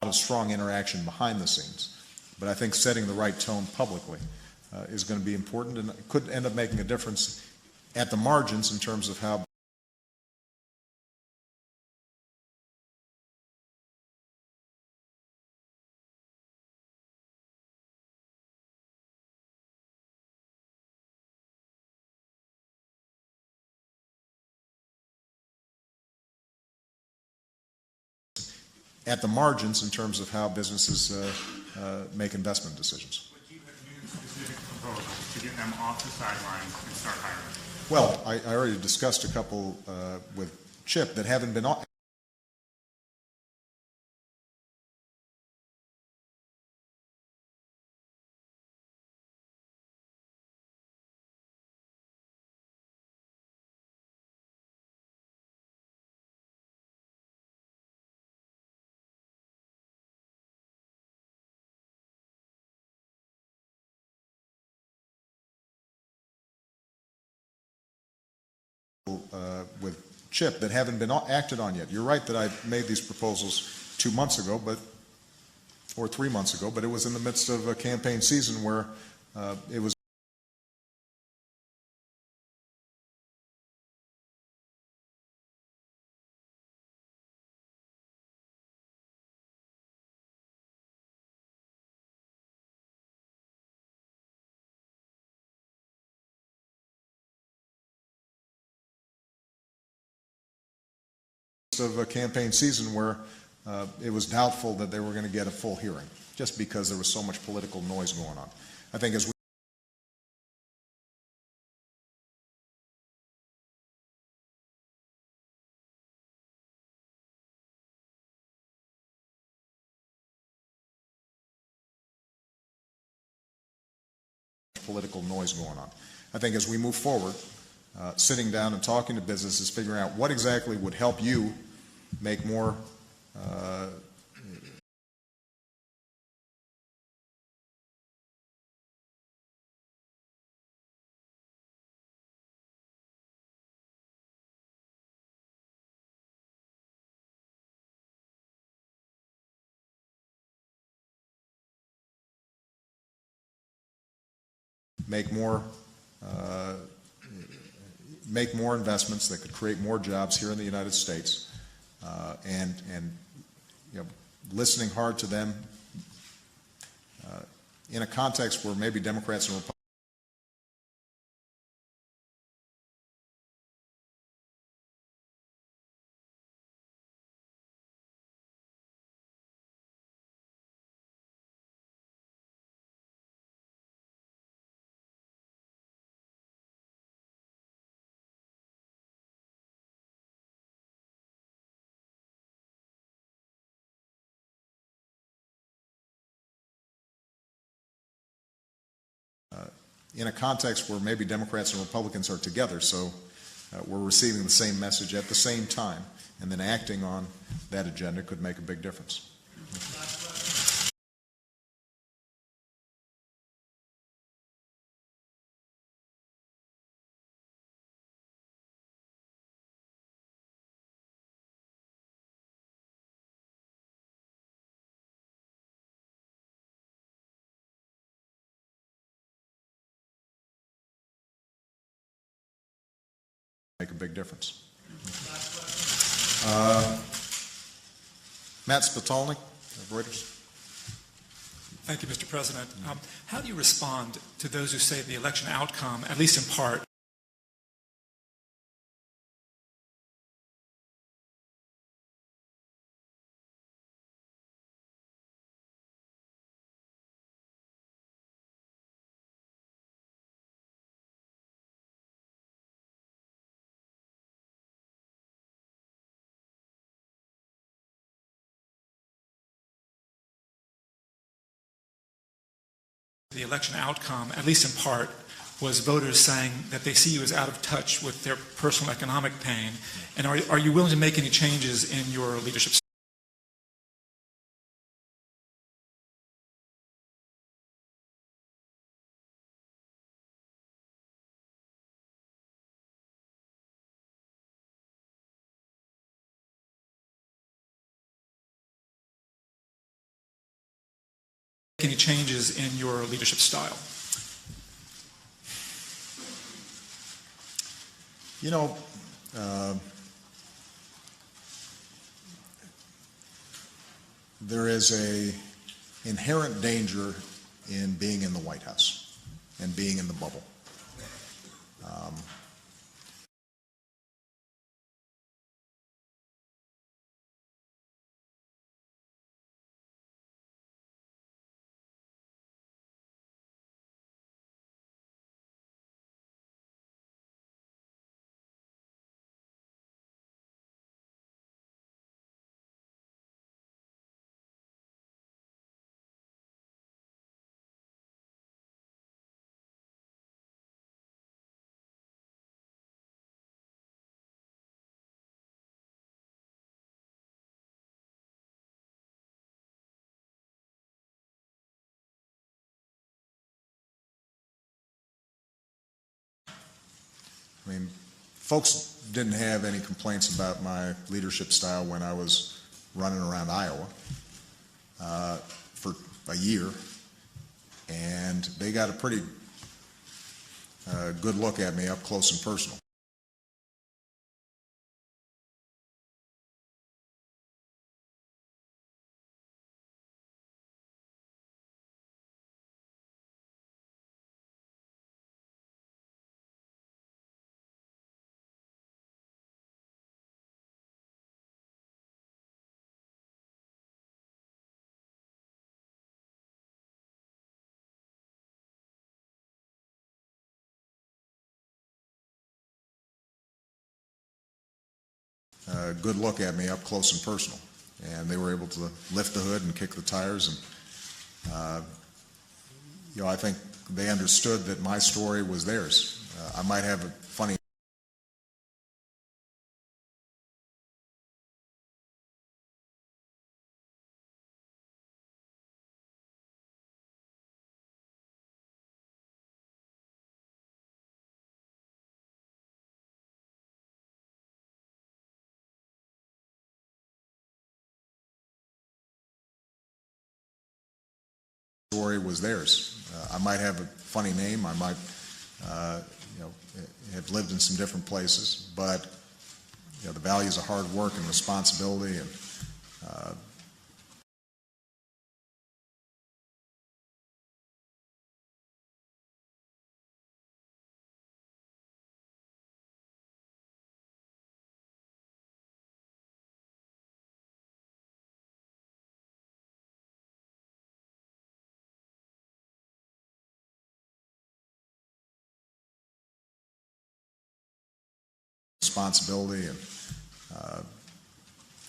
A lot of strong interaction behind the scenes, but I think setting the right tone publicly is going to be important, and it could end up making a difference at the margins in terms of how at the margins in terms of how businesses make investment decisions. But you have new specific proposals to get them off the sidelines and start hiring. Well, I already discussed a couple with Chip that haven't been with Chip that haven't been acted on yet. You're right that I made these proposals 2 months ago, or 3 months ago, but it was in the midst of a campaign season where it was of a campaign season where it was doubtful that they were going to get a full hearing, just because there was so much political noise going on. I think as we political noise going on. I think as we move forward, sitting down and talking to businesses, figuring out what exactly would help you make more make more investments that could create more jobs here in the United States, and you know, listening hard to them in a context where maybe Democrats and Republicans in a context where maybe Democrats and Republicans are together, so we're receiving the same message at the same time, and then acting on that agenda could make a big difference. Make a big difference. Matt Spitolnik of Reuters. Thank you, Mr. President. How do you respond to those who say the election outcome, at least in part, the election outcome, at least in part, was voters saying that they see you as out of touch with their personal economic pain? And are you willing to make any changes in your leadership? Any changes in your leadership style? You know, there is a inherent danger in being in the White House and being in the bubble. I mean, folks didn't have any complaints about my leadership style when I was running around Iowa for a year, and they got a pretty good look at me up close and personal. Good look at me up close and personal, and they were able to lift the hood and kick the tires, and I think they understood that my story was theirs. I might have a funny story was theirs. I might have a funny name. I might, have lived in some different places, but the values of hard work and responsibility and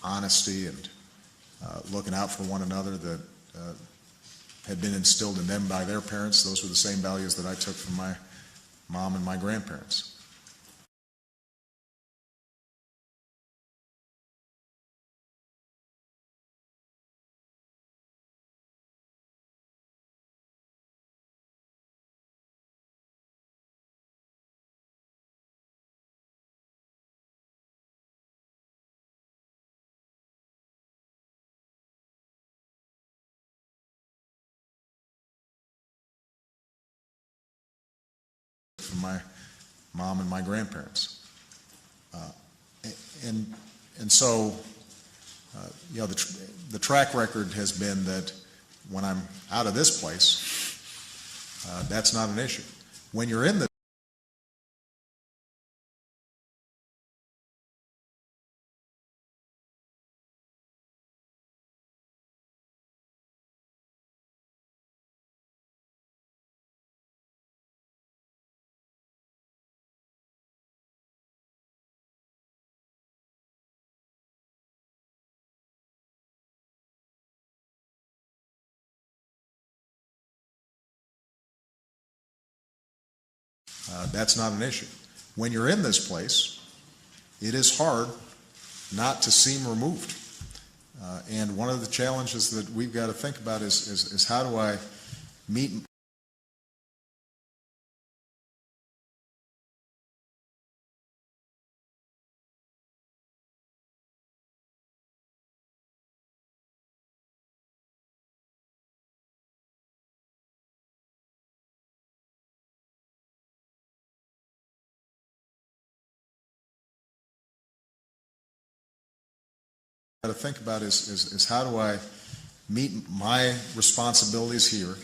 honesty and looking out for one another that had been instilled in them by their parents. Those were the same values that I took from my mom and my grandparents. From my mom and my grandparents, and so the track record has been that when I'm out of this place, that's not an issue. When you're in the that's not an issue. When you're in this place, it is hard not to seem removed. And one of the challenges that we've got to think about is how do I meet to think about is how do I meet my responsibilities here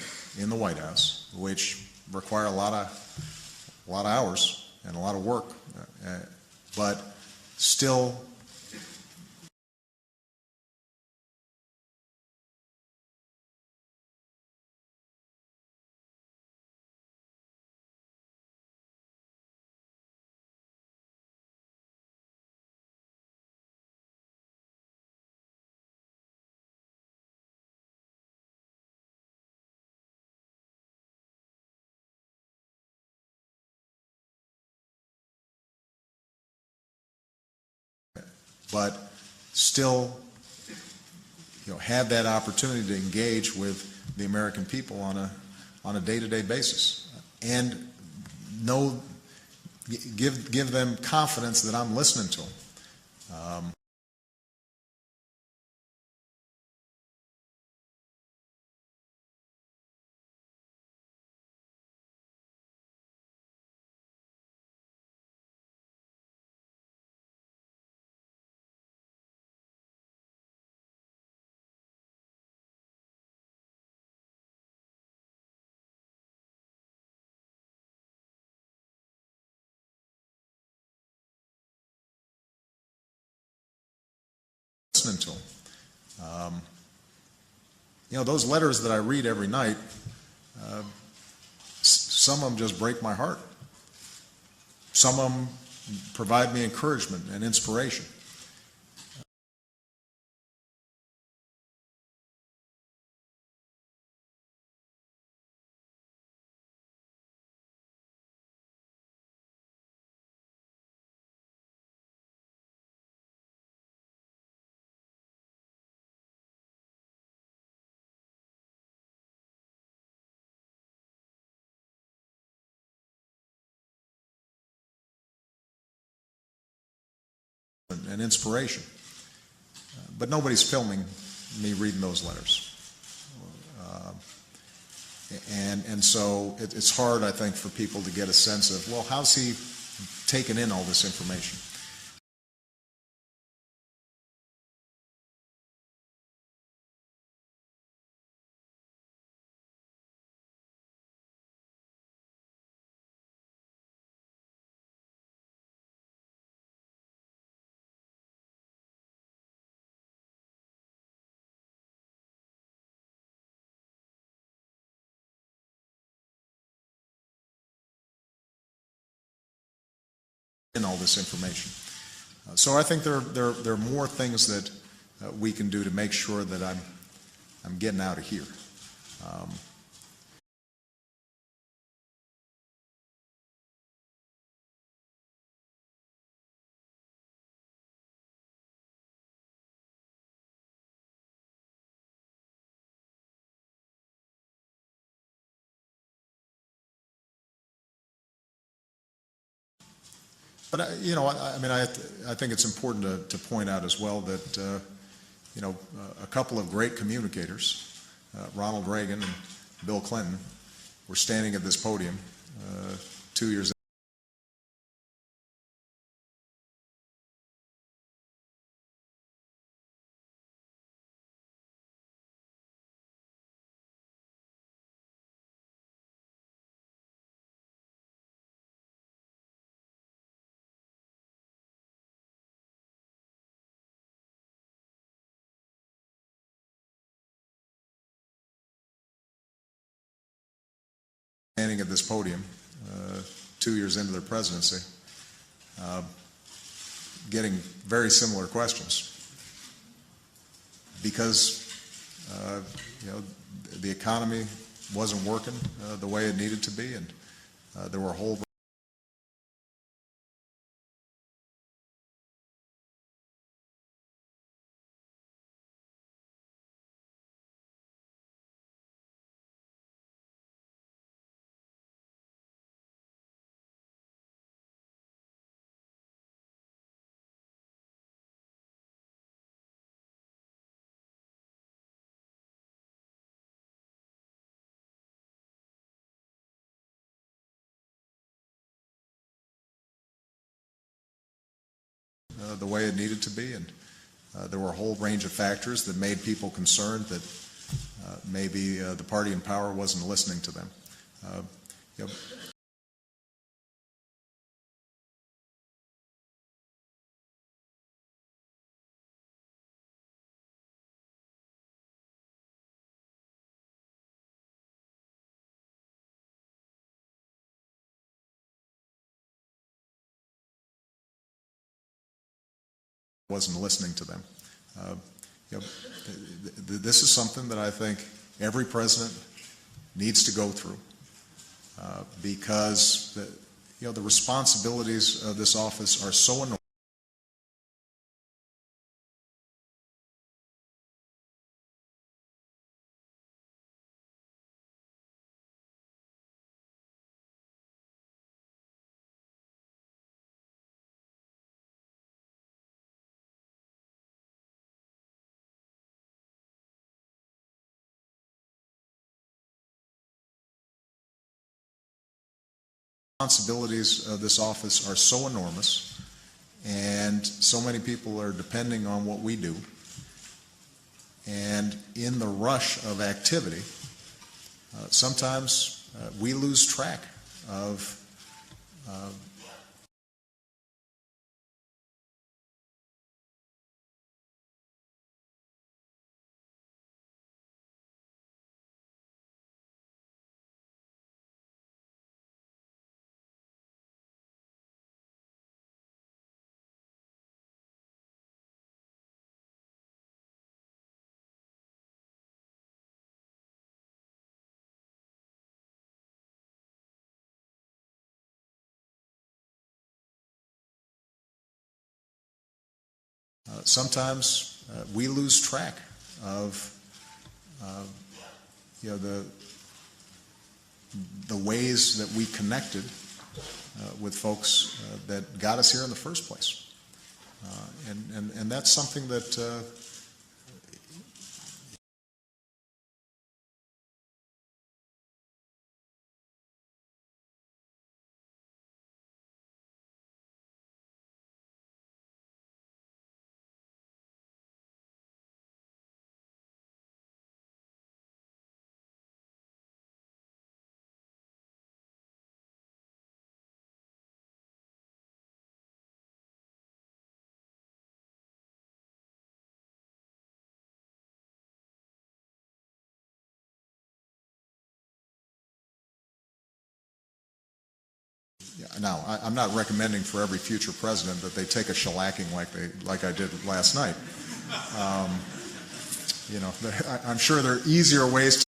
in the White House, which require a lot of hours and a lot of work, but still have that opportunity to engage with the American people on a day-to-day basis, and know give them confidence that I'm listening to them. Listening to them. Those letters that I read every night, some of them just break my heart. Some of them provide me encouragement and inspiration. And inspiration. But nobody's filming me reading those letters. And so it's hard, I think, for people to get a sense of, well, how's he taking in all this information? In all this information. So I think there are more things that we can do to make sure that I'm getting out of here. But I think it's important to point out as well that a couple of great communicators, Ronald Reagan and Bill Clinton, were standing at this podium 2 years. Standing at this podium 2 years into their presidency, getting very similar questions because the economy wasn't working the way it needed to be, and there were a whole the way it needed to be, and there were a whole range of factors that made people concerned that maybe the party in power wasn't listening to them. Wasn't listening to them. This is something that I think every president needs to go through because the responsibilities of this office are so enormous. responsibilities of this office are so enormous, and so many people are depending on what we do. And in the rush of activity, sometimes we lose track of sometimes we lose track of the ways that we connected with folks that got us here in the first place, and that's something that now, I'm not recommending for every future president that they take a shellacking like I did last night. I'm sure there are easier ways to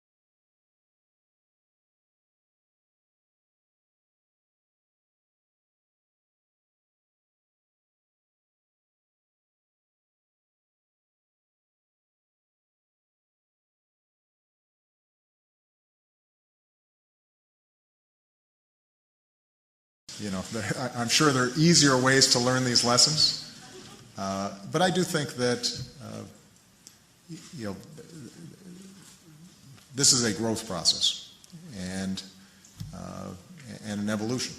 I'm sure there are easier ways to learn these lessons, but I do think that this is a growth process and an evolution.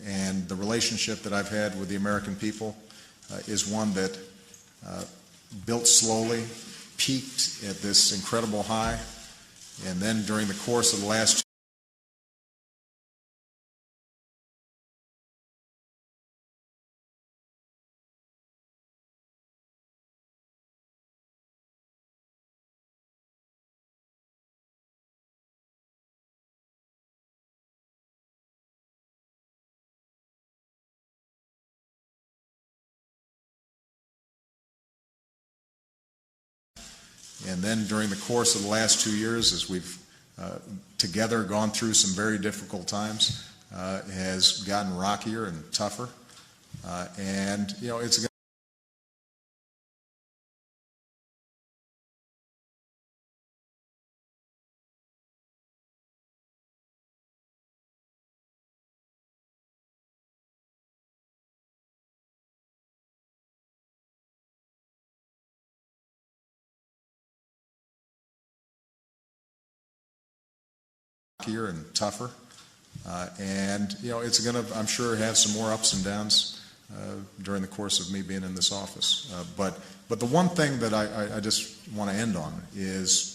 And the relationship that I've had with the American people is one that built slowly, peaked at this incredible high, and then during the course of the last And then during the course of the last 2 years, as we've together gone through some very difficult times, has gotten rockier and tougher. And, it's rockier and tougher. And, it's going to, I'm sure, have some more ups and downs during the course of me being in this office. But the one thing that I just want to end on is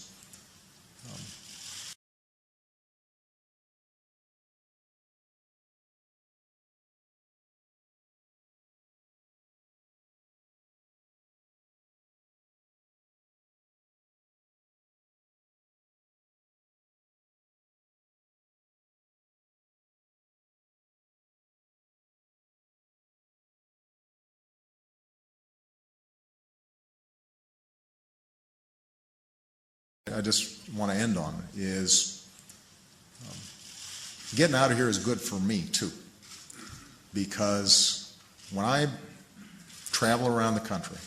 getting out of here is good for me, too, because when I travel around the country,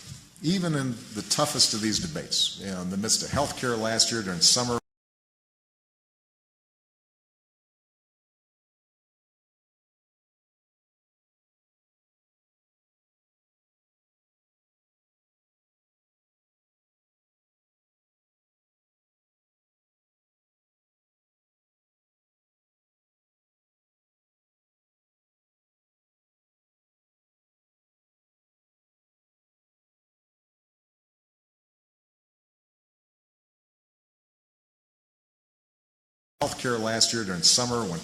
even in the toughest of these debates, in the midst of health care last year during summer, when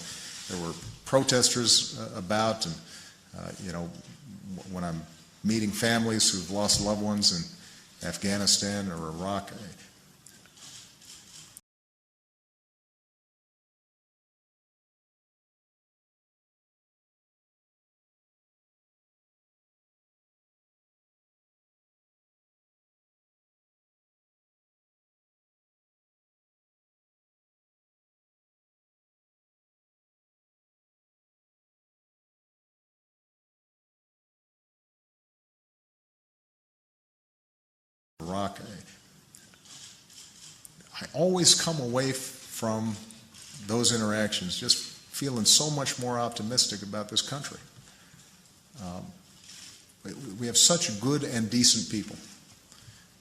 there were protesters about, and when I'm meeting families who've lost loved ones in Afghanistan or Iraq. I always come away from those interactions just feeling so much more optimistic about this country. We have such good and decent people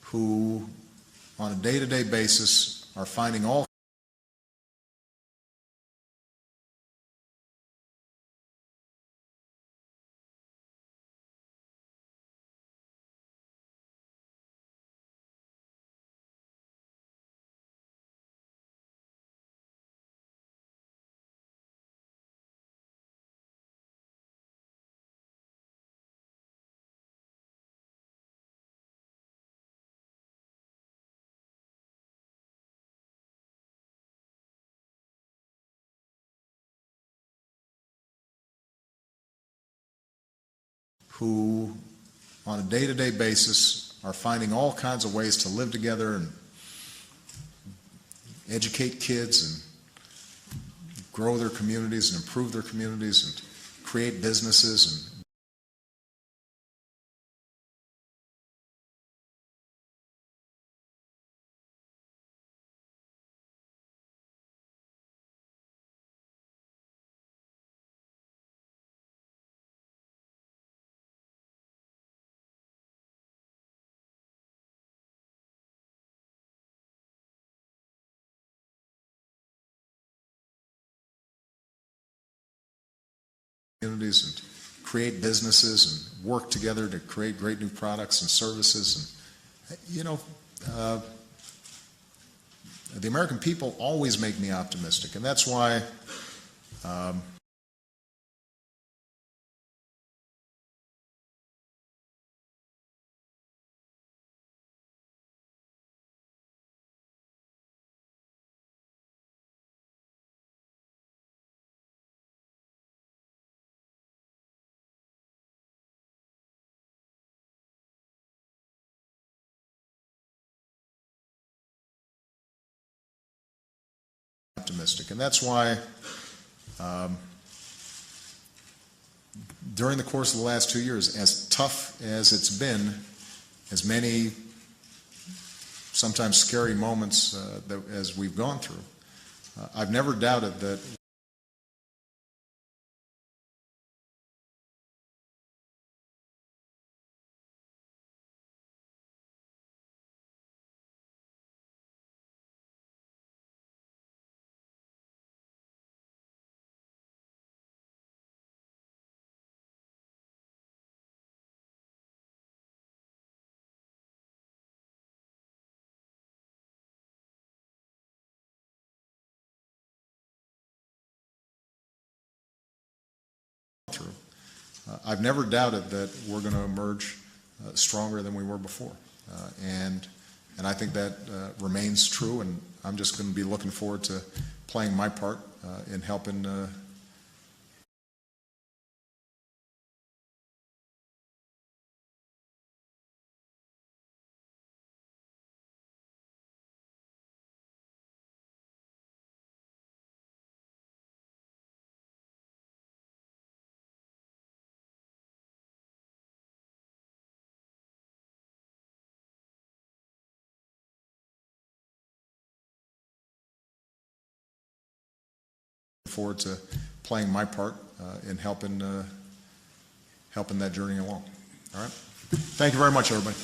who, on a day-to-day basis, are finding all who, on a day-to-day basis, are finding all kinds of ways to live together and educate kids and grow their communities and improve their communities and create businesses and create businesses and work together to create great new products and services. And, the American people always make me optimistic, and that's why during the course of the last 2 years, as tough as it's been, as many sometimes scary moments as we've gone through, I've never doubted that we're going to emerge stronger than we were before. And I think that remains true, and I'm just going to be looking forward to playing my part in helping forward to playing my part in helping that journey along. All right? Thank you very much, everybody.